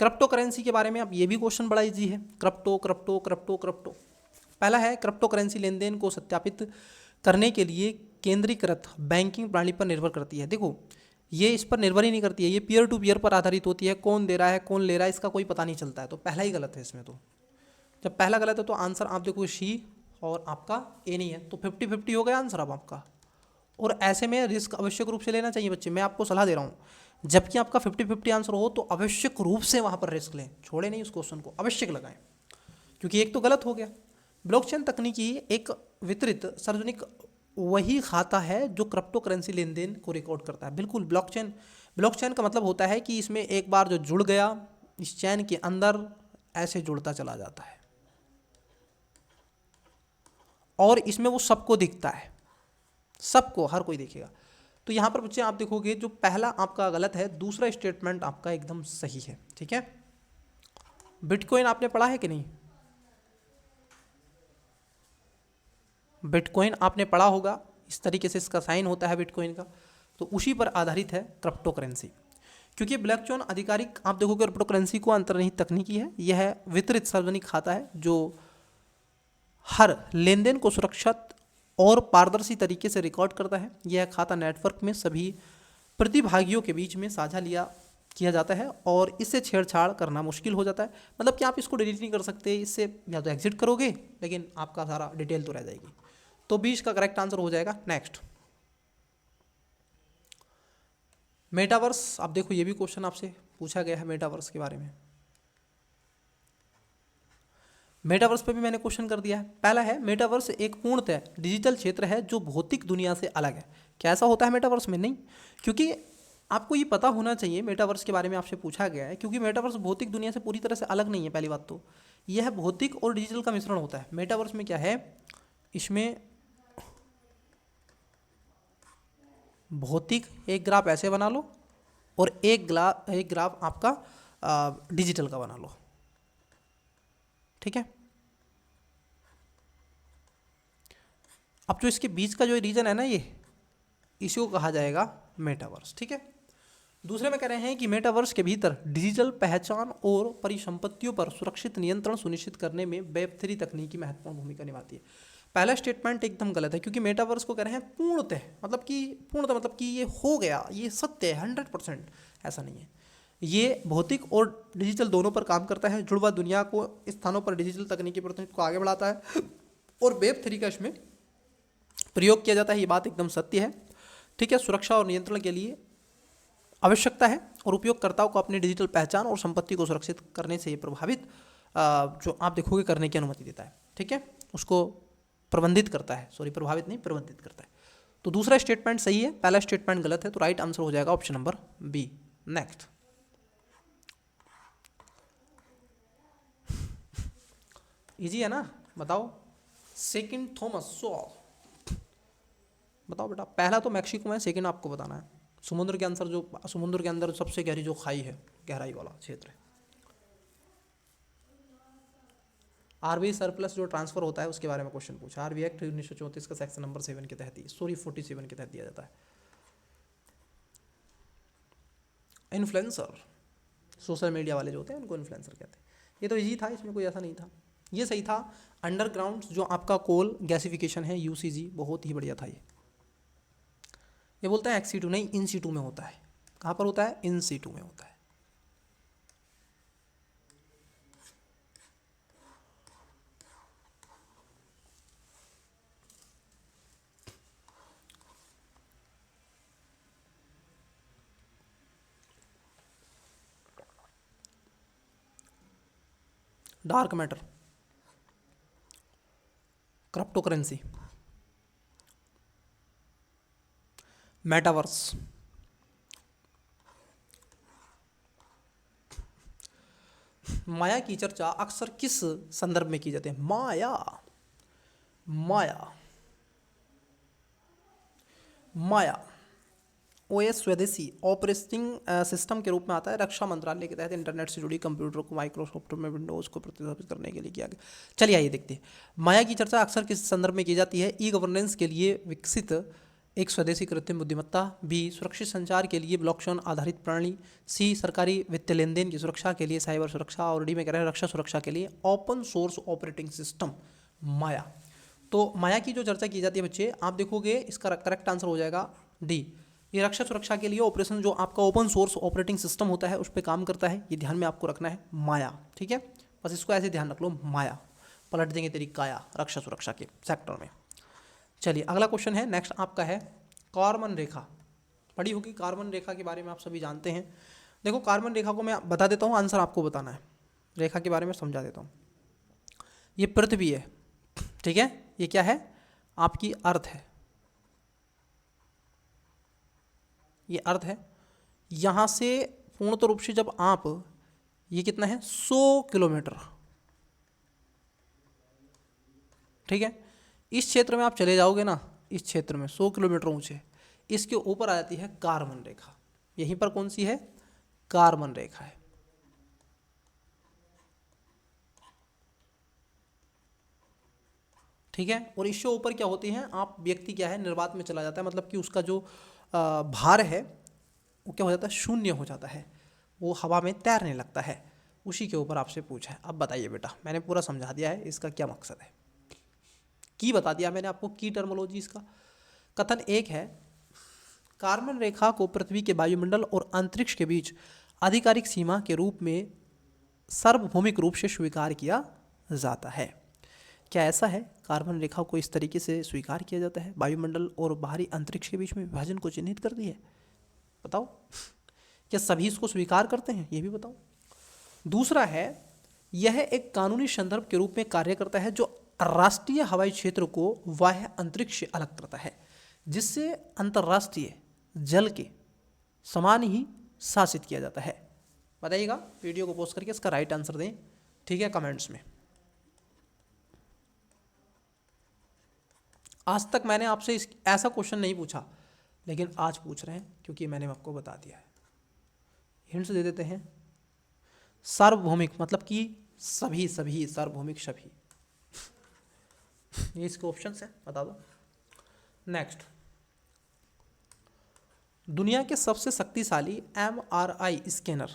क्रिप्टो करेंसी के बारे में। अब ये भी क्वेश्चन बड़ा इजी है। क्रिप्टो पहला है, क्रिप्टो करेंसी लेन देन को सत्यापित करने के लिए केंद्रीकृत बैंकिंग प्रणाली पर निर्भर करती है। देखो ये इस पर निर्भर ही नहीं करती है, ये पीयर टू पीयर पर आधारित होती है। कौन दे रहा है कौन ले रहा है इसका कोई पता नहीं चलता है, तो पहला ही गलत है इसमें। तो जब पहला गलत है तो आंसर आप देखो सी और आपका ए नहीं है, तो 50-50 हो गया आंसर अब आपका। और ऐसे में रिस्क आवश्यक रूप से लेना चाहिए बच्चे, मैं आपको सलाह दे रहा हूँ। जबकि आपका 50-50 आंसर हो तो आवश्यक रूप से वहाँ पर रिस्क लें, छोड़े नहीं उस क्वेश्चन को, आवश्यक लगाएं, क्योंकि एक तो गलत हो गया। ब्लॉकचेन तकनीकी एक वितरित सार्वजनिक वही खाता है जो क्रिप्टो करेंसी लेन देन को रिकॉर्ड करता है। बिल्कुल, ब्लॉकचेन का मतलब होता है कि इसमें एक बार जो जुड़ गया, इस चैन के अंदर ऐसे जुड़ता चला जाता है और इसमें वो सबको दिखता है, सबको, हर कोई देखेगा। तो यहाँ पर बच्चे आप देखोगे जो पहला आपका गलत है, दूसरा स्टेटमेंट आपका एकदम सही है, ठीक है। बिटकॉइन आपने पढ़ा है कि नहीं? बिटकॉइन आपने पढ़ा होगा, इस तरीके से इसका साइन होता है बिटकॉइन का, तो उसी पर आधारित है क्रिप्टो करेंसी। क्योंकि ब्लॉकचेन आधिकारिक आप देखोगे क्रिप्टो करेंसी को अंतर्निहित तकनीकी है, यह वितरित सार्वजनिक खाता है जो हर लेन देन को सुरक्षित और पारदर्शी तरीके से रिकॉर्ड करता है। यह खाता नेटवर्क में सभी प्रतिभागियों के बीच में साझा लिया किया जाता है और इससे छेड़छाड़ करना मुश्किल हो जाता है। मतलब कि आप इसको डिलीट नहीं कर सकते, इससे या तो एग्जिट करोगे लेकिन आपका सारा डिटेल तो रह जाएगी। तो 20 का करेक्ट आंसर हो जाएगा। Next, metaverse. आप देखो ये भी क्वेश्चन आपसे पूछा गया है मेटावर्स के बारे में। मेटावर्स पे भी मैंने क्वेश्चन कर दिया है। पहला है, मेटावर्स एक पूर्णतः डिजिटल क्षेत्र है जो भौतिक दुनिया से अलग है। क्या ऐसा होता है मेटावर्स में? नहीं, क्योंकि आपको ये पता होना चाहिए मेटावर्स के बारे में आपसे पूछा गया है, क्योंकि मेटावर्स भौतिक दुनिया से पूरी तरह से अलग नहीं है। पहली बात तो यह भौतिक और डिजिटल का मिश्रण होता है। मेटावर्स में क्या है, इसमें भौतिक एक ग्राफ ऐसे बना लो और एक ग्राफ आपका डिजिटल का बना लो, ठीक है। अब जो इसके बीच का जो रीजन है ना, ये इसी को कहा जाएगा मेटावर्स, ठीक है। दूसरे में कह रहे हैं कि मेटावर्स के भीतर डिजिटल पहचान और परिसंपत्तियों पर सुरक्षित नियंत्रण सुनिश्चित करने में वेब3 तकनीकी महत्वपूर्ण भूमिका निभाती है। पहला स्टेटमेंट एकदम गलत है, क्योंकि मेटावर्स को कह रहे हैं पूर्णतः, मतलब कि ये हो गया, ये सत्य है 100%, ऐसा नहीं है। ये भौतिक और डिजिटल दोनों पर काम करता है। जुड़वा दुनिया को स्थानों पर डिजिटल तकनीकी प्रतिनिधित्व को आगे बढ़ाता है और वेब3 का इसमें प्रयोग किया जाता है। ये बात एकदम सत्य है, ठीक है। सुरक्षा और नियंत्रण के लिए आवश्यकता है और उपयोगकर्ताओं को अपनी डिजिटल पहचान और संपत्ति को सुरक्षित करने से ये प्रभावित जो आप देखोगे करने की अनुमति देता है, ठीक है। उसको प्रबंधित करता है, सॉरी प्रभावित नहीं, प्रबंधित करता है। तो दूसरा स्टेटमेंट सही है, पहला स्टेटमेंट गलत है, तो राइट आंसर हो जाएगा option number B. Next, easy है ना, बताओ। सेकंड थॉमस सॉ, बताओ बेटा। पहला तो मैक्सिको में, सेकंड आपको बताना है। समुद्र के अंदर सबसे गहरी जो खाई है, गहराई वाला क्षेत्र है। आरबी सरप्लस जो ट्रांसफर होता है उसके बारे में क्वेश्चन पूछा। आरबी एक्ट 1934 का सेक्शन नंबर 7 के तहत, सॉरी 47 के तहत दिया जाता है। इन्फ्लुएंसर, सोशल मीडिया वाले जो होते हैं उनको इन्फ्लुएंसर कहते हैं। ये तो इजी था, इसमें कोई ऐसा नहीं था, ये सही था। अंडरग्राउंड जो आपका कोल गैसिफिकेशन है, यूसीजी, बहुत ही बढ़िया था ये बोलता है एक्सीटू नहीं, इन सीटू में होता है। कहाँ पर होता है? इन सीटू में होता है। Dark matter, crypto currency, metaverse, Maya की चर्चा अक्सर किस संदर्भ में की जाती है? माया ओएस स्वदेशी ऑपरेटिंग सिस्टम के रूप में आता है। रक्षा मंत्रालय के तहत इंटरनेट से जुड़ी कंप्यूटर को माइक्रोसॉफ्ट में विंडोज को प्रतिस्थापित करने के लिए किया गया। चलिए आइए देखते हैं, माया की चर्चा अक्सर किस संदर्भ में की जाती है? ई गवर्नेंस के लिए विकसित एक स्वदेशी कृत्रिम बुद्धिमत्ता, बी सुरक्षित संचार के लिए ब्लॉकचेन आधारित प्रणाली, सी सरकारी वित्तीय लेन देन की सुरक्षा के लिए साइबर सुरक्षा, और डी में कह रहे हैं रक्षा सुरक्षा के लिए ओपन सोर्स ऑपरेटिंग सिस्टम माया। तो माया की जो चर्चा की जाती है बच्चे, आप देखोगे इसका करेक्ट आंसर हो जाएगा डी। ये रक्षा सुरक्षा के लिए ऑपरेशन जो आपका ओपन सोर्स ऑपरेटिंग सिस्टम होता है उस पर काम करता है, ये ध्यान में आपको रखना है माया, ठीक है। बस इसको ऐसे ध्यान रख लो, माया पलट देंगे तेरी काया रक्षा सुरक्षा के सेक्टर में। चलिए अगला क्वेश्चन है, नेक्स्ट आपका है कार्बन रेखा। पढ़ी होगी कार्बन रेखा के बारे में, आप सभी जानते हैं। देखो कार्बन रेखा को मैं बता देता हूँ, आंसर आपको बताना है। रेखा के बारे में समझा देता हूँ। ये पृथ्वी है, ठीक है। ये क्या है? आपकी अर्थ है, ये अर्थ है। यहाँ से पूर्णतः रूप से जब आप, ये कितना है 100 किलोमीटर, ठीक है। इस क्षेत्र में आप चले जाओगे ना, इस क्षेत्र में 100 किलोमीटर ऊंचे, इसके ऊपर आ जाती है कार्बन रेखा। यहीं पर कौन सी है? कार्बन रेखा है, ठीक है। और इससे ऊपर क्या होती है, आप व्यक्ति क्या है निर्वात में चला जाता है, मतलब कि उसका जो भार है वो क्या हो जाता है? शून्य हो जाता है, वो हवा में तैरने लगता है। उसी के ऊपर आपसे पूछा है। अब बताइए बेटा, मैंने पूरा समझा दिया है, इसका क्या मकसद है, की बता दिया मैंने आपको, की टर्मोलॉजी इसका। कथन एक है, कार्बन रेखा को पृथ्वी के वायुमंडल और अंतरिक्ष के बीच आधिकारिक सीमा के रूप में सार्वभौमिक रूप से स्वीकार किया जाता है। क्या ऐसा है? कार्बन रेखा को इस तरीके से स्वीकार किया जाता है, वायुमंडल और बाहरी अंतरिक्ष के बीच में विभाजन को चिन्हित करती है। बताओ, क्या सभी इसको स्वीकार करते हैं? ये भी बताओ। दूसरा है, यह एक कानूनी संदर्भ के रूप में कार्य करता है जो राष्ट्रीय हवाई क्षेत्र को बाह्य अंतरिक्ष से अलग करता है, जिससे अंतर्राष्ट्रीय जल के समान ही शासित किया जाता है। बताइएगा, वीडियो को पॉज करके इसका राइट आंसर दें, ठीक है, कमेंट्स में। आज तक मैंने आपसे ऐसा क्वेश्चन नहीं पूछा, लेकिन आज पूछ रहे हैं क्योंकि मैंने आपको बता दिया है। हिंट्स दे देते हैं। सार्वभौमिक मतलब कि सभी सभी, सार्वभौमिक सभी, ये इसके ऑप्शंस हैं, बता दो। नेक्स्ट, दुनिया के सबसे शक्तिशाली MRI स्कैनर,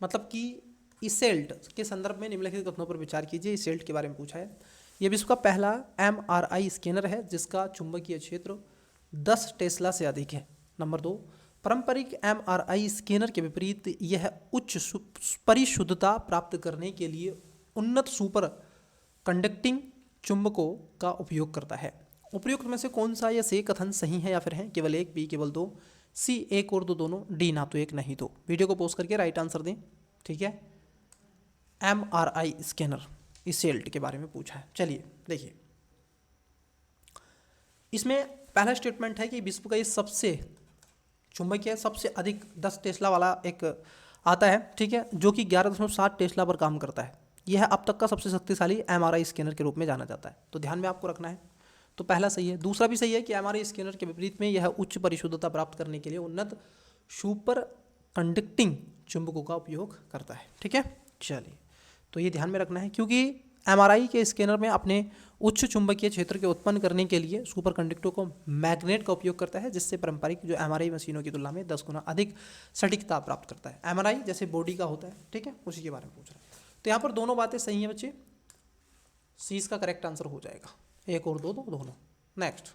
मतलब कि इसेल्ट के संदर्भ में निम्नलिखित कथनों पर विचार कीजिए। इसेल्ट के बारे में पूछा है। यह विश्व का पहला MRI स्कैनर है जिसका चुंबकीय क्षेत्र 10 टेस्ला से अधिक है। नंबर 2, पारंपरिक MRI स्कैनर के विपरीत यह उच्च परिशुद्धता प्राप्त करने के लिए उन्नत सुपर कंडक्टिंग चुंबकों का उपयोग करता है। उपयुक्त में से कौन सा या से कथन सही है या फिर है? केवल एक, बी केवल 2, सी एक और दो दोनों, डी ना तो एक नहीं दो। वीडियो को पॉज करके राइट आंसर दें, ठीक है। MRI स्कैनर इसेल्ट के बारे में पूछा है। चलिए देखिए, इसमें पहला स्टेटमेंट है कि विश्व का ये सबसे चुंबकीय सबसे अधिक 10 टेस्ला वाला एक आता है, ठीक है, जो कि 11.7 टेस्ला पर काम करता है। यह अब तक का सबसे शक्तिशाली MRI स्कैनर के रूप में जाना जाता है। तो ध्यान में आपको रखना है। तो पहला सही है। दूसरा भी सही है कि MRI स्कैनर के विपरीत में यह उच्च परिशुद्धता प्राप्त करने के लिए उन्नत सुपर कंडक्टिंग चुंबकों का उपयोग करता है, ठीक है। चलिए, तो ये ध्यान में रखना है क्योंकि MRI के स्कैनर में अपने उच्च चुंबकीय क्षेत्र के उत्पन्न करने के लिए सुपर कंडक्टर को मैग्नेट का उपयोग करता है, जिससे पारंपरिक जो MRI मशीनों की तुलना में 10 गुना अधिक सटीकता प्राप्त करता है। MRI जैसे बॉडी का होता है, ठीक है, उसी के बारे में पूछ रहा है। तो यहाँ पर दोनों बातें सही हैं बच्चे, सी इसका करेक्ट आंसर हो जाएगा। एक और दो दोनों। नेक्स्ट,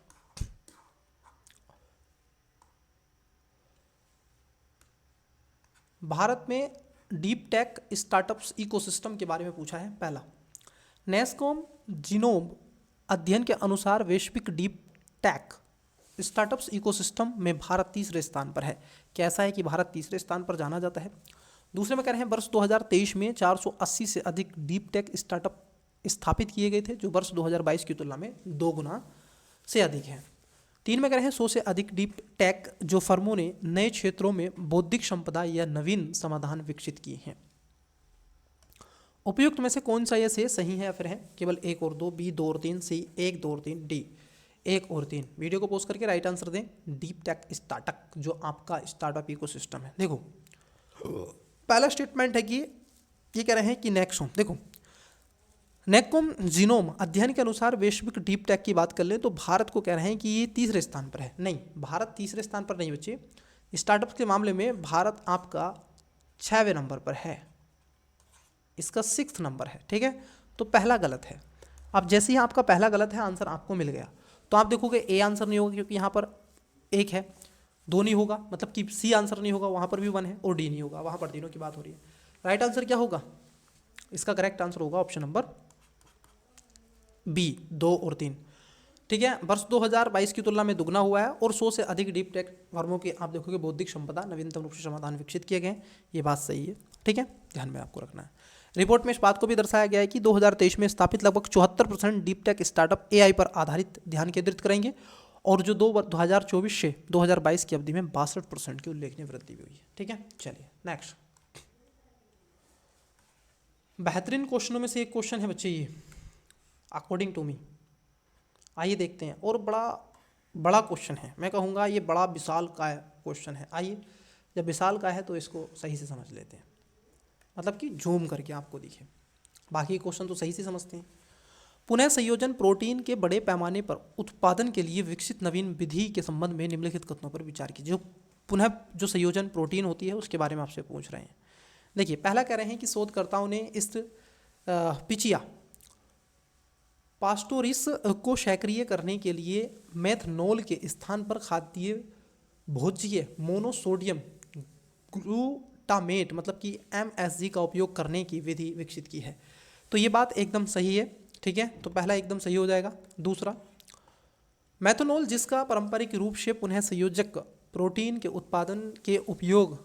भारत में डीप टेक स्टार्टअप्स इकोसिस्टम के बारे में पूछा है। पहला, नेस्कॉम जीनोम अध्ययन के अनुसार वैश्विक डीप टेक स्टार्टअप्स इकोसिस्टम में भारत तीसरे स्थान पर है। कैसा है कि भारत तीसरे स्थान पर जाना जाता है। दूसरे में कह रहे हैं वर्ष 2023 में 480 से अधिक डीप टेक स्टार्टअप स्थापित किए गए थे, जो वर्ष 2022 की तुलना में 2 गुना से अधिक है। 3 में कह रहे हैं 100 से अधिक डीप टेक जो फर्मों ने नए क्षेत्रों में बौद्धिक संपदा या नवीन समाधान विकसित किए हैं। उपयुक्त में से कौन सा ये से सही है या फिर है? केवल एक और दो, बी 2 और 3, सी 1 2 और 3, डी 1 और 3। वीडियो को पोस्ट करके राइट आंसर दें। डीप टेक स्टार्टअप जो आपका स्टार्टअप इकोसिस्टम है। देखो, पहला स्टेटमेंट है कि ये कह रहे हैं कि नेक्सोम, देखो नेस्कॉम जीनोम अध्ययन के अनुसार वैश्विक डीप टेक की बात कर लें तो भारत को कह रहे हैं कि ये तीसरे स्थान पर है। नहीं, भारत तीसरे स्थान पर नहीं बच्चे। स्टार्टअप के मामले में भारत आपका 6वें नंबर पर है, इसका 6th नंबर है, ठीक है। तो पहला गलत है। अब जैसे ही आपका पहला गलत है, आंसर आपको मिल गया, तो आप देखोगे ए आंसर नहीं होगा क्योंकि यहाँ पर 1 है, 2 नहीं होगा, मतलब कि सी आंसर नहीं होगा, वहाँ पर भी 1 है, और डी नहीं होगा, वहाँ पर तीनों की बात हो रही है। राइट आंसर क्या होगा? इसका करेक्ट आंसर होगा ऑप्शन नंबर बी 2 और 3, ठीक है। वर्ष 2022 की तुलना में दुगना हुआ है और 100 से अधिक डीप टेक फर्मों की आप देखोगे बौद्धिक संपदा नवीनतम रूप से समाधान विकसित किए गए। ये बात सही है, ठीक है, ध्यान में आपको रखना है। रिपोर्ट में इस बात को भी दर्शाया गया है कि 2023 में स्थापित लगभग 74% डीप टेक स्टार्टअप AI पर आधारित ध्यान केंद्रित करेंगे और जो 2024 से 2022 की अवधि में 62% की उल्लेखनीय वृद्धि भी हुई है, ठीक है। चलिए नेक्स्ट, बेहतरीन क्वेश्चनों में से एक क्वेश्चन है बच्चे ये, अकॉर्डिंग टू मी। आइए देखते हैं, और बड़ा क्वेश्चन है, मैं कहूँगा ये बड़ा विशाल का क्वेश्चन है। आइए, जब विशाल का है तो इसको सही से समझ लेते हैं, मतलब कि जूम करके आपको दिखे। बाकी क्वेश्चन तो सही से समझते हैं। पुनः संयोजन प्रोटीन के बड़े पैमाने पर उत्पादन के लिए विकसित नवीन विधि के संबंध में निम्नलिखित कथनों पर विचार कीजिए। जो पुनः जो संयोजन प्रोटीन होती है उसके बारे में आपसे पूछ रहे हैं। देखिए, पहला कह रहे हैं कि शोधकर्ताओं ने इस पिचिया पास्टोरिस को सक्रिय करने के लिए मेथनॉल के स्थान पर खाद्य भोज्य मोनोसोडियम ग्लूटामेट मतलब कि MSG का उपयोग करने की विधि विकसित की है। तो ये बात एकदम सही है, ठीक है, तो पहला एकदम सही हो जाएगा। दूसरा, मेथनॉल जिसका पारंपरिक रूप से पुनः संयोजक प्रोटीन के उत्पादन के उपयोग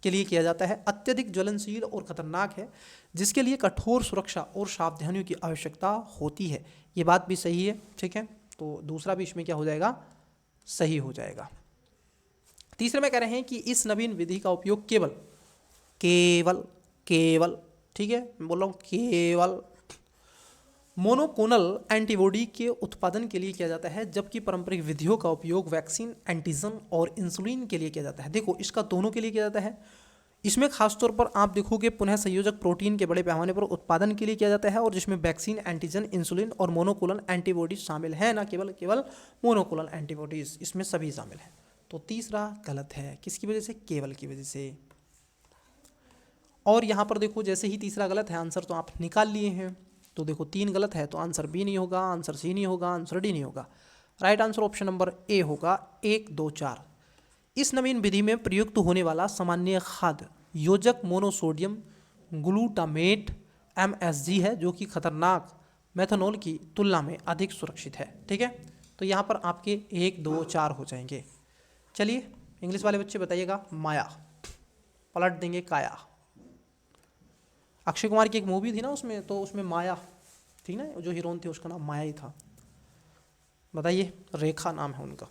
के लिए किया जाता है, अत्यधिक ज्वलनशील और खतरनाक है, जिसके लिए कठोर सुरक्षा और सावधानियों की आवश्यकता होती है। ये बात भी सही है, ठीक है, तो दूसरा भी इसमें क्या हो जाएगा, सही हो जाएगा। तीसरे में कह रहे हैं कि इस नवीन विधि का उपयोग केवल केवल केवल ठीक है, मैं बोल रहा हूँ केवल मोनोक्लोनल एंटीबॉडी के उत्पादन के लिए किया जाता है, जबकि पारंपरिक विधियों का उपयोग वैक्सीन, एंटीजन और इंसुलिन के लिए किया जाता है। देखो, इसका दोनों के लिए किया जाता है। इसमें खासतौर पर आप देखोगे पुनः संयोजक प्रोटीन के बड़े पैमाने पर उत्पादन के लिए किया जाता है, और जिसमें वैक्सीन, एंटीजन, इंसुलिन और मोनोक्लोनल एंटीबॉडीज शामिल है, ना केवल केवल मोनोक्लोनल एंटीबॉडीज, इसमें सभी शामिल हैं। तो तीसरा गलत है, किसकी वजह से, केवल की वजह से। और यहाँ पर देखो, जैसे ही तीसरा गलत है, आंसर तो आप निकाल लिए हैं। तो देखो 3 गलत है, तो आंसर बी नहीं होगा, आंसर सी नहीं होगा, आंसर डी नहीं होगा। Right answer option number A होगा, 1, 2, 4। इस नवीन विधि में प्रयुक्त होने वाला सामान्य खाद्य योजक मोनोसोडियम ग्लूटामेट MSG है, जो कि खतरनाक मेथनॉल की तुलना में अधिक सुरक्षित है, ठीक है। तो यहाँ पर आपके 1, 2, 4 हो जाएंगे। चलिए, इंग्लिश वाले बच्चे बताइएगा, माया पलट देंगे काया। अक्षय कुमार की एक मूवी थी ना उसमें, तो उसमें माया थी ना, जो हीरोइन थी उसका नाम माया ही था। बताइए, रेखा नाम है उनका।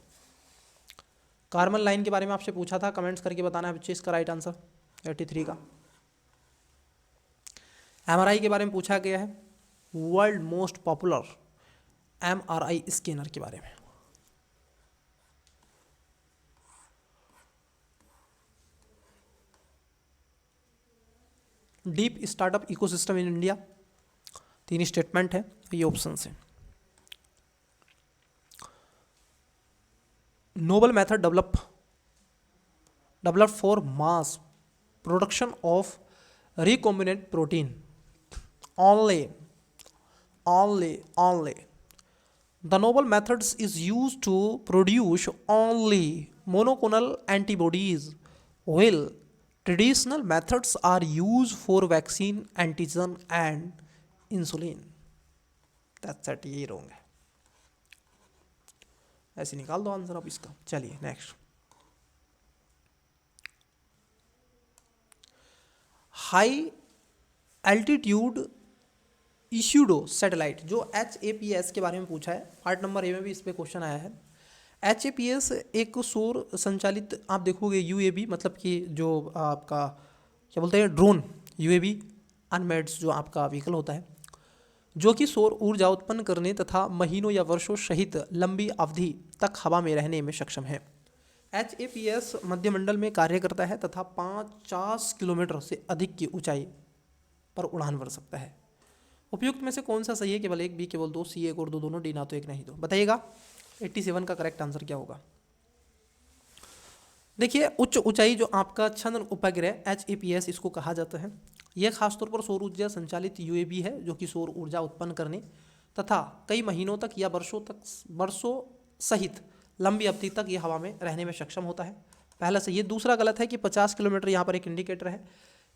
कार्बन लाइन के बारे में आपसे पूछा था, कमेंट्स करके बताना है बच्चे इसका राइट आंसर 83 का। MRI के बारे में पूछा गया है, world most popular MRI scanner के बारे में। Deep startup ecosystem in India, 3 statement है, ये ऑप्शन है। Noble method develop for mass production of recombinant protein only the noble methods is used to produce only monoclonal antibodies, while traditional methods are used for vaccine, antigen and insulin. That's it, ये wrong है, ऐसे निकाल दो answer आप इसका। चलिए next, high altitude इश्यूडो satellite, जो HAPS के बारे में पूछा है, पार्ट नंबर ए में भी इस पर क्वेश्चन आया है। HAPS एक सौर संचालित, आप देखोगे UAV, मतलब कि जो आपका क्या बोलते हैं, ड्रोन, UAV अनमैन्ड जो आपका व्हीकल होता है, जो कि सौर ऊर्जा उत्पन्न करने तथा महीनों या वर्षों सहित लंबी अवधि तक हवा में रहने में सक्षम है। HAPS मध्यमंडल में कार्य करता है तथा 50 किलोमीटर से अधिक की ऊंचाई पर उड़ान भर सकता है। उपयुक्त में से कौन सा सही है, केवल एक, बी केवल 2, सी 1 और 2 दोनों, डी ना तो 1 नहीं 2। बताइएगा 87 का करेक्ट आंसर क्या होगा। देखिए, उच्च ऊंचाई जो आपका चंद्र उपग्रह HAPS इसको कहा जाता है, यह खासतौर पर सौर ऊर्जा संचालित UAV है, जो कि सौर ऊर्जा उत्पन्न करने तथा कई महीनों तक या वर्षों सहित लंबी अवधि तक ये हवा में रहने में सक्षम होता है। पहला सही है। दूसरा गलत है कि 50 किलोमीटर, यहाँ पर एक इंडिकेटर है,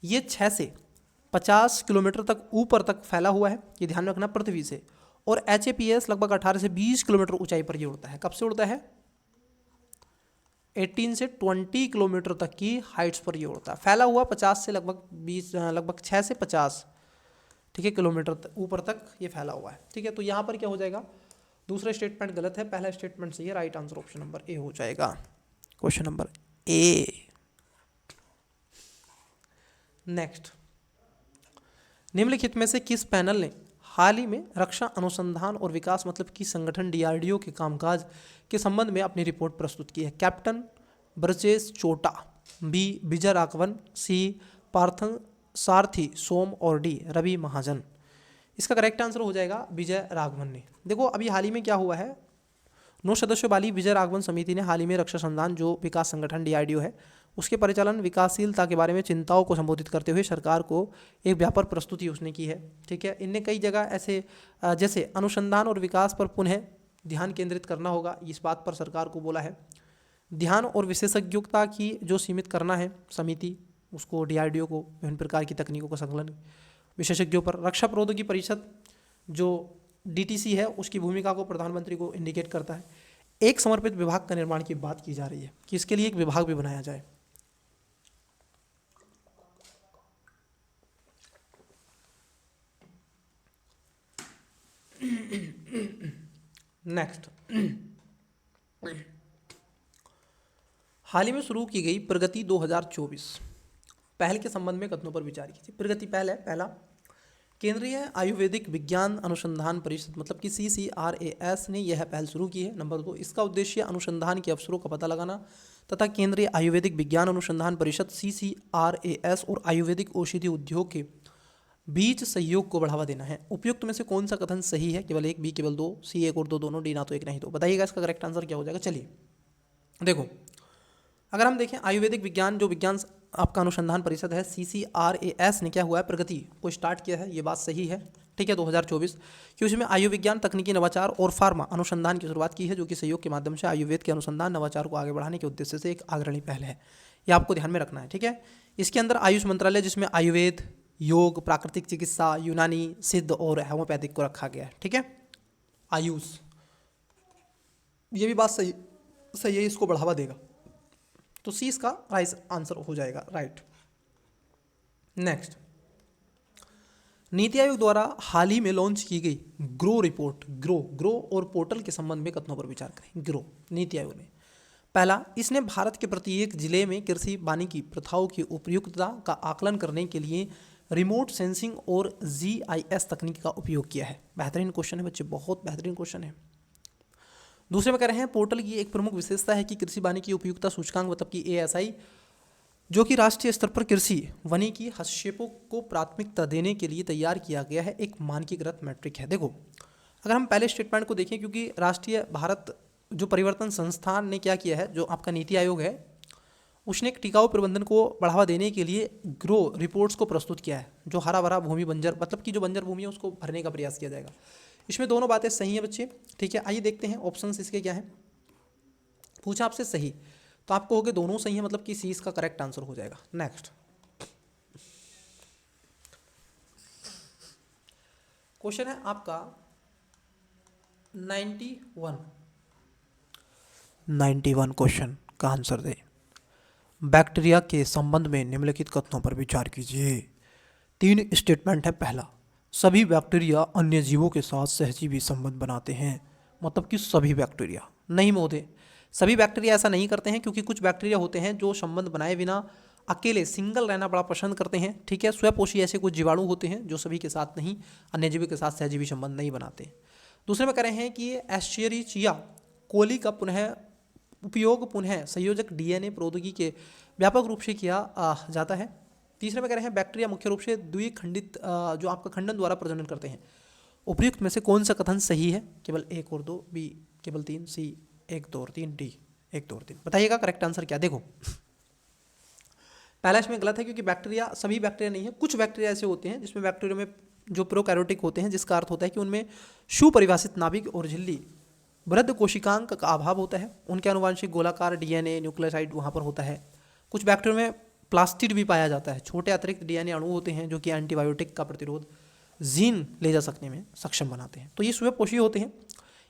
ये 6 से 50 किलोमीटर तक ऊपर तक फैला हुआ है, ये ध्यान रखना, पृथ्वी से। और HAPS लगभग 18 से 20 किलोमीटर ऊंचाई पर ये उड़ता है। कब से उड़ता है, 18 से 20 किलोमीटर तक की हाइट्स पर ये उड़ता है। फैला हुआ 50 से लगभग 6 से 50, ठीक है, किलोमीटर ऊपर तक ये फैला हुआ है, ठीक है। तो यहाँ पर क्या हो जाएगा, दूसरा स्टेटमेंट गलत है, पहला स्टेटमेंट सही है। Right answer option number A हो जाएगा, क्वेश्चन नंबर ए। नेक्स्ट, निम्नलिखित में से किस पैनल ने हाल ही में रक्षा अनुसंधान और विकास मतलब कि संगठन DRDO के कामकाज के संबंध में अपनी रिपोर्ट प्रस्तुत की है। कैप्टन ब्रजेश चोटा, बी विजय राघवन, सी पार्थन सारथी सोम और डी रवि महाजन। इसका करेक्ट आंसर हो जाएगा विजय राघवन ने। देखो, अभी हाल ही में क्या हुआ है, 9 सदस्यों वाली विजय राघवन समिति ने हाल ही में रक्षा अनुसंधान जो विकास संगठन DRDO है उसके परिचालन विकासशीलता के बारे में चिंताओं को संबोधित करते हुए सरकार को एक व्यापक प्रस्तुति उसने की है, ठीक है। इनने कई जगह ऐसे जैसे अनुसंधान और विकास पर पुनः ध्यान केंद्रित करना होगा, इस बात पर सरकार को बोला है। ध्यान और विशेषज्ञता की जो सीमित करना है समिति, उसको DRDO को विभिन्न प्रकार की तकनीकों का संकलन विशेषज्ञों पर। रक्षा प्रौद्योगिकी परिषद जो DTC है उसकी भूमिका को प्रधानमंत्री को इंडिकेट करता है। एक समर्पित विभाग का निर्माण की बात की जा रही है कि इसके लिए एक विभाग भी बनाया जाए। नेक्स्ट, हाल ही में शुरू की गई प्रगति 2024 पहल के संबंध में कथनों पर विचार कीजिए। प्रगति पहल है, पहला, केंद्रीय आयुर्वेदिक विज्ञान अनुसंधान परिषद मतलब कि CCRAS ने यह पहल शुरू की है। नंबर 2, इसका उद्देश्य अनुसंधान के अवसरों का पता लगाना तथा केंद्रीय आयुर्वेदिक विज्ञान अनुसंधान परिषद CCRAS और आयुर्वेदिक औषधि उद्योग के बीच सहयोग को बढ़ावा देना है। उपयुक्त में से कौन सा कथन सही है? केवल एक, बी केवल दो, सी एक और दो दोनों, डी ना तो एक नहीं दो। बताइएगा इसका करेक्ट आंसर क्या हो जाएगा। चलिए देखो, अगर हम देखें आयुर्वेदिक विज्ञान जो विज्ञान आपका अनुसंधान परिषद है CCRAS ने क्या हुआ है, प्रगति को स्टार्ट किया है, ये बात सही है, ठीक है, 2024 कि उसमें आयुर्विज्ञान तकनीकी नवाचार और फार्मा अनुसंधान की शुरुआत की है, जो कि सहयोग के माध्यम से आयुर्वेद के अनुसंधान नवाचार को आगे बढ़ाने के उद्देश्य से एक अग्रणी पहल है। ये आपको ध्यान में रखना है, ठीक है। इसके अंदर आयुष मंत्रालय जिसमें आयुर्वेद, योग, प्राकृतिक चिकित्सा, यूनानी, सिद्ध और होम्योपैथिक को रखा गया है, ठीक है। आयुष, ये भी बात सही है, इसको बढ़ावा देगा, तो सी इसका राइट आंसर हो जाएगा, राइट। नेक्स्ट, नीति आयोग द्वारा हाल ही में लॉन्च की गई ग्रो रिपोर्ट, ग्रो और पोर्टल के संबंध में कथनों पर विचार करें। ग्रो, नीति आयोग ने, पहला, इसने भारत के प्रत्येक जिले में कृषि वानिकी प्रथाओं की उपयुक्तता का आकलन करने के लिए रिमोट सेंसिंग और GIS तकनीक का उपयोग किया है। बेहतरीन क्वेश्चन है बच्चे, बहुत बेहतरीन क्वेश्चन है। दूसरे में कह रहे हैं पोर्टल की एक प्रमुख विशेषता है कि कृषि वानिकी उपयुक्तता सूचकांक मतलब कि ASI, जो कि राष्ट्रीय स्तर पर कृषि वानिकी हस्तक्षेपों को प्राथमिकता देने के लिए तैयार किया गया है, एक मानकीकृत मैट्रिक है। देखो, अगर हम पहले स्टेटमेंट को देखें, क्योंकि राष्ट्रीय भारत जो परिवर्तन संस्थान ने क्या किया है, जो आपका नीति आयोग है, उसने एक टिकाऊ प्रबंधन को बढ़ावा देने के लिए ग्रो रिपोर्ट्स को प्रस्तुत किया है, जो हरा भरा भूमि बंजर मतलब कि जो बंजर भूमि है उसको भरने का प्रयास किया जाएगा। इसमें दोनों बातें सही हैं बच्चे, ठीक है। आइए देखते हैं ऑप्शंस इसके क्या हैं। पूछा आपसे सही, तो आपको हो गए दोनों सही है, मतलब कि सी इसका करेक्ट आंसर हो जाएगा। नेक्स्ट क्वेश्चन है आपका 91 क्वेश्चन का आंसर दे। बैक्टीरिया के संबंध में निम्नलिखित कथनों पर विचार कीजिए। 3 स्टेटमेंट है। पहला, सभी बैक्टीरिया अन्य जीवों के साथ सहजीवी संबंध बनाते हैं, मतलब कि सभी बैक्टीरिया नहीं महोदय, सभी बैक्टीरिया ऐसा नहीं करते हैं, क्योंकि कुछ बैक्टीरिया होते हैं जो संबंध बनाए बिना अकेले सिंगल रहना बड़ा पसंद करते हैं, ठीक है। स्वपोषी ऐसे कुछ जीवाणु होते हैं जो सभी के साथ नहीं, अन्य जीवों के साथ सहजीवी संबंध नहीं बनाते। दूसरे में कह रहे हैं कि एस्चेरिचिया कोली का उपयोग पुनः संयोजक DNA प्रौद्योगिकी के व्यापक रूप से किया जाता है। तीसरे में कह रहे हैं बैक्टीरिया मुख्य रूप से द्विखंडित जो आपका खंडन द्वारा प्रजनन करते हैं। उपयुक्त में से कौन सा कथन सही है? केवल 1 और 2, बी केवल 3, सी 1 2 और 3, डी 1 2 और 3। बताइएगा करेक्ट आंसर क्या। देखो, पहला इसमें गलत है, क्योंकि बैक्टीरिया सभी बैक्टीरिया नहीं है, कुछ बैक्टीरिया ऐसे होते हैं जिसमें बैक्टीरिया में जो प्रोकैरियोटिक होते हैं, जिसका अर्थ होता है कि उनमें सुपरिभाषित नाभिक और झिल्ली वृद्ध कोशिकांक का अभाव होता है, उनके आनुवांशिक गोलाकार DNA न्यूक्लियोसाइड वहाँ पर होता है। कुछ बैक्टीरिया में प्लास्टिड भी पाया जाता है, छोटे अतिरिक्त DNA अणु होते हैं जो कि एंटीबायोटिक का प्रतिरोध जीन ले जा सकने में सक्षम बनाते हैं। तो ये स्वपोषी होते हैं।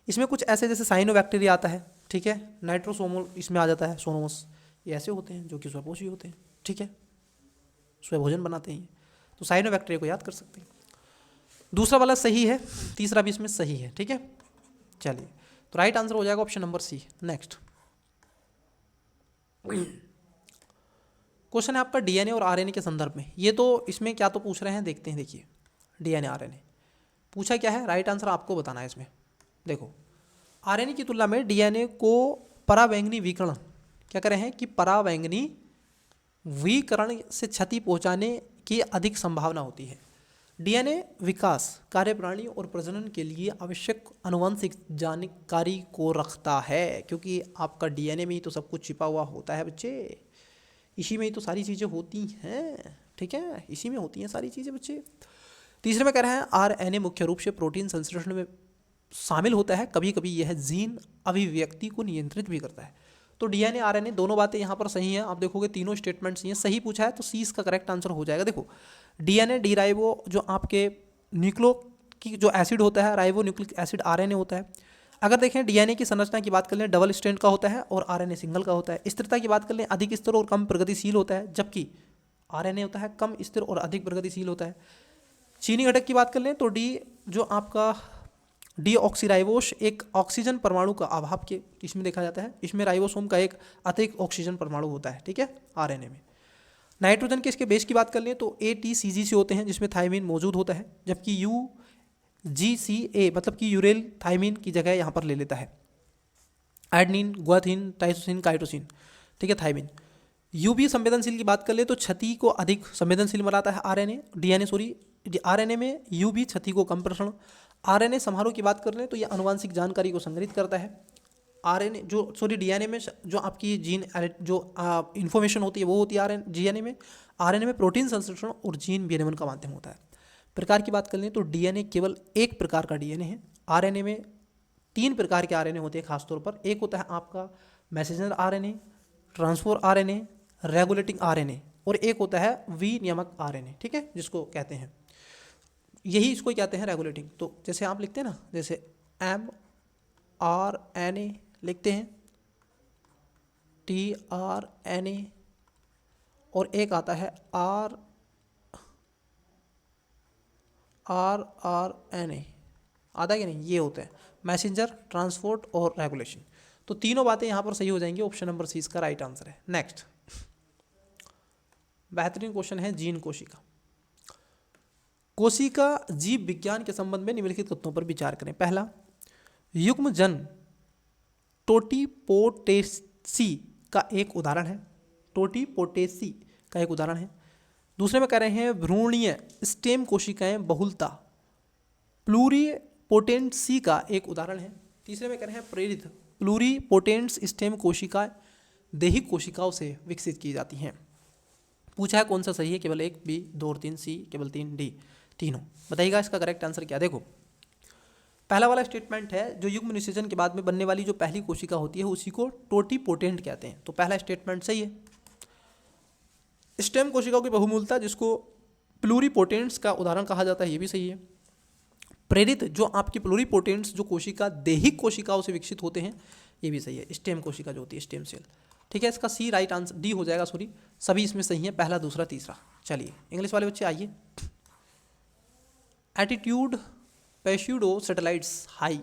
इसमें कुछ ऐसे जैसे साइनोबैक्टीरिया आता है, ठीक है, नाइट्रोसोमोल इसमें आ जाता है, सोनोमस, ये ऐसे होते हैं जो कि स्वपोषी होते हैं, ठीक है, स्वभोजन बनाते हैं। तो साइनोबैक्टीरिया को याद कर सकते हैं। दूसरा वाला सही है, तीसरा भी इसमें सही है, ठीक है। चलिए, तो राइट आंसर हो जाएगा option number C. Next question है आपका DNA और RNA के संदर्भ में। ये तो इसमें क्या तो पूछ रहे हैं, देखते हैं। देखिए, DNA RNA पूछा क्या है, राइट आंसर आपको बताना है इसमें। देखो, RNA की तुलना में DNA को परावैंगनी विकिरण क्या कर रहे हैं कि परावैंगनी विकिरण से क्षति पहुंचाने की अधिक संभावना होती है। DNA विकास, कार्यप्रणाली और प्रजनन के लिए आवश्यक आनुवंशिक जानकारी को रखता है, क्योंकि आपका DNA में ही तो सब कुछ छिपा हुआ होता है बच्चे, इसी में ही तो सारी चीज़ें होती हैं, ठीक है, इसी में होती हैं सारी चीज़ें बच्चे। तीसरे में कह रहे हैं RNA मुख्य रूप से प्रोटीन संश्लेषण में शामिल होता है, कभी कभी यह जीन अभिव्यक्ति को नियंत्रित भी करता है। तो डीएनए आरएनए दोनों बातें यहाँ पर सही हैं। आप देखोगे तीनों स्टेटमेंट्स ये सही पूछा है, तो सी इसका करेक्ट आंसर हो जाएगा। देखो डीएनए डीराइबो जो आपके न्यूक्लो की जो एसिड होता है, राइबो न्यूक्लिक एसिड आरएनए होता है। अगर देखें डीएनए की संरचना की बात कर लें, डबल स्ट्रैंड का होता है और आरएनए सिंगल का होता है। स्थिरता की बात कर लें, अधिक स्थिर और कम प्रगतिशील होता है, जबकि आरएनए होता है कम स्थिर और अधिक प्रगतिशील होता है। चीनी घटक की बात कर लें तो डी जो आपका डीऑक्सीराइबोस एक ऑक्सीजन परमाणु का अभाव के इसमें देखा जाता है। इसमें राइबोसोम का एक अतिरिक्त ऑक्सीजन परमाणु होता है, ठीक है, आरएनए में। नाइट्रोजन के इसके बेस की बात कर लें तो ATCG से होते हैं, जिसमें थायमिन मौजूद होता है, जबकि UGCA मतलब कि यूरेल थायमिन की जगह यहाँ पर ले लेता है एडनिन, ग्वाथीन, टाइसोसिन, काइटोसिन, ठीक है, थायमिन। यूवी संवेदनशील की बात कर ले तो क्षति को अधिक संवेदनशील बनाता है आरएनए में यूवी क्षति को कम प्रसारण। आरएनए समारोह की बात कर ले तो ये आनुवांशिक जानकारी को संग्रहित करता है। डीएनए में जो आपकी जीन जो इन्फॉर्मेशन होती है वो होती है डीएनए में। आरएनए में प्रोटीन संश्लेषण और जीन विनिमय का माध्यम होता है। प्रकार की बात कर लें तो डीएनए केवल एक प्रकार का डीएनए है। आरएनए में 3 प्रकार के आरएनए होते हैं खासतौर पर। एक होता है आपका messenger RNA, transport RNA, regulating RNA, और एक होता है विनियामक आरएनए, ठीक है, जिसको कहते हैं यही इसको कहते हैं रेगुलेटिंग। तो जैसे आप लिखते हैं ना, जैसे mRNA लिखते हैं, tRNA, और एक आता है rRNA, आता है कि नहीं, ये होते हैं मैसेंजर, ट्रांसपोर्ट और रेगुलेशन। तो तीनों बातें यहाँ पर सही हो जाएंगी। ऑप्शन नंबर सी इसका राइट आंसर है। नेक्स्ट बेहतरीन क्वेश्चन है जीन कोशिका। कोशिका जीव विज्ञान के संबंध में निम्नलिखित तथ्यों पर विचार करें। पहला, युग्मजन टोटिपोटेसी का एक उदाहरण है। टोटिपोटेसी का एक उदाहरण है। दूसरे में कह रहे हैं भ्रूणीय स्टेम कोशिकाएं बहुलता प्लूरिपोटेंसी का एक उदाहरण है। तीसरे में कह रहे हैं प्रेरित प्लूरिपोटेंट्स स्टेम कोशिकाएं दैहिक कोशिकाओं से विकसित की जाती हैं। पूछा है कौन सा सही है, केवल 1, B 2 और 3, C केवल 3, D तीनों। बताइएगा इसका करेक्ट आंसर क्या। देखो पहला वाला स्टेटमेंट है, जो युग्म निषेचन के बाद में बनने वाली जो पहली कोशिका होती है उसी को टोटिपोटेंट कहते हैं। तो पहला स्टेटमेंट सही है। स्टेम कोशिकाओं की बहुमूलता जिसको प्लूरिपोटेंट्स का उदाहरण कहा जाता है, ये भी सही है। प्रेरित जो आपकी प्लूरिपोटेंट्स जो कोशिका दैहिक कोशिकाओं से विकसित होते हैं, ये भी सही है। स्टेम कोशिका जो होती है, स्टेम सेल, ठीक है, इसका सी राइट आंसर डी हो जाएगा। सॉरी, सभी इसमें सही है, पहला, दूसरा, तीसरा। चलिए इंग्लिश वाले बच्चे आइए। Attitude pseudo satellites high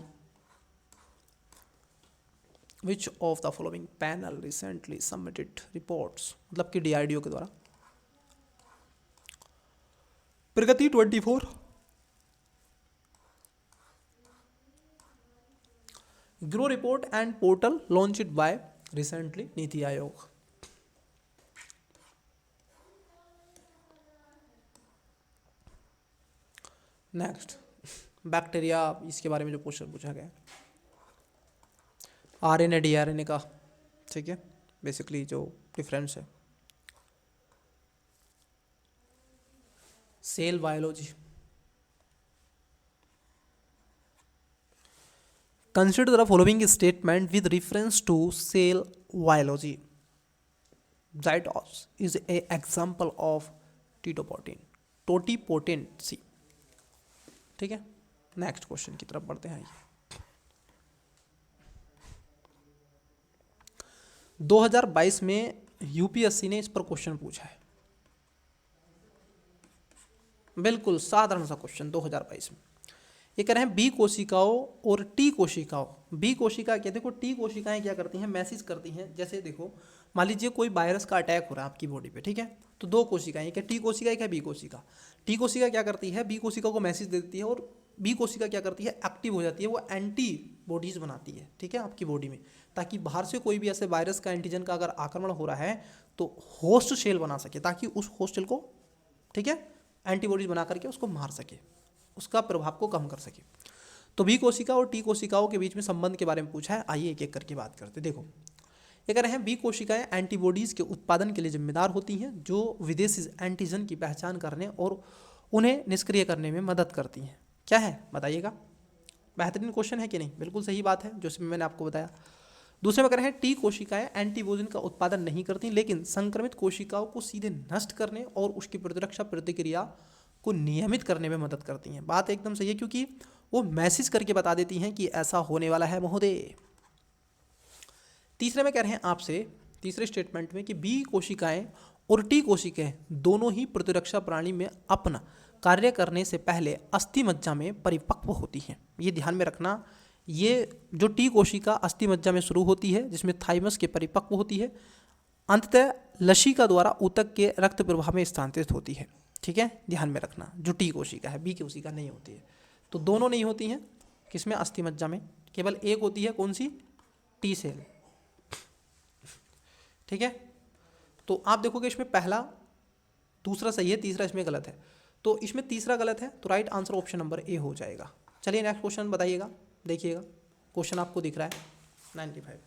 which of the following panel recently submitted reports, मतलब कि DRDO के द्वारा। प्रगति 24, ग्रो report and portal launched by recently NITI Aayog. Next bacteria, इसके बारे में जो क्वेश्चन पूछा गया, RNA DRNA का, ठीक है, बेसिकली जो डिफरेंस है। Cell biology, consider the following statement with reference to cell biology. Zygotes is a example of totipotency, ठीक है। नेक्स्ट क्वेश्चन की तरफ बढ़ते हैं। 2022 में UPSC ने इस पर क्वेश्चन पूछा है, बिल्कुल साधारण सा क्वेश्चन 2022 में। ये कह रहे हैं बी कोशिकाओं और टी कोशिकाओं। बी कोशिका क्या, देखो टी कोशिकाएं क्या करती हैं, मैसेज करती हैं। जैसे देखो मान लीजिए कोई वायरस का अटैक हो रहा है आपकी बॉडी पे, ठीक है, तो 2 कोशिकाएं, क्या टी कोशिका क्या बी कोशिका। टी कोशिका क्या करती है, बी कोशिका को मैसेज देती है, और बी कोशिका क्या करती है, एक्टिव हो जाती है, वो एंटीबॉडीज बनाती है, ठीक है, आपकी बॉडी में, ताकि बाहर से कोई भी ऐसे वायरस का एंटीजन का अगर आक्रमण हो रहा है तो होस्ट सेल बना सके, ताकि उस होस्ट सेल को, ठीक है, एंटीबॉडीज बना करके उसको मार सके, उसका प्रभाव को कम कर सके। तो बी कोशिका और टी कोशिकाओं के बीच में संबंध के बारे में पूछा है। आइए एक एक करके बात करते। देखो ये कह रहे हैं बी कोशिकाएं एंटीबॉडीज़ के उत्पादन के लिए जिम्मेदार होती हैं, जो विदेशी एंटीजन की पहचान करने और उन्हें निष्क्रिय करने में मदद करती हैं। क्या है बताइएगा। बेहतरीन क्वेश्चन है कि नहीं, बिल्कुल सही बात है, जो मैंने आपको बताया। दूसरे में कह रहे हैं टी कोशिकाएं एंटीबॉडी का उत्पादन नहीं करती, लेकिन संक्रमित कोशिकाओं को सीधे नष्ट करने और उसकी प्रतिरक्षा प्रतिक्रिया को नियमित करने में मदद करती हैं। बात एकदम सही है, क्योंकि वो मैसेज करके बता देती हैं कि ऐसा होने वाला है महोदय। तीसरे में कह रहे हैं आपसे, तीसरे स्टेटमेंट में, कि बी कोशिकाएं और टी कोशिकाएं दोनों ही प्रतिरक्षा प्रणाली में अपना कार्य करने से पहले अस्थि मज्जा में परिपक्व होती हैं। ये ध्यान में रखना, ये जो टी कोशिका अस्थि मज्जा में शुरू होती है, जिसमें थाइमस के परिपक्व होती है, अंततः लसिका द्वारा ऊतक के रक्त प्रवाह में स्थानांतरित होती है। ठीक है, ध्यान में रखना, जो टी कोशिका है, बी कोशिका नहीं होती है। तो दोनों नहीं होती हैं किसमें, अस्थि मज्जा में, केवल एक होती है, कौन सी, टी सेल। ठीक है, तो आप देखोगे इसमें पहला दूसरा सही है, तीसरा इसमें गलत है। तो इसमें तीसरा गलत है, तो right answer option number A हो जाएगा। चलिए नेक्स्ट क्वेश्चन बताइएगा, देखिएगा क्वेश्चन आपको दिख रहा है 95।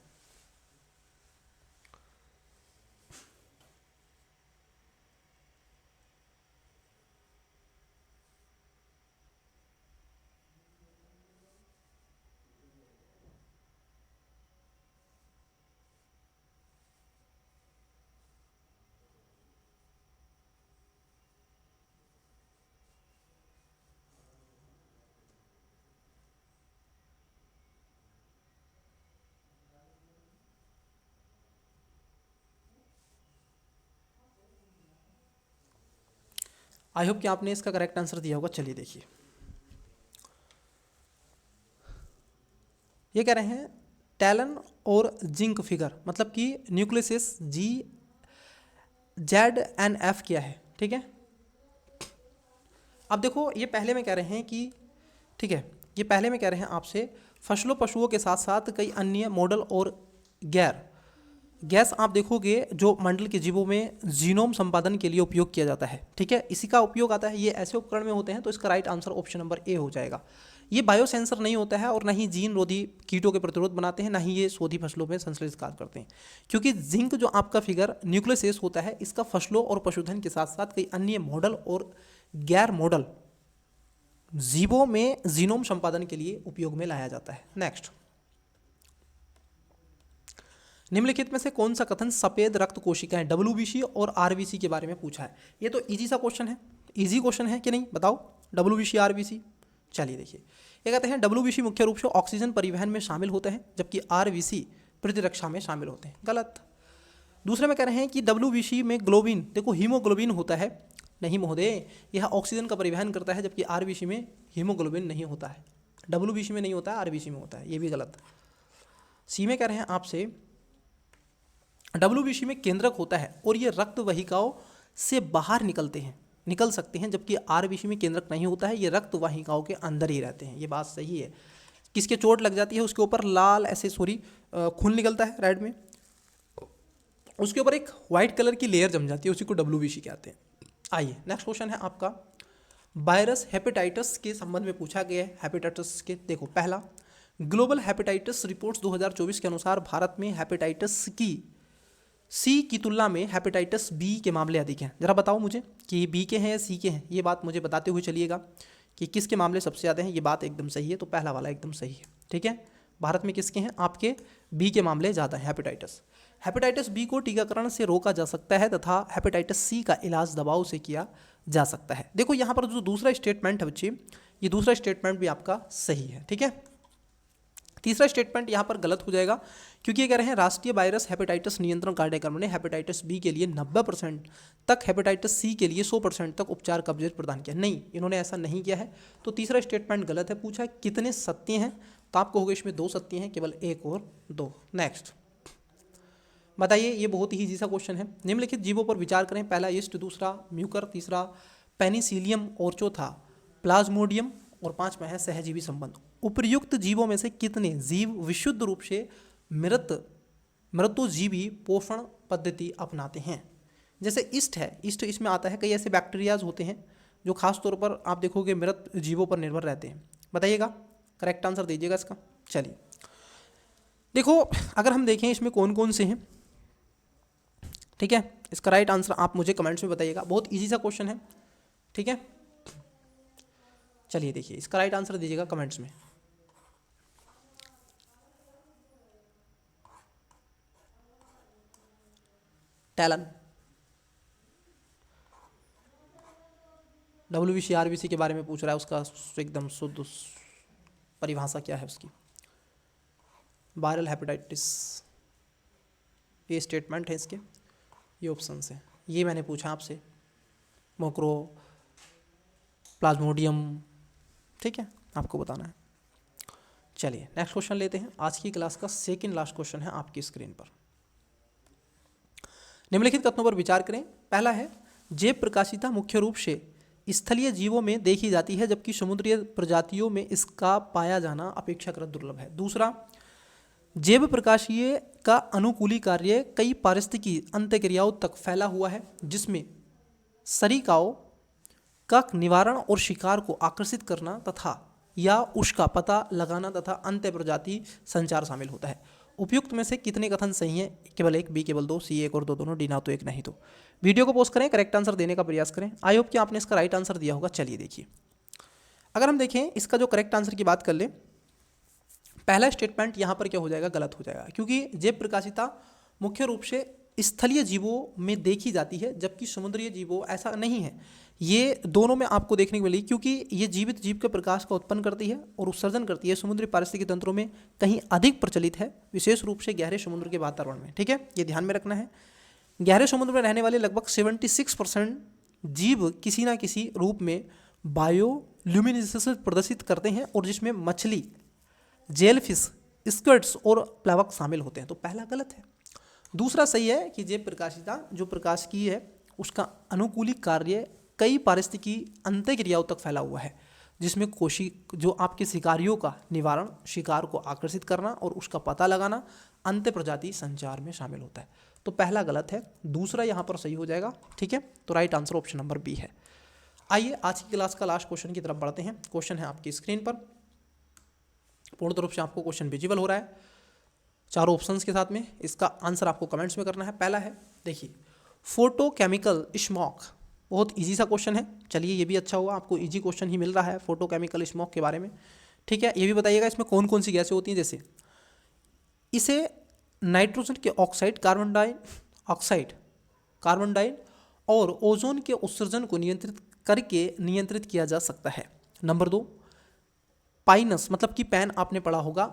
आई होप कि आपने इसका करेक्ट आंसर दिया होगा। चलिए देखिए, ये कह रहे हैं टैलन और जिंक फिगर, मतलब कि न्यूक्लियस GZNF क्या है। ठीक है, अब देखो ये पहले में कह रहे हैं कि, ठीक है, ये पहले में कह रहे हैं आपसे फसलों पशुओं के साथ साथ कई अन्य मॉडल और गैस आप देखोगे जो मंडल के जीवों में जीनोम संपादन के लिए उपयोग किया जाता है। ठीक है, इसी का उपयोग आता है, ये ऐसे उपकरण में होते हैं। तो इसका right answer option number A हो जाएगा। ये बायोसेंसर नहीं होता है और ना ही जीन रोधी कीटों के प्रतिरोध बनाते हैं, ना ही ये शोधी फसलों में संश्लेषित कार्य करते हैं। क्योंकि जिंक जो आपका फिगर न्यूक्लियस होता है, इसका फसलों और पशुधन के साथ साथ कई अन्य मॉडल और गैर मॉडल जीवों में जीनोम संपादन के लिए उपयोग में लाया जाता है। नेक्स्ट, निम्नलिखित में से कौन सा कथन सफेद रक्त कोशिकाएं WBC और RBC के बारे में पूछा है। ये तो इजी सा क्वेश्चन है, इजी क्वेश्चन है कि नहीं बताओ, WBC RBC। चलिए देखिए, ये कहते हैं WBC मुख्य रूप से ऑक्सीजन परिवहन में शामिल होते हैं, जबकि RBC प्रतिरक्षा में शामिल होते हैं। गलत। दूसरे में कह रहे हैं कि WBC में ग्लोबिन, देखो हीमोग्लोबिन होता है, नहीं महोदय, यह ऑक्सीजन का परिवहन करता है, जबकि RBC में हीमोग्लोबिन नहीं होता है। WBC में नहीं होता है, RBC में होता है, ये भी गलत। सी में कह रहे हैं आपसे WBC में केंद्रक होता है और ये रक्त वाहिकाओं से बाहर निकल सकते हैं, जबकि RBC में केंद्रक नहीं होता है, ये रक्त वाहिकाओं के अंदर ही रहते हैं। ये बात सही है। किसके चोट लग जाती है, उसके ऊपर लाल ऐसे खून निकलता है रेड में, उसके ऊपर एक वाइट कलर की लेयर जम जाती है, उसी को WBC कहते हैं। आइए नेक्स्ट क्वेश्चन है आपका, वायरस हेपेटाइटिस के संबंध में पूछा गया है। हेपेटाइटिस के देखो, पहला, ग्लोबल हेपेटाइटिस रिपोर्ट्स 2024 के अनुसार भारत में हेपेटाइटिस सी की तुलना में हेपेटाइटिस बी के मामले अधिक हैं। जरा बताओ मुझे कि बी के हैं या सी के हैं, ये बात मुझे बताते हुए चलिएगा कि किसके मामले सबसे ज़्यादा हैं। ये बात एकदम सही है, तो पहला वाला एकदम सही है। ठीक है, भारत में किसके हैं, आपके बी के मामले ज़्यादा हैं। हेपेटाइटिस बी को टीकाकरण से रोका जा सकता है तथा हेपेटाइटिस सी का इलाज दवाओं से किया जा सकता है। देखो यहाँ पर जो दूसरा स्टेटमेंट है बच्चे, ये दूसरा स्टेटमेंट भी आपका सही है। ठीक है, तीसरा स्टेटमेंट यहाँ पर गलत हो जाएगा, क्योंकि ये कह रहे हैं राष्ट्रीय वायरस हेपेटाइटिस नियंत्रण कार्यक्रम ने हेपेटाइटिस बी के लिए 90% तक, हेपेटाइटिस सी के लिए 100% तक उपचार कवरेज प्रदान किया। नहीं, इन्होंने ऐसा नहीं किया है, तो तीसरा स्टेटमेंट गलत है। पूछा कितने सत्य हैं, तो आप कहोगे इसमें 2 सत्य हैं, केवल 1 और 2। नेक्स्ट बताइए, ये बहुत ही ईजी सा क्वेश्चन है। निम्नलिखित जीवों पर विचार करें। पहला यीस्ट, दूसरा म्यूकर, तीसरा पेनिसिलियम और चौथा प्लाज्मोडियम और पांचवा है सहजीवी संबंध। उपर्युक्त जीवों में से कितने जीव विशुद्ध रूप से मृतोजीवी पोषण पद्धति अपनाते हैं। जैसे ईस्ट है, ईस्ट इसमें आता है, कई ऐसे बैक्टीरियाज होते हैं जो खास तौर पर आप देखोगे मृत जीवों पर निर्भर रहते हैं। बताइएगा, करेक्ट आंसर दीजिएगा इसका। चलिए देखो, अगर हम देखें इसमें कौन कौन से हैं, ठीक है, इसका राइट आंसर आप मुझे कमेंट्स में बताइएगा। बहुत इजी सा क्वेश्चन है। ठीक है, चलिए देखिए, इसका राइट आंसर दीजिएगा कमेंट्स में। टैलन, WBC RBC के बारे में पूछ रहा है, उसका एकदम शुद्ध परिभाषा क्या है उसकी, वायरल हेपेटाइटिस, ये स्टेटमेंट है इसके, ये ऑप्शन है, ये मैंने पूछा आपसे, मोक्रो प्लाज्मोडियम, ठीक है, आपको बताना है। चलिए नेक्स्ट क्वेश्चन लेते हैं। आज की क्लास का सेकंड लास्ट क्वेश्चन है आपकी स्क्रीन पर। निम्नलिखित कथनों पर विचार करें। पहला है, जैव प्रकाशिता मुख्य रूप से स्थलीय जीवों में देखी जाती है जबकि समुद्रीय प्रजातियों में इसका पाया जाना अपेक्षाकृत दुर्लभ है। दूसरा, जैव प्रकाशीय का अनुकूली कार्य कई पारिस्थितिकी अंतःक्रियाओं तक फैला हुआ है जिसमें सरिकाओं का निवारण और शिकार को आकर्षित करना तथा या उसका पता लगाना तथा अंत्य प्रजाति संचार शामिल होता है। उपयुक्त में से कितने कथन सही हैं? केवल एक, बी केवल दो, सी एक और दो दोनों, डी ना तो एक नहीं तो। वीडियो को पोस्ट करें, करेक्ट आंसर देने का प्रयास करें। आई होप कि आपने इसका राइट आंसर दिया होगा। चलिए देखिए, अगर हम देखें इसका जो करेक्ट आंसर की बात कर ले, पहला स्टेटमेंट यहाँ पर क्या हो जाएगा, गलत हो जाएगा, क्योंकि जैव प्रकाशिता मुख्य रूप से स्थलीय जीवों में देखी जाती है जबकि समुद्रीय जीवों ऐसा नहीं है। ये दोनों में आपको देखने को मिली, क्योंकि ये जीवित जीव के प्रकाश का उत्पन्न करती है और उत्सर्जन करती है, समुद्री पारिस्थितिकी तंत्रों में कहीं अधिक प्रचलित है, विशेष रूप से गहरे समुद्र के वातावरण में। ठीक है, ये ध्यान में रखना है। गहरे समुद्र में रहने वाले लगभग 76% जीव किसी ना किसी रूप में बायोल्यूमिनेसेंस प्रदर्शित करते हैं और जिसमें मछली, जेलफिश, स्क्विड्स और प्लवक शामिल होते हैं। तो पहला गलत है। दूसरा सही है कि जैव प्रकाशिता जो प्रकाशिकी है उसका अनुकूली कार्य कई पारिस्थितिकी अंतःक्रियाओं तक फैला हुआ है जिसमें जो आपके शिकारियों का निवारण, शिकार को आकर्षित करना और उसका पता लगाना अंत्य प्रजाति संचार में शामिल होता है। तो पहला गलत है, दूसरा यहाँ पर सही हो जाएगा। ठीक है, तो right answer option number B है। आइए आज की क्लास का लास्ट क्वेश्चन की तरफ बढ़ते हैं। क्वेश्चन है आपकी स्क्रीन पर, पूर्ण रूप से आपको क्वेश्चन विजिबल हो रहा है चारों ऑप्शंस के साथ में। इसका आंसर आपको कमेंट्स में करना है। पहला है, देखिए, फोटोकेमिकल स्मोक, बहुत इजी सा क्वेश्चन है। चलिए ये भी अच्छा हुआ, आपको इजी क्वेश्चन ही मिल रहा है फोटोकेमिकल स्मोक के बारे में। ठीक है, ये भी बताइएगा इसमें कौन कौन सी गैसें होती हैं। जैसे इसे नाइट्रोजन के ऑक्साइड, कार्बन डाइऑक्साइड और ओजोन के उत्सर्जन को नियंत्रित किया जा सकता है। नंबर 2, पाइनस मतलब कि पैन आपने पढ़ा होगा,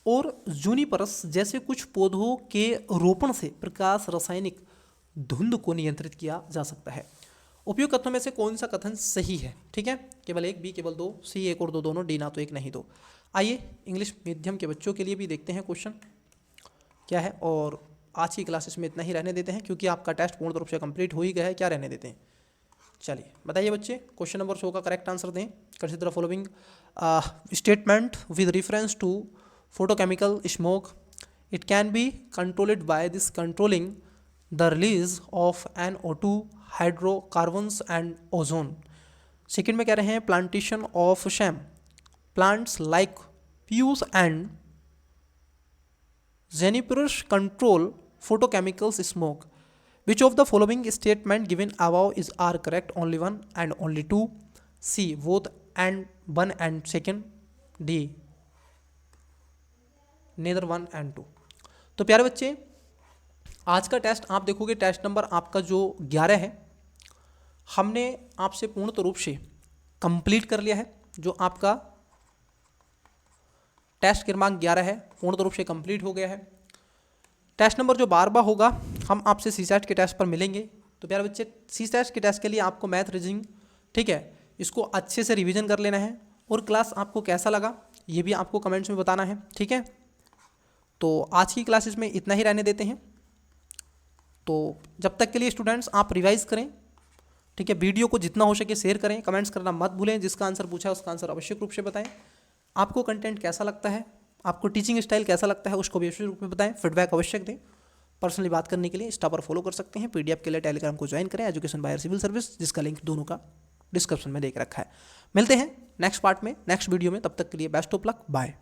और जूनिपरस जैसे कुछ पौधों के रोपण से प्रकाश रासायनिक धुंध को नियंत्रित किया जा सकता है। उपयुक्त कथनों में से कौन सा कथन सही है? ठीक है, केवल एक, बी केवल दो, सी एक और दो दोनों, डी ना तो एक नहीं तो। आइए इंग्लिश मीडियम के बच्चों के लिए भी देखते हैं क्वेश्चन क्या है, और आज की क्लासेस में इतना ही रहने देते हैं क्योंकि आपका टेस्ट पूर्ण रूप से कंप्लीट हो ही गया है। क्या रहने देते हैं? चलिए बताइए बच्चे, क्वेश्चन नंबर 100 का करेक्ट आंसर दें। Consider following statement with reference to photochemical smoke. It can be controlled by this controlling the release of NO2, hydrocarbons and ozone. Second में कह रहे हैं plantation of sham plants like pews and juniperus control photochemical smoke. Which of the following statement given above are correct? Only one and only two. C both and one and second. D neither 1 and 2। तो प्यारे बच्चे, आज का test आप देखोगे, test number आपका जो 11 है, हमने आपसे पूर्ण रूप से कंप्लीट कर लिया है। जो आपका टेस्ट क्रमांक 11 है पूर्ण रूप से कंप्लीट हो गया है। टेस्ट नंबर जो 12 होगा, हम आपसे सीसैट के टेस्ट पर मिलेंगे। तो प्यारे बच्चे, सीसैट के टेस्ट के लिए आपको मैथ, रीजनिंग, ठीक है, इसको अच्छे से रिवीजन कर लेना है। और क्लास आपको कैसा लगा ये भी आपको कमेंट्स में बताना है। ठीक है, तो आज की क्लासेस में इतना ही रहने देते हैं। तो जब तक के लिए स्टूडेंट्स आप रिवाइज करें। ठीक है, वीडियो को जितना हो सके शेयर करें, कमेंट्स करना मत भूलें। जिसका आंसर पूछा है उसका आंसर आवश्यक रूप से बताएं। आपको कंटेंट कैसा लगता है, आपको टीचिंग स्टाइल कैसा लगता है, उसको भी आवश्यक रूप में बताएं। फीडबैक अवश्य दें। पर्सनली बात करने के लिए इंस्टा पर फॉलो कर सकते हैं। PDF के लिए टेलीग्राम को ज्वाइन करें, एजुकेशन बायर सिविल सर्विस, जिसका लिंक दोनों का डिस्क्रिप्शन में देख रखा है। मिलते हैं नेक्स्ट पार्ट में, नेक्स्ट वीडियो में। तब तक के लिए बेस्ट ऑफ लक, बाय।